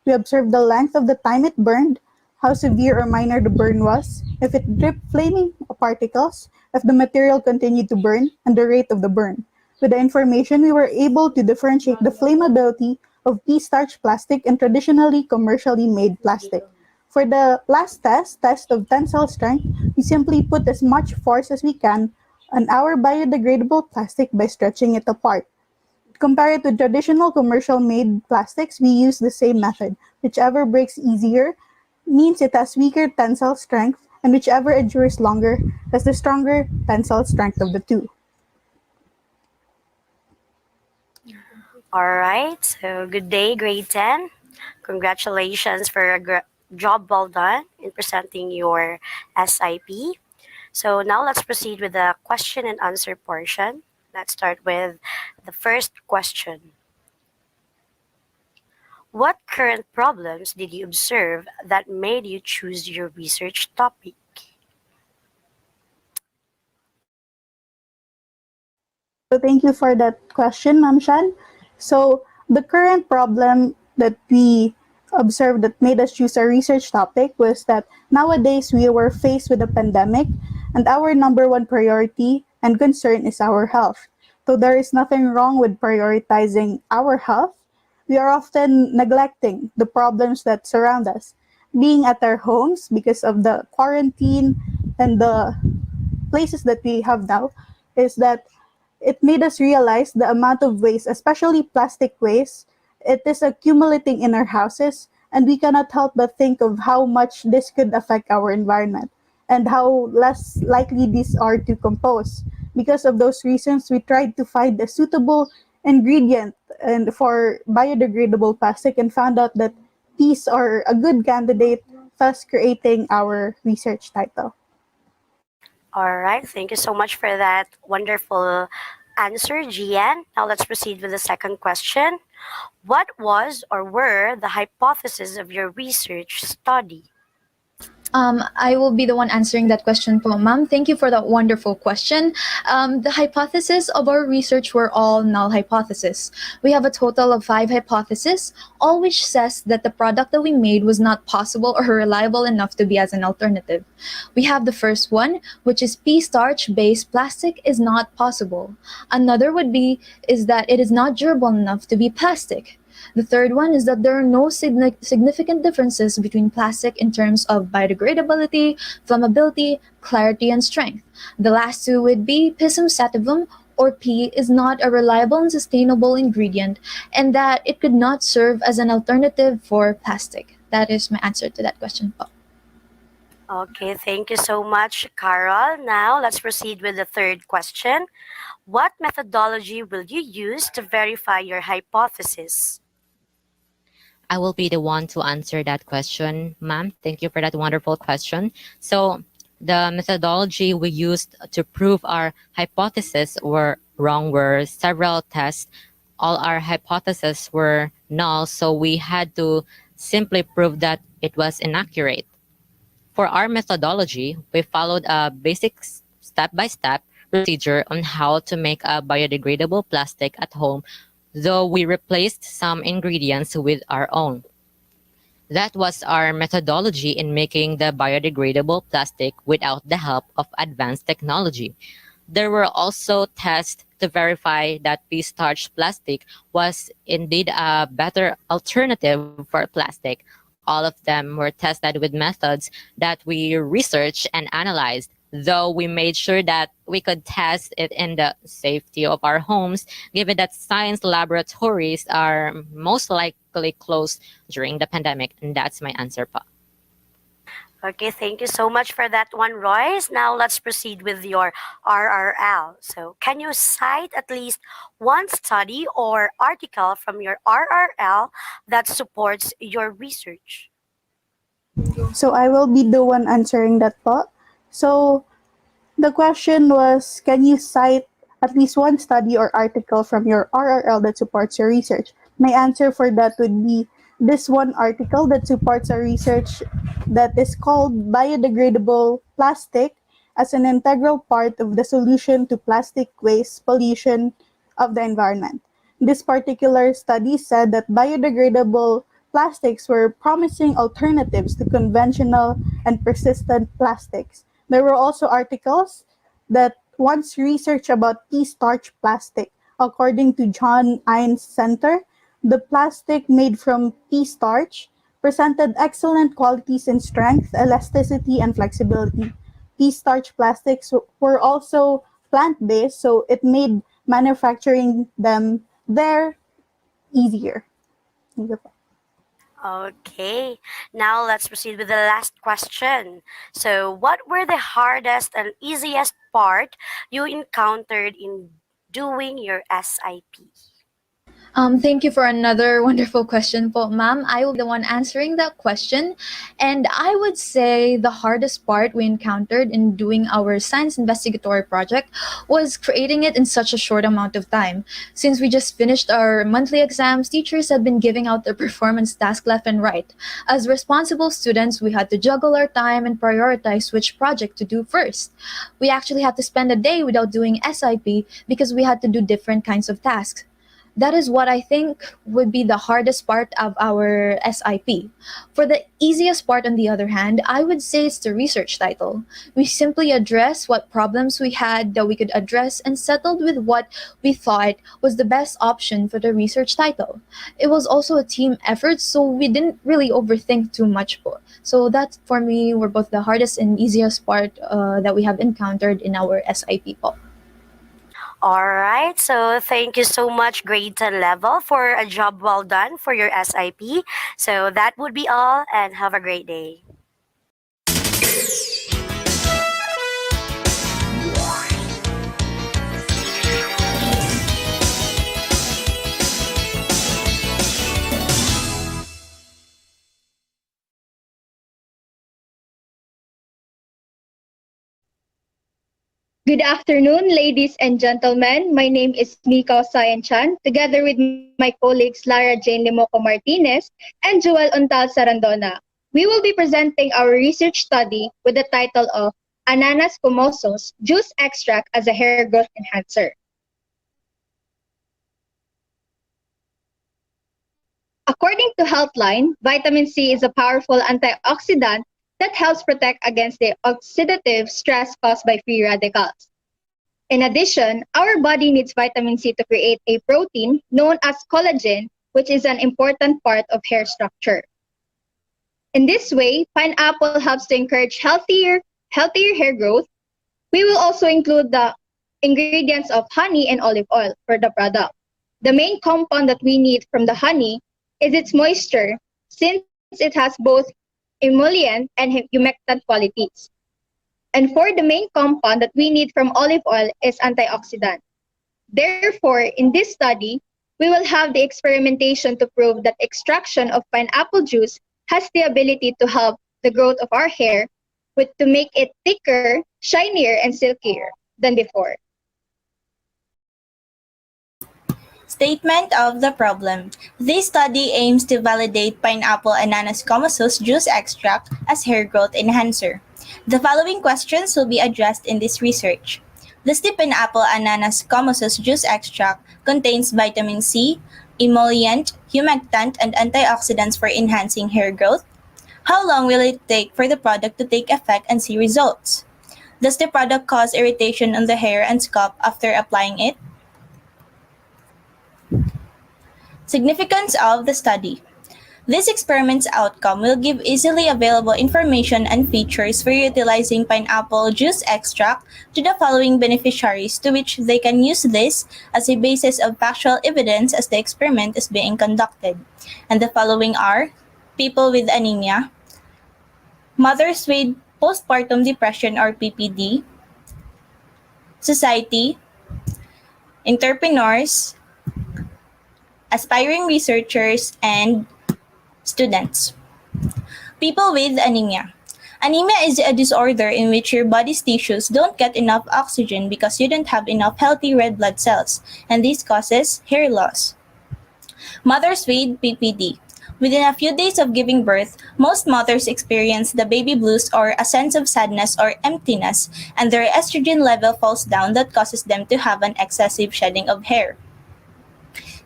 We observed the length of the time it burned, how severe or minor the burn was, if it dripped flaming particles, if the material continued to burn, and the rate of the burn. With the information, we were able to differentiate the flammability of pea starch plastic and traditionally commercially made plastic. For the last test of tensile strength, we simply put as much force as we can on our biodegradable plastic by stretching it apart. Compared to traditional commercial made plastics, we use the same method. Whichever breaks easier means it has weaker tensile strength, and whichever endures longer has the stronger tensile strength of the two. All right, so good day, grade 10. Congratulations for a job well done in presenting your SIP. So now let's proceed with the question and answer portion. Let's start with the first question. What current problems did you observe that made you choose your research topic? So thank you for that question, Ma'am Shan. So the current problem that we observed that made us choose our research topic was that nowadays we were faced with a pandemic, and our number one priority and concern is our health. So there is nothing wrong with prioritizing our health. We are often neglecting the problems that surround us. Being at our homes because of the quarantine and the places that we have now is that it made us realize the amount of waste, especially plastic waste, it is accumulating in our houses, and we cannot help but think of how much this could affect our environment and how less likely these are to compose. Because of those reasons, we tried to find a suitable ingredient and for biodegradable plastic and found out that these are a good candidate, thus creating our research title. All right, thank you so much for that wonderful answer, Gian. Now let's proceed with the second question. What was or were the hypotheses of your research study? I will be the one answering that question po, ma'am. Thank you for that wonderful question. The hypotheses of our research were all null hypotheses. We have a total of 5 hypotheses, all which says that the product that we made was not possible or reliable enough to be as an alternative. We have the first one, which is pea starch-based plastic is not possible. Another would be is that it is not durable enough to be plastic. The third one is that there are no significant differences between plastic in terms of biodegradability, flammability, clarity, and strength. The last two would be pisum sativum, or P, is not a reliable and sustainable ingredient, and that it could not serve as an alternative for plastic. That is my answer to that question po. Okay, thank you so much, Carol. Now let's proceed with the third question. What methodology will you use to verify your hypothesis? I will be the one to answer that question, ma'am. Thank you for that wonderful question. So, The methodology we used to prove our hypotheses were wrong were several tests. All our hypotheses were null, so we had to simply prove that it was inaccurate. For our methodology, we followed a basic step-by-step procedure on how to make a biodegradable plastic at home, though we replaced some ingredients with our own. That was our methodology in making the biodegradable plastic without the help of advanced technology. There were also tests to verify that pea starch plastic was indeed a better alternative for plastic. All of them were tested with methods that we researched and analyzed, though we made sure that we could test it in the safety of our homes, given that science laboratories are most likely closed during the pandemic. And that's my answer, pa. Okay, thank you so much for that one, Royce. Now let's proceed with your RRL. So, can you cite at least one study or article from your RRL that supports your research? So I will be the one answering that po. So the question was, can you cite at least one study or article from your RRL that supports your research? My answer for that would be this one article that supports our research that is called Biodegradable Plastic as an Integral Part of the Solution to Plastic Waste Pollution of the Environment. This particular study said that biodegradable plastics were promising alternatives to conventional and persistent plastics. There were also articles that once research about pea starch plastic. According to John Innes Center, the plastic made from pea starch presented excellent qualities in strength, elasticity, and flexibility. Pea starch plastics were also plant-based, so it made manufacturing them there easier. Thank you po. Okay, now let's proceed with the last question. So, what were the hardest and easiest part you encountered in doing your SIP? Thank you for another wonderful question po, ma'am. I will be the one answering that question. And I would say the hardest part we encountered in doing our science investigatory project was creating it in such a short amount of time. Since we just finished our monthly exams, teachers had been giving out their performance task left and right. As responsible students, we had to juggle our time and prioritize which project to do first. We actually had to spend a day without doing SIP because we had to do different kinds of tasks. That is what I think would be the hardest part of our SIP. For the easiest part, on the other hand, I would say it's the research title. We simply addressed what problems we had that we could address and settled with what we thought was the best option for the research title. It was also a team effort, so we didn't really overthink too much. Po. So that, for me, were both the hardest and easiest part that we have encountered in our SIP. Po. All right, so thank you so much, grade 10 level, for a job well done for your SIP. So that would be all, and have a great day. Good afternoon, ladies and gentlemen. My name is Mikaw Sayan Chan, together with my colleagues Lara Jane Limoco Martinez and Joel Untal Sarandona. We will be presenting our research study with the title of Ananas Comosos Juice Extract as a Hair Growth Enhancer. According to Healthline, vitamin C is a powerful antioxidant that helps protect against the oxidative stress caused by free radicals. In addition, our body needs vitamin C to create a protein known as collagen, which is an important part of hair structure. In this way, pineapple helps to encourage healthier hair growth. We will also include the ingredients of honey and olive oil for the product. The main compound that we need from the honey is its moisture, since it has both emollient and humectant qualities. And for the main compound that we need from olive oil is antioxidant. Therefore, in this study, we will have the experimentation to prove that extraction of pineapple juice has the ability to help the growth of our hair to make it thicker, shinier, and silkier than before. Statement of the problem. This study aims to validate pineapple ananas commosus juice extract as hair growth enhancer. The following questions will be addressed in this research. Does the pineapple ananas commosus juice extract contains vitamin C, emollient, humectant, and antioxidants for enhancing hair growth? How long will it take for the product to take effect and see results? Does the product cause irritation on the hair and scalp after applying it? Significance of the study. This experiment's outcome will give easily available information and features for utilizing pineapple juice extract to the following beneficiaries to which they can use this as a basis of factual evidence as the experiment is being conducted. And the following are people with anemia, mothers with postpartum depression or PPD, society, entrepreneurs, aspiring researchers, and students. People with anemia. Anemia is a disorder in which your body's tissues don't get enough oxygen because you don't have enough healthy red blood cells, and this causes hair loss. Mothers with PPD. Within a few days of giving birth, most mothers experience the baby blues or a sense of sadness or emptiness, and their estrogen level falls down that causes them to have an excessive shedding of hair.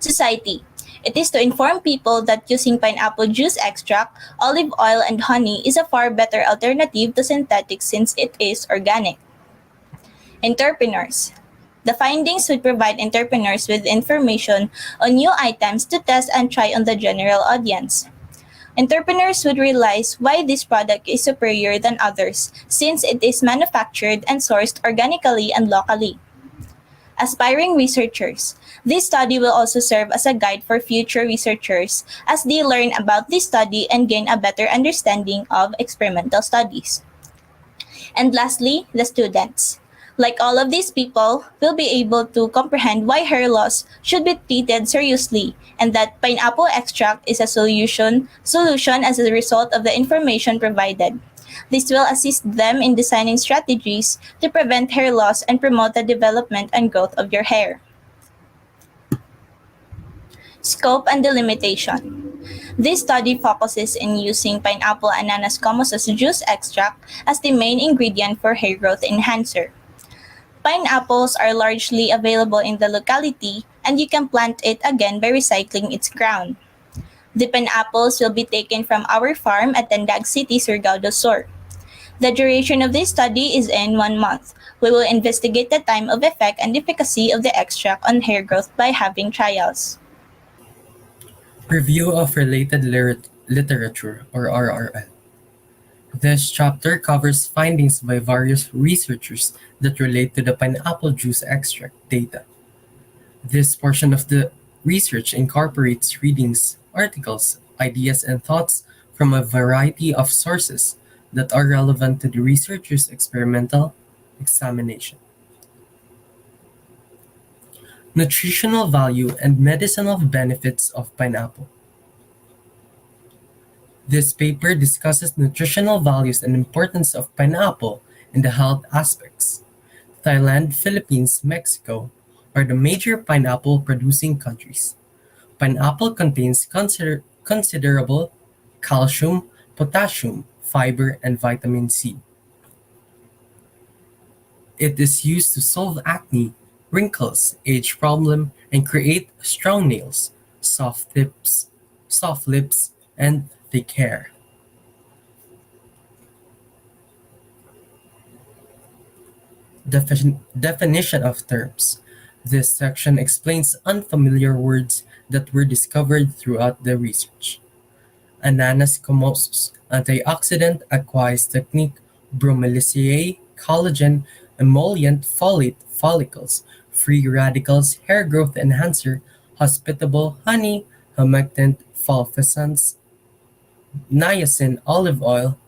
Society. It is to inform people that using pineapple juice extract, olive oil, and honey is a far better alternative to synthetics since it is organic. Entrepreneurs. The findings would provide entrepreneurs with information on new items to test and try on the general audience. Entrepreneurs would realize why this product is superior than others since it is manufactured and sourced organically and locally. Aspiring researchers. This study will also serve as a guide for future researchers as they learn about this study and gain a better understanding of experimental studies. And lastly, the students. Like all of these people, will be able to comprehend why hair loss should be treated seriously and that pineapple extract is a solution as a result of the information provided. This will assist them in designing strategies to prevent hair loss and promote the development and growth of your hair. Scope and the limitation. This study focuses in using pineapple ananas commosus juice extract as the main ingredient for hair growth enhancer. Pineapples are largely available in the locality and you can plant it again by recycling its ground. The pineapples will be taken from our farm at Tandag City, Surigao del Sur. The duration of this study is in 1 month. We will investigate the time of effect and efficacy of the extract on hair growth by having trials. Review of related literature or RRL. This chapter covers findings by various researchers that relate to the pineapple juice extract data. This portion of the research incorporates readings, articles, ideas, and thoughts from a variety of sources that are relevant to the researcher's experimental examination. Nutritional value and medicinal benefits of pineapple. This paper discusses nutritional values and importance of pineapple in the health aspects. Thailand, Philippines, Mexico are the major pineapple producing countries. Pineapple contains considerable calcium, potassium, fiber, and vitamin C. It is used to solve acne, wrinkles, age problem, and create strong nails, soft lips, and thick hair. Definition of terms. This section explains unfamiliar words that were discovered throughout the research. Ananas commosus, antioxidant aqueous technique, bromelaceae, collagen, emollient folate follicles, free radicals, hair growth enhancer, hospitable, honey, humectant, fulfescents, niacin olive oil,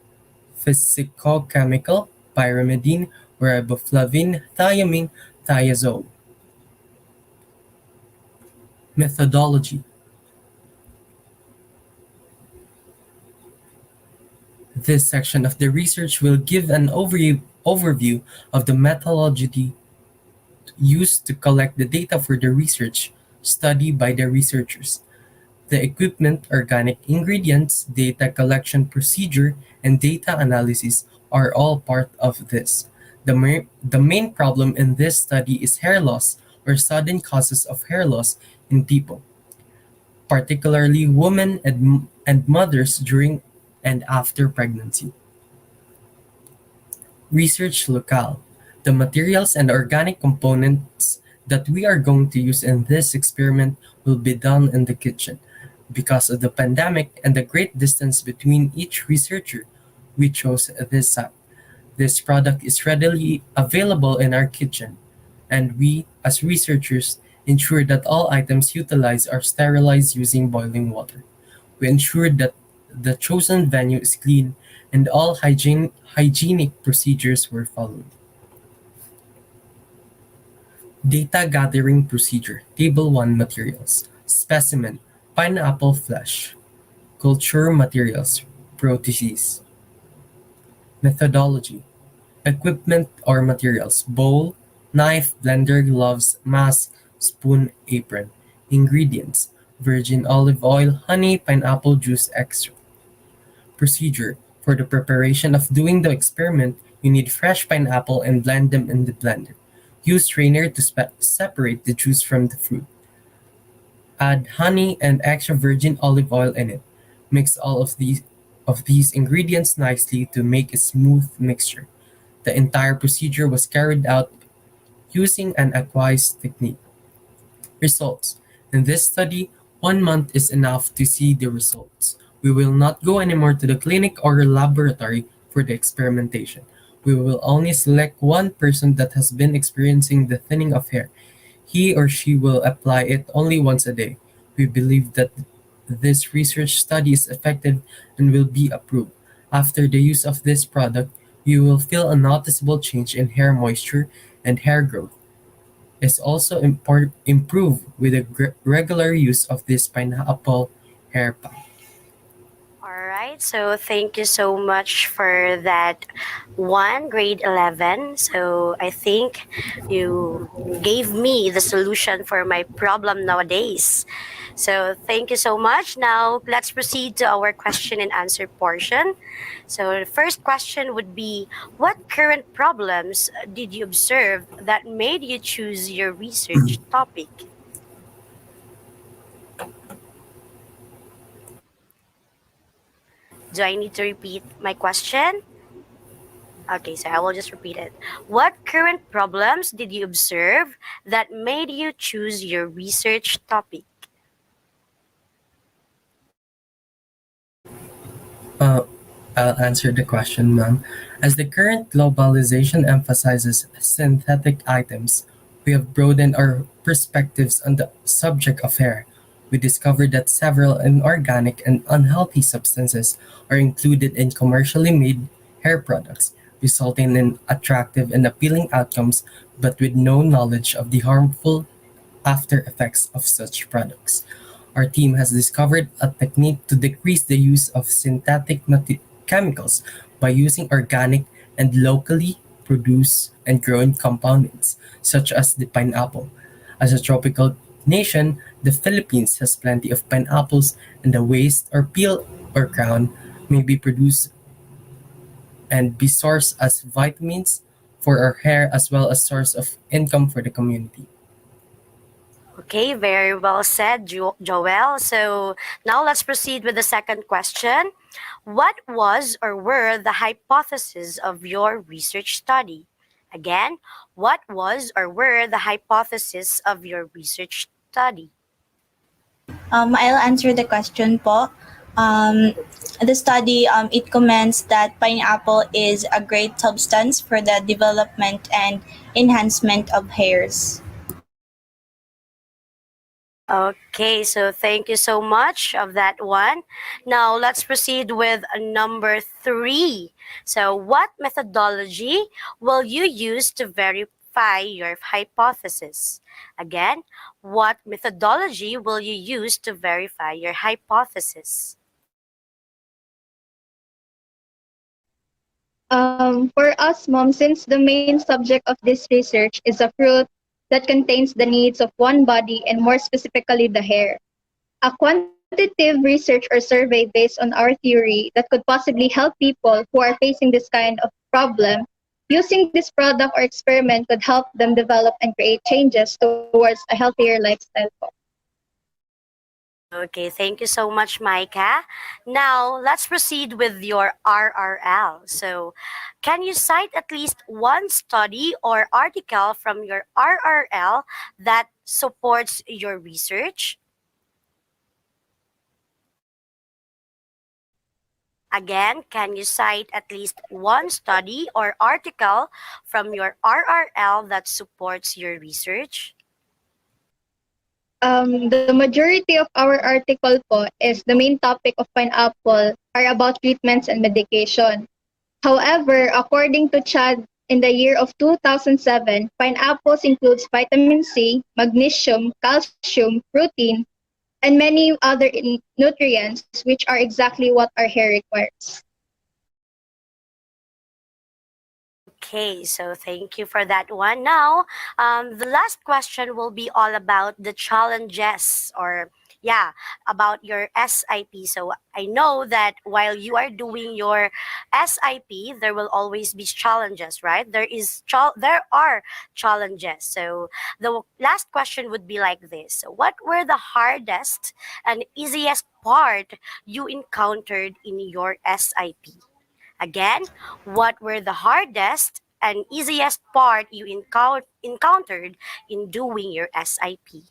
physicochemical, pyrimidine, riboflavin, thiamine, thiazole. Methodology. This section of the research will give an overview of the methodology used to collect the data for the research study by the researchers. The equipment, organic ingredients, data collection procedure, and data analysis are all part of this. The main problem in this study is hair loss or sudden causes of hair loss in people, particularly women and mothers during and after pregnancy. Research locale. The materials and organic components that we are going to use in this experiment will be done in the kitchen. Because of the pandemic and the great distance between each researcher, we chose this site. This product is readily available in our kitchen, and we, as researchers, ensure that all items utilized are sterilized using boiling water. We ensured that the chosen venue is clean and all hygienic procedures were followed. Data gathering procedure. Table 1 materials. Specimen. Pineapple flesh. Culture materials. Proteases. Methodology. Equipment or materials. Bowl, knife, blender, gloves, mask, spoon, apron. Ingredients. Virgin olive oil, honey, pineapple juice extract. Procedure. For the preparation of doing the experiment, you need fresh pineapple and blend them in the blender. Use strainer to separate the juice from the fruit. Add honey and extra virgin olive oil in it. Mix all of these ingredients nicely to make a smooth mixture. The entire procedure was carried out using an aqueous technique. Results. In this study, 1 month is enough to see the results. We will not go anymore to the clinic or laboratory for the experimentation. We will only select one person that has been experiencing the thinning of hair. He or she will apply it only once a day. We believe that this research study is effective and will be approved. After the use of this product, you will feel a noticeable change in hair moisture and hair growth. Is also improved with the regular use of this pineapple hair pack. All right, so thank you so much for that one, grade 11. So I think you gave me the solution for my problem nowadays. So thank you so much. Now let's proceed to our question and answer portion. So the first question would be, what current problems did you observe that made you choose your research topic? Do I need to repeat my question? Okay, so I will just repeat it. What current problems did you observe that made you choose your research topic? Uh, I'll answer the question, ma'am. As the current globalization emphasizes synthetic items, we have broadened our perspectives on the subject of hair. We discovered that several inorganic and unhealthy substances are included in commercially made hair products, resulting in attractive and appealing outcomes, but with no knowledge of the harmful after effects of such products. Our team has discovered a technique to decrease the use of synthetic chemicals by using organic and locally produced and grown compounds, such as the pineapple. As a tropical nation, the Philippines has plenty of pineapples, and the waste or peel or crown may be produced and be sourced as vitamins for our hair as well as source of income for the community. Okay, very well said, Joel. So now let's proceed with the second question. What was or were the hypotheses of your research study? Again, what was or were the hypotheses of your research study? I'll answer the question po. The study, it comments that pineapple is a great substance for the development and enhancement of hairs. Okay, so thank you so much of that one. Now let's proceed with number 3. So what methodology will you use to verify your hypothesis? Again, what methodology will you use to verify your hypothesis? For us, Mom, since the main subject of this research is a fruit that contains the needs of one body and more specifically the hair, a quantitative research or survey based on our theory that could possibly help people who are facing this kind of problem using this product or experiment could help them develop and create changes towards a healthier lifestyle. Okay, thank you so much, Micah. Now, let's proceed with your RRL. So, can you cite at least one study or article from your RRL that supports your research? Again, can you cite at least one study or article from your RRL that supports your research? The majority of our article po is the main topic of pineapple are about treatments and medication. However, according to Chad, in the year of 2007, pineapples includes vitamin C, magnesium, calcium, protein, and many other nutrients which are exactly what our hair requires. Okay, so thank you for that one. Now, the last question will be all about the challenges or yeah, about your SIP. So I know that while you are doing your SIP, there will always be challenges, right? There are challenges. So the last question would be like this. What were the hardest and easiest part you encountered in your SIP? Again, what were the hardest and easiest part you encountered in doing your SIP?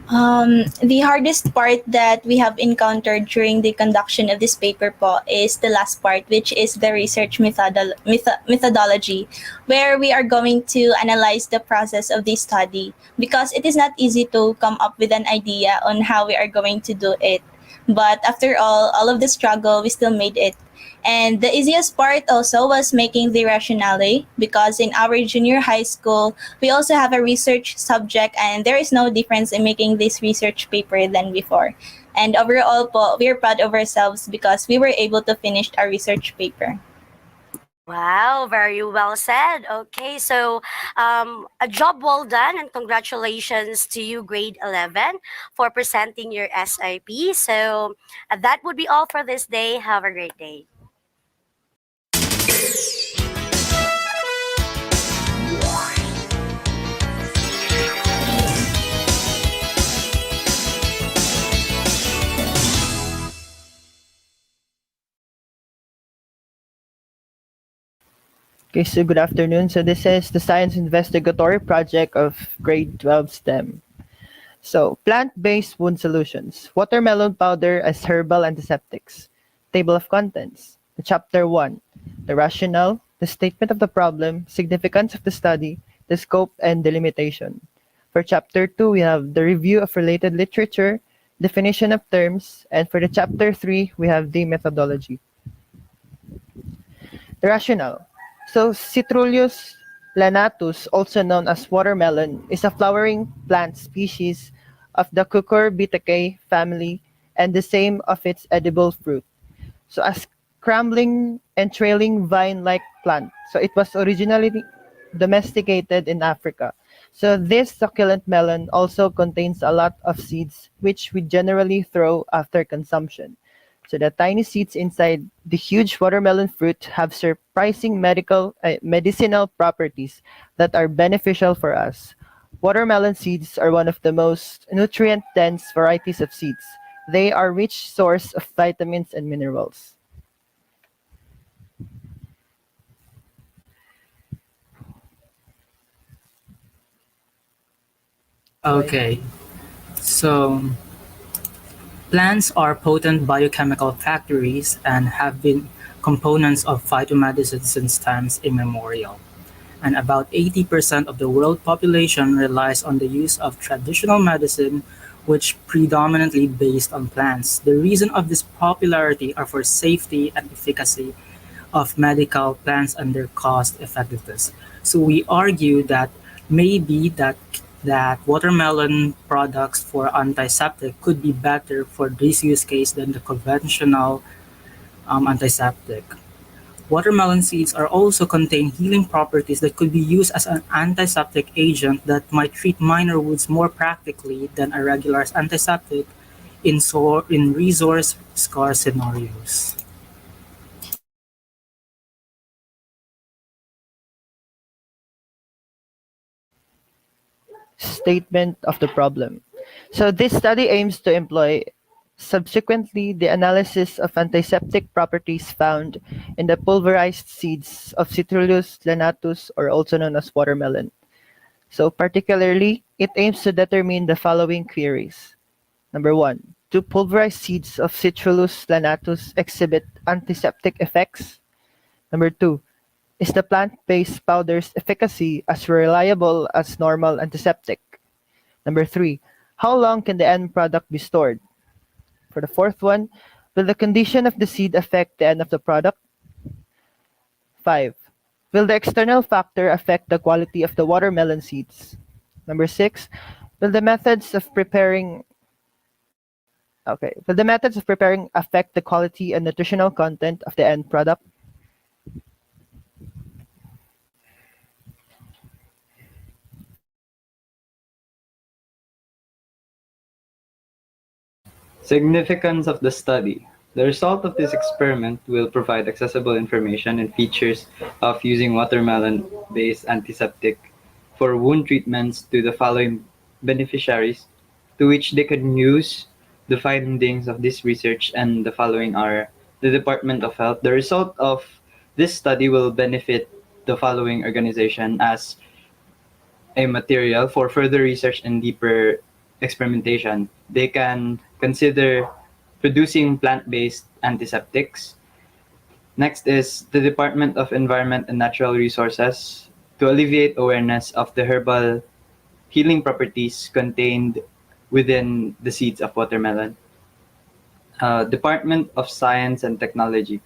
The hardest part that we have encountered during the conduction of this paper po is the last part, which is the research methodology, where we are going to analyze the process of this study because it is not easy to come up with an idea on how we are going to do it. But after all of the struggle, we still made it. And the easiest part also was making the rationale because in our junior high school, we also have a research subject and there is no difference in making this research paper than before. And overall po, we are proud of ourselves because we were able to finish our research paper. Wow, very well said. Okay, so a job well done and congratulations to you, grade 11, for presenting your SIP. So that would be all for this day. Have a great day. Okay, so good afternoon. So this is the Science Investigatory Project of Grade 12 STEM. So, plant-based wound solutions. Watermelon powder as herbal antiseptics. Table of contents. The Chapter 1. The rationale, the statement of the problem, significance of the study, the scope, and the limitation. For Chapter 2, we have the review of related literature, definition of terms, and for the Chapter 3, we have the methodology. The rationale. So, Citrullus lanatus, also known as watermelon, is a flowering plant species of the Cucurbitaceae family and the same of its edible fruit. So, a scrambling and trailing vine-like plant. So, it was originally domesticated in Africa. So, this succulent melon also contains a lot of seeds, which we generally throw after consumption. So the tiny seeds inside the huge watermelon fruit have surprising medicinal properties that are beneficial for us. Watermelon seeds are one of the most nutrient-dense varieties of seeds. They are rich source of vitamins and minerals. Okay, so plants are potent biochemical factories and have been components of phytomedicine since times immemorial. And about 80% of the world population relies on the use of traditional medicine, which predominantly based on plants. The reason of this popularity are for safety and efficacy of medical plants and their cost effectiveness. So we argue that maybe that watermelon products for antiseptic could be better for this use case than the conventional antiseptic. Watermelon seeds are also contain healing properties that could be used as an antiseptic agent that might treat minor wounds more practically than a regular antiseptic in resource-scarce scenarios. Statement of the problem. So this study aims to employ subsequently the analysis of antiseptic properties found in the pulverized seeds of Citrullus lanatus, or also known as watermelon. So particularly, it aims to determine the following queries. Number one, do pulverized seeds of Citrullus lanatus exhibit antiseptic effects? Number two, is the plant-based powder's efficacy as reliable as normal antiseptic? Number three, how long can the end product be stored? For the fourth one, will the condition of the seed affect the end of the product? 5. Will the external factor affect the quality of the watermelon seeds? Number 6. Will the methods of preparing affect the quality and nutritional content of the end product? Significance of the study. The result of this experiment will provide accessible information and features of using watermelon-based antiseptic for wound treatments to the following beneficiaries, to which they can use the findings of this research, and the following are the Department of Health. The result of this study will benefit the following organization as a material for further research and deeper experimentation. They can consider producing plant-based antiseptics. Next is the Department of Environment and Natural Resources to alleviate awareness of the herbal healing properties contained within the seeds of watermelon. Department of Science and Technology.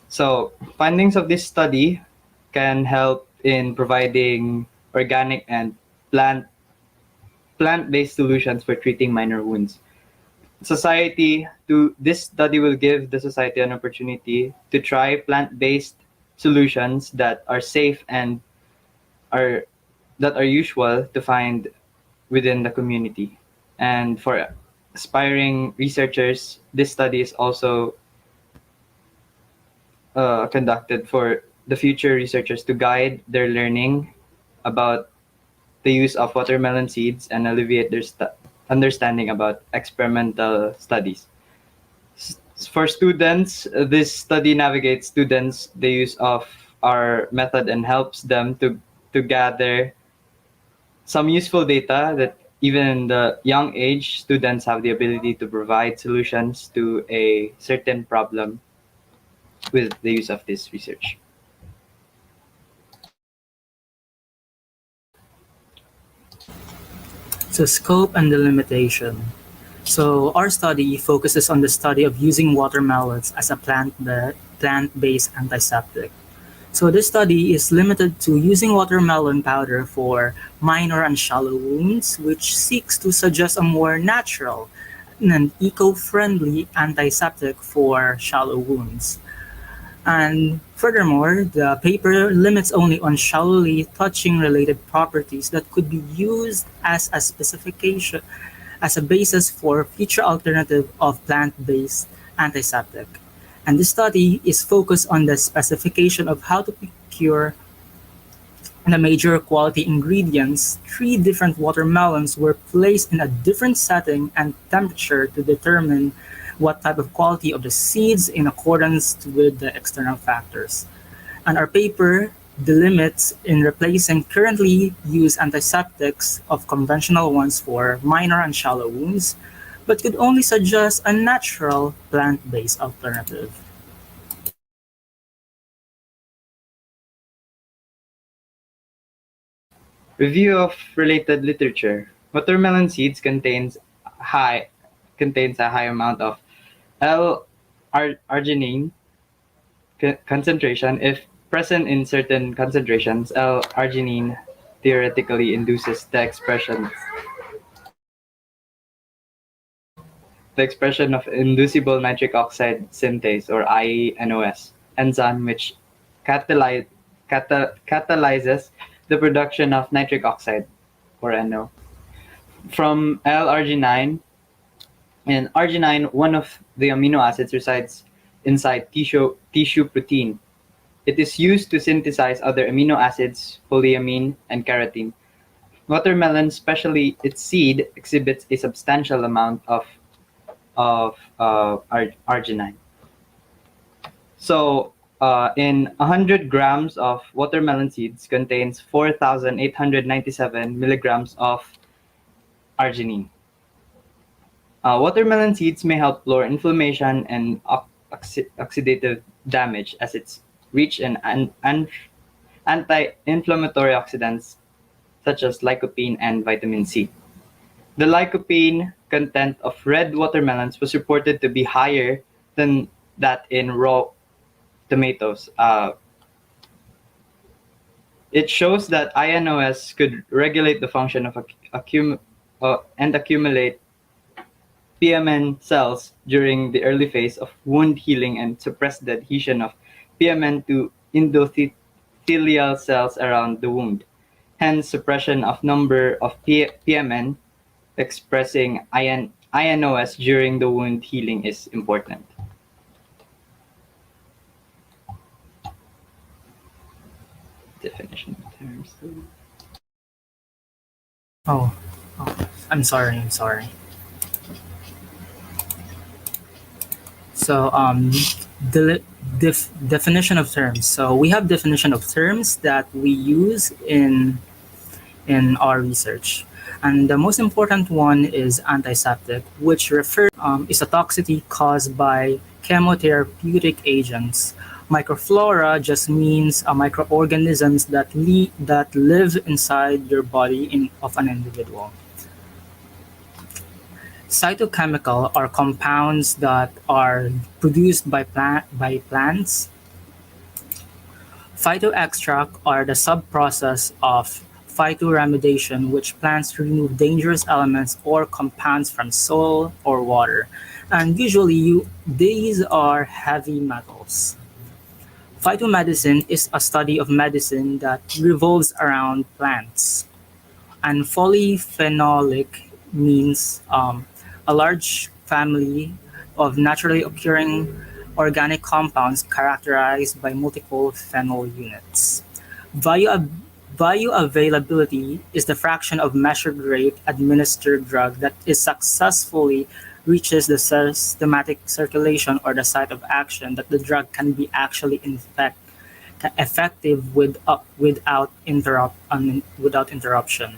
So, findings of this study can help in providing organic and plant-based solutions for treating minor wounds. This study will give the society an opportunity to try plant-based solutions that are safe and are usual to find within the community. And for aspiring researchers, this study is also conducted for the future researchers to guide their learning about the use of watermelon seeds and alleviate their understanding about experimental studies. For students, this study navigates students the use of our method and helps them to gather some useful data that even in the young age, students have the ability to provide solutions to a certain problem with the use of this research. So scope and the limitation. So our study focuses on the study of using watermelons as a plant-based antiseptic. So this study is limited to using watermelon powder for minor and shallow wounds, which seeks to suggest a more natural and eco-friendly antiseptic for shallow wounds. And furthermore, the paper limits only on shallowly touching related properties that could be used as a specification as a basis for future alternative of plant-based antiseptic. And this study is focused on the specification of how to procure the major quality ingredients. 3 different watermelons were placed in a different setting and temperature to determine what type of quality of the seeds in accordance with the external factors. And our paper delimits in replacing currently used antiseptics of conventional ones for minor and shallow wounds, but could only suggest a natural plant-based alternative. Review of related literature. Watermelon seeds contains a high amount of L-arginine concentration. If present in certain concentrations, L-arginine theoretically induces the expression the expression of inducible nitric oxide synthase, or INOS, enzyme which catalyzes the production of nitric oxide, or NO, from L-arginine. And arginine, one of the amino acids, resides inside tissue protein. It is used to synthesize other amino acids, polyamine, and keratin. Watermelon, especially its seed, exhibits a substantial amount of arginine. So, in 100 grams of watermelon seeds contains 4,897 milligrams of arginine. Watermelon seeds may help lower inflammation and oxidative damage as it's rich in anti-inflammatory oxidants such as lycopene and vitamin C. The lycopene content of red watermelons was reported to be higher than that in raw tomatoes. It shows that INOS could regulate the function of and accumulate PMN cells during the early phase of wound healing and suppress the adhesion of PMN to endothelial cells around the wound. Hence, suppression of number of PMN expressing INOS during the wound healing is important. Definition of terms. Oh, I'm sorry. So, the definition of terms. So we have definition of terms that we use in our research. And the most important one is antiseptic, which is a toxicity caused by chemotherapeutic agents. Microflora just means microorganisms that live inside your body of an individual. Cytochemical are compounds that are produced by plants. Phytoextract are the sub-process of phytoremediation, which plants remove dangerous elements or compounds from soil or water, and usually these are heavy metals. Phytomedicine is a study of medicine that revolves around plants, and polyphenolic means a large family of naturally occurring organic compounds characterized by multiple phenol units. Bioavailability is the fraction of measured rate administered drug that is successfully reaches the systematic circulation or the site of action that the drug can be actually effective without interruption.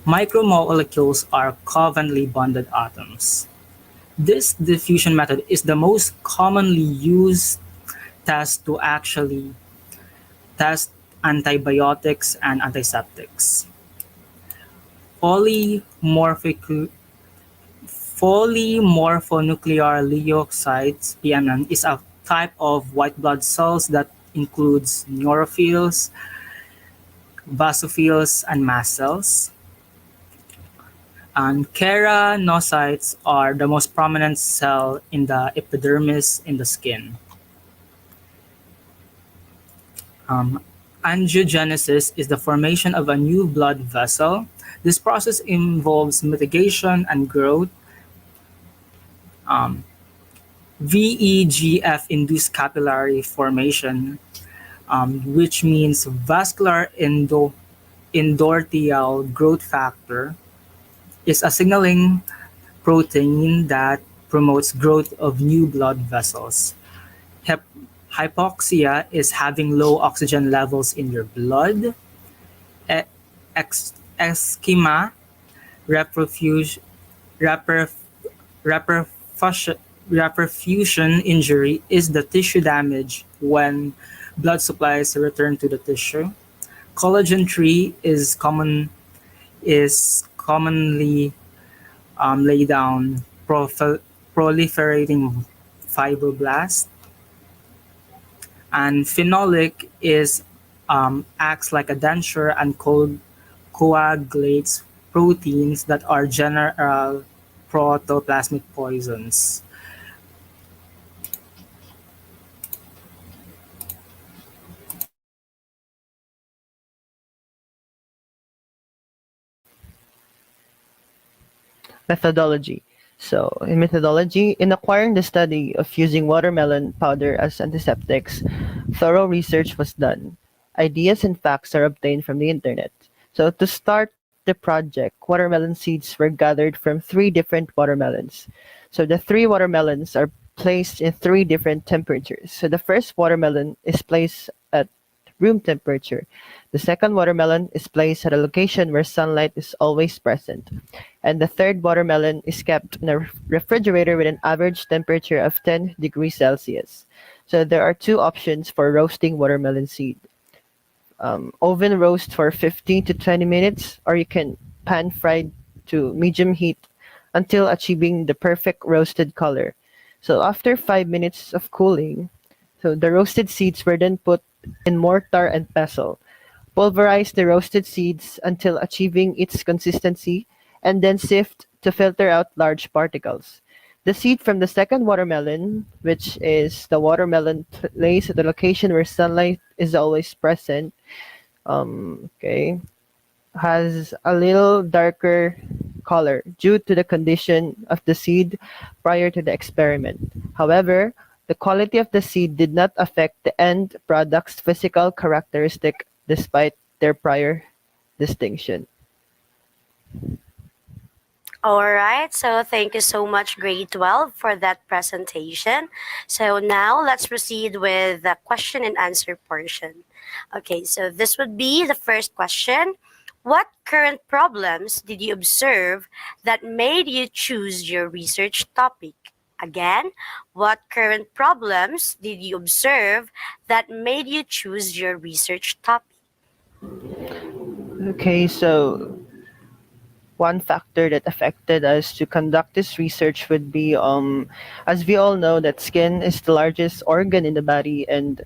Micromolecules are covalently bonded atoms. This diffusion method is the most commonly used test to actually test antibiotics and antiseptics. Polymorphonuclear leukocytes (PMN) is a type of white blood cells that includes neutrophils, basophils, and mast cells. And keratinocytes are the most prominent cell in the epidermis in the skin. Angiogenesis is the formation of a new blood vessel. This process involves mitigation and growth. VEGF-induced capillary formation, which means vascular endothelial growth factor, is a signaling protein that promotes growth of new blood vessels. Hypoxia is having low oxygen levels in your blood. Ischemia, reperfusion injury is the tissue damage when blood supplies return to the tissue. Collagen tree is commonly lay down proliferating fibroblasts. And phenolic acts like a denture and coagulates proteins that are general protoplasmic poisons. Methodology. So, in methodology, in acquiring the study of using watermelon powder as antiseptics, thorough research was done. Ideas and facts are obtained from the internet. So, to start the project, watermelon seeds were gathered from three different watermelons. So, the three watermelons are placed in three different temperatures. So, the first watermelon is placed at room temperature. The second watermelon is placed at a location where sunlight is always present. And the third watermelon is kept in a refrigerator with an average temperature of 10 degrees Celsius. So there are two options for roasting watermelon seed. Oven roast for 15 to 20 minutes, or you can pan fry to medium heat until achieving the perfect roasted color. So after 5 minutes of cooling, so the roasted seeds were then put in mortar and pestle. Pulverize the roasted seeds until achieving its consistency, and then sift to filter out large particles. The seed from the second watermelon, which is the watermelon placed at the location where sunlight is always present, okay, has a little darker color due to the condition of the seed prior to the experiment. However, the quality of the seed did not affect the end product's physical characteristic despite their prior distinction. All right, so thank you so much, grade 12, for that presentation. So now let's proceed with the question and answer portion. Okay, so this would be the first question. What current problems did you observe that made you choose your research topic? Again, what current problems did you observe that made you choose your research topic? Okay, so one factor that affected us to conduct this research would be, as we all know, that skin is the largest organ in the body, and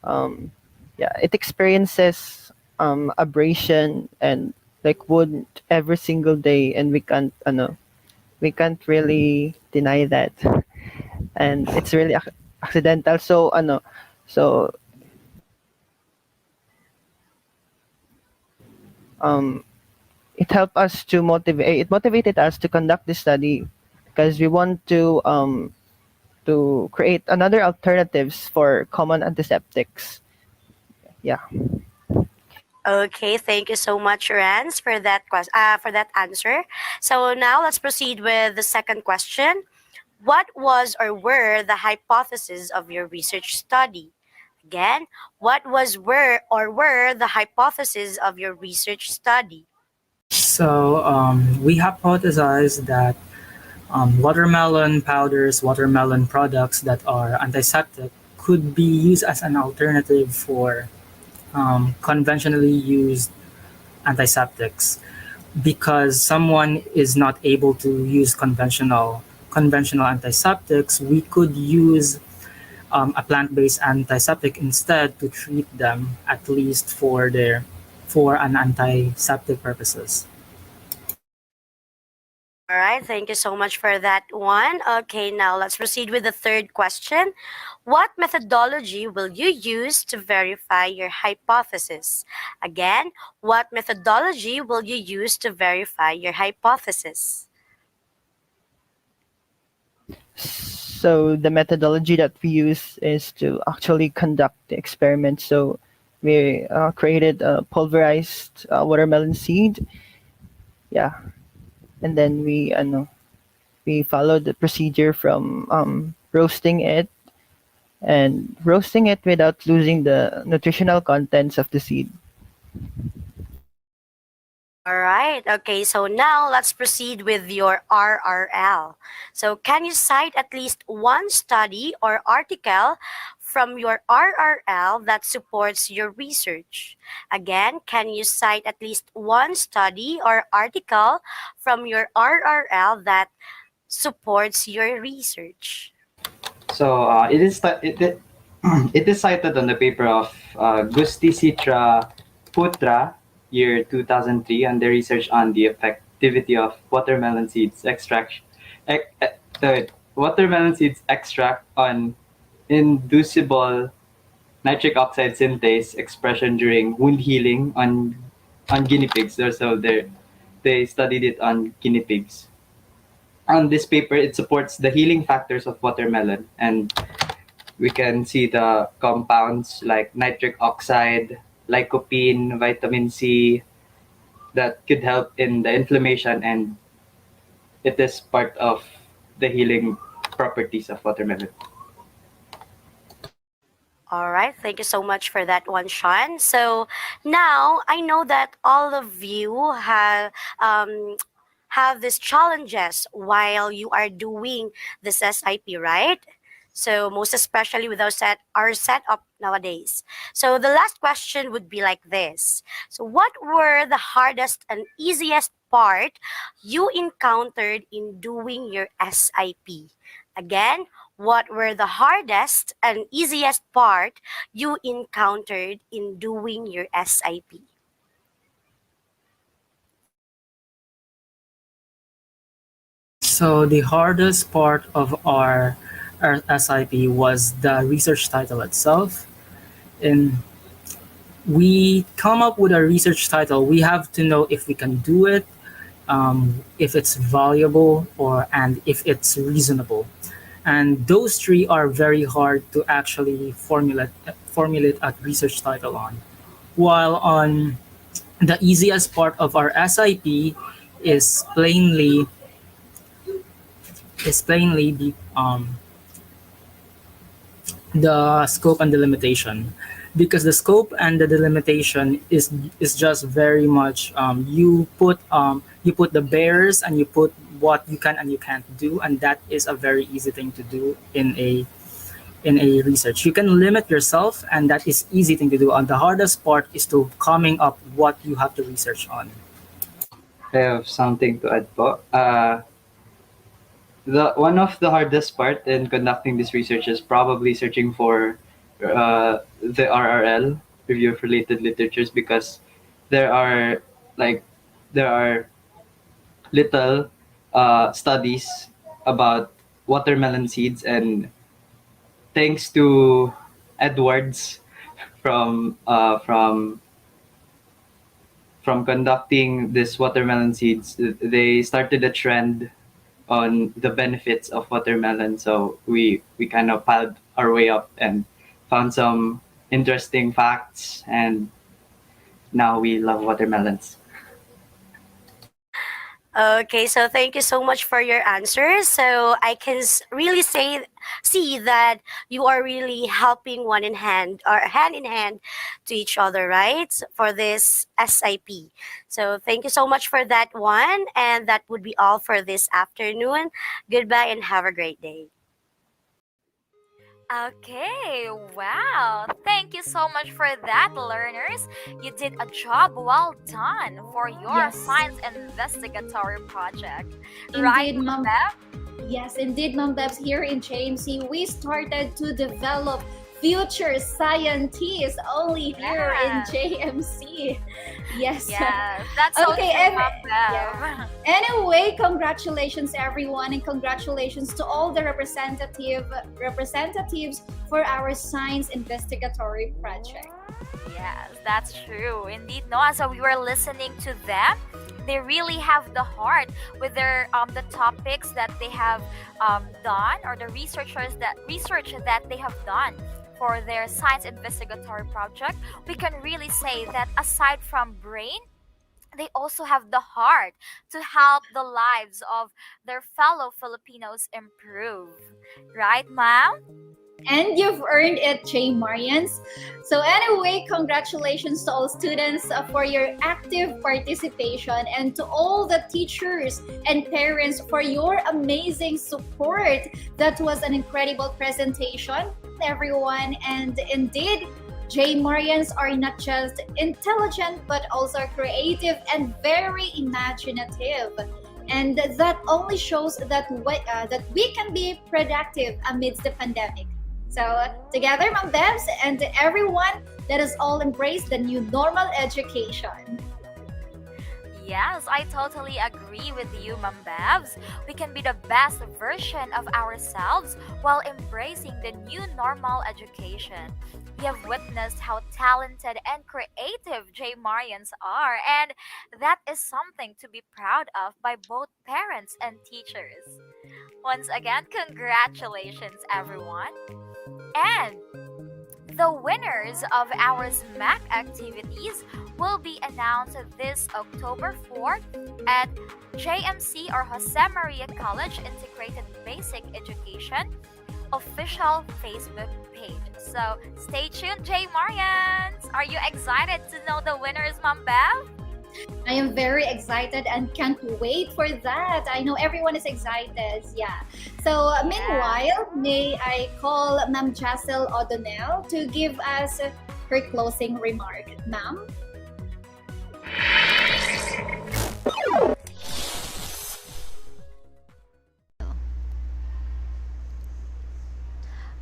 um, yeah, it experiences abrasion and like wound every single day, and we can't really deny that, and it's really accidental. So so um, it helped us to motivate. It motivated us to conduct this study because we want to create another alternatives for common antiseptics. Yeah. Okay, thank you so much, Rans, for that for that answer. So now let's proceed with the second question. What was or were the hypotheses of your research study? Again, what was were the hypotheses of your research study? So we hypothesized that watermelon powders, watermelon products that are antiseptic could be used as an alternative for conventionally used antiseptics because someone is not able to use conventional antiseptics. We could use a plant-based antiseptic instead to treat them at least for an antiseptic purposes. All right, thank you so much for that one. Okay, now let's proceed with the third question. What methodology will you use to verify your hypothesis? Again, what methodology will you use to verify your hypothesis? So the methodology that we use is to actually conduct the experiment. So we created a pulverized watermelon seed. Yeah, and then we followed the procedure from roasting it without losing the nutritional contents of the seed. All right. Okay. So now let's proceed with your RRL. So can you cite at least one study or article from your RRL that supports your research? Again, can you cite at least one study or article from your RRL that supports your research? So it is cited on the paper of Gusti Citra Putra, year 2003, on the research on the effectivity of watermelon seeds watermelon seeds extract on inducible nitric oxide synthase expression during wound healing on guinea pigs. They studied it on guinea pigs. On this paper, it supports the healing factors of watermelon, and we can see the compounds like nitric oxide, lycopene, vitamin C that could help in the inflammation, and it is part of the healing properties of watermelon. All right, thank you so much for that one, Sean. So now I know that all of you have these challenges while you are doing this SIP, right? So most especially with our setup nowadays. So the last question would be like this. So what were the hardest and easiest part you encountered in doing your SIP? Again, what were the hardest and easiest part you encountered in doing your SIP? So the hardest part of our SIP was the research title itself. And we come up with a research title. We have to know if we can do it, if it's valuable, and if it's reasonable. And those three are very hard to actually formulate a research title on. While on the easiest part of our SIP is plainly the scope and delimitation, because the scope and the delimitation is just very much you put the barriers and you put what you can and you can't do, and that is a very easy thing to do in a research. You can limit yourself, and that is easy thing to do. And the hardest part is to coming up what you have to research on. I have something to add po. The one of the hardest part in conducting this research is probably searching for the RRL, review of related literatures, because there are like there are little studies about watermelon seeds, and thanks to Edwards from uh, from from conducting this watermelon seeds, they started a trend on the benefits of watermelon. So we kind of piled our way up and found some interesting facts, and now we love watermelons. Okay, so thank you so much for your answers. So I can really see that you are really helping one in hand or hand in hand to each other, right? For this SIP. So thank you so much for that one, and that would be all for this afternoon. Goodbye and have a great day. Okay, wow. Thank you so much for that, learners. You did a job well done for your Yes. science investigatory project. Right, Indeed, Mom. Beth? Yes, indeed, Mom Debs. Here in JMC, we started to develop future scientists only here in JMC. Yes. Yes, that's so Okay, true, and Mom Bev. yeah. Anyway, congratulations everyone, and congratulations to all the representatives for our science investigatory project. Yes, that's true. Indeed, Noah. So we were listening to them. They really have the heart with their the topics that they have done, or the research that they have done for their science investigatory project. We can really say that aside from brain, they also have the heart to help the lives of their fellow Filipinos improve. Right, ma'am? And you've earned it, J. Marians. So anyway, congratulations to all students for your active participation, and to all the teachers and parents for your amazing support. That was an incredible presentation, everyone. And indeed, J. Marians are not just intelligent, but also creative and very imaginative. And that only shows that we can be productive amidst the pandemic. So together, Ma'am Bebs, and to everyone, let us all embrace the new normal education. Yes, I totally agree with you, Ma'am Babs. We can be the best version of ourselves while embracing the new normal education. We have witnessed how talented and creative J. Marians are, and that is something to be proud of by both parents and teachers. Once again, congratulations, everyone. And the winners of our SMAC activities will be announced this October 4th at JMC or Jose Maria College Integrated Basic Education official Facebook page. So stay tuned, J Marians! Are you excited to know the winners, Ma'am Bev? I am very excited and can't wait for that. I know everyone is excited. Yeah. So, meanwhile, may I call Ma'am Jassel O'Donnell to give us her closing remark. Ma'am?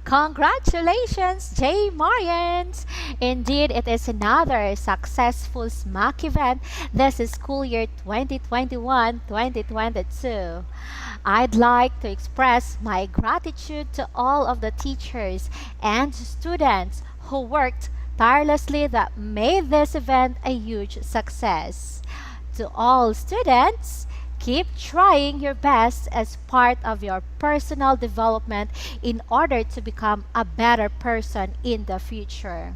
Congratulations, J. Marians! Indeed, it is another successful SMAC event this school year 2021-2022. I'd like to express my gratitude to all of the teachers and students who worked tirelessly that made this event a huge success. To all students, keep trying your best as part of your personal development in order to become a better person in the future.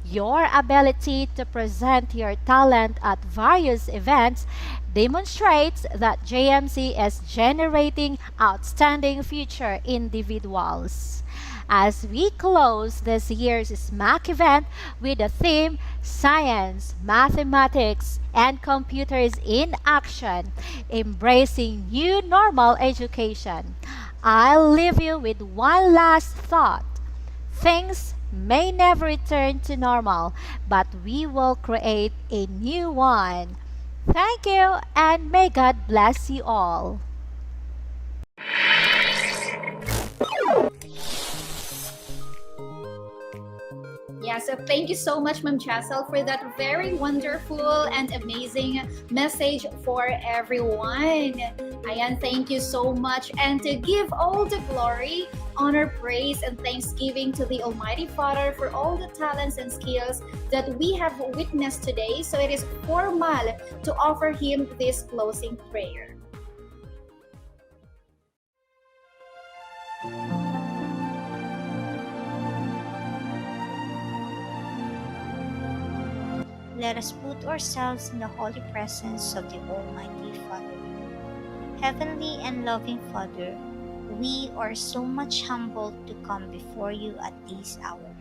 Your ability to present your talent at various events demonstrates that JMC is generating outstanding future individuals. As we close this year's SMAC event with the theme Science, Mathematics, and Computers in Action, Embracing New Normal Education, I'll leave you with one last thought. Things may never return to normal, but we will create a new one. Thank you, and may God bless you all. Yeah, so thank you so much, Ma'am Chassel, for that very wonderful and amazing message for everyone. Ayan, thank you so much. And to give all the glory, honor, praise, and thanksgiving to the Almighty Father for all the talents and skills that we have witnessed today. So it is formal to offer Him this closing prayer. Let us put ourselves in the holy presence of the Almighty Father. Heavenly and loving Father, we are so much humbled to come before you at this hour.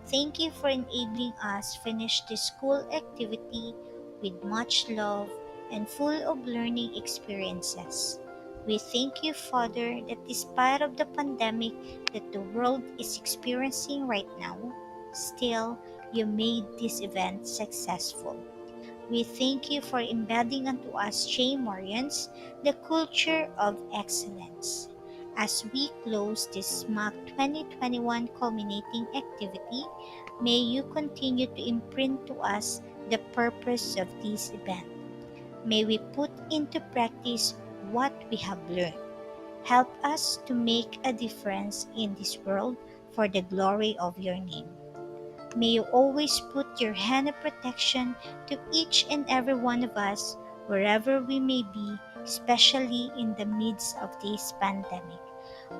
Thank you for enabling us finish this school activity with much love and full of learning experiences. We thank you, Father, that despite of the pandemic that the world is experiencing right now, still you made this event successful. We thank you for embedding unto us, J. Marians, the culture of excellence. As we close this SMAC 2021 culminating activity, may you continue to imprint to us the purpose of this event. May we put into practice what we have learned. Help us to make a difference in this world for the glory of your name. May you always put your hand of protection to each and every one of us, wherever we may be, especially in the midst of this pandemic.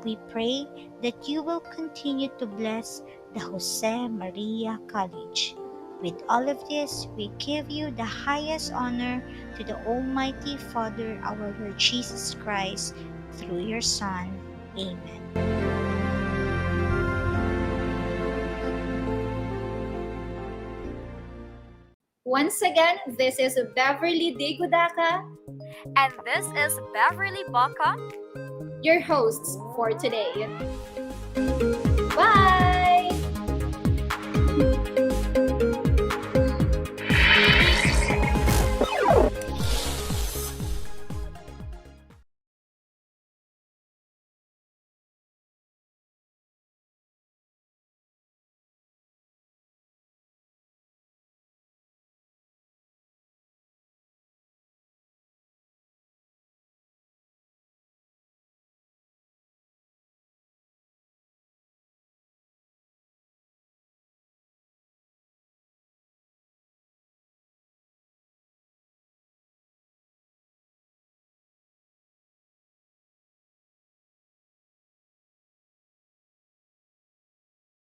We pray that you will continue to bless the Jose Maria College. With all of this, we give you the highest honor to the Almighty Father, our Lord Jesus Christ, through your Son. Amen. Once again, this is Beverly Digudaka. And this is Beverly Baca, your hosts for today. Bye!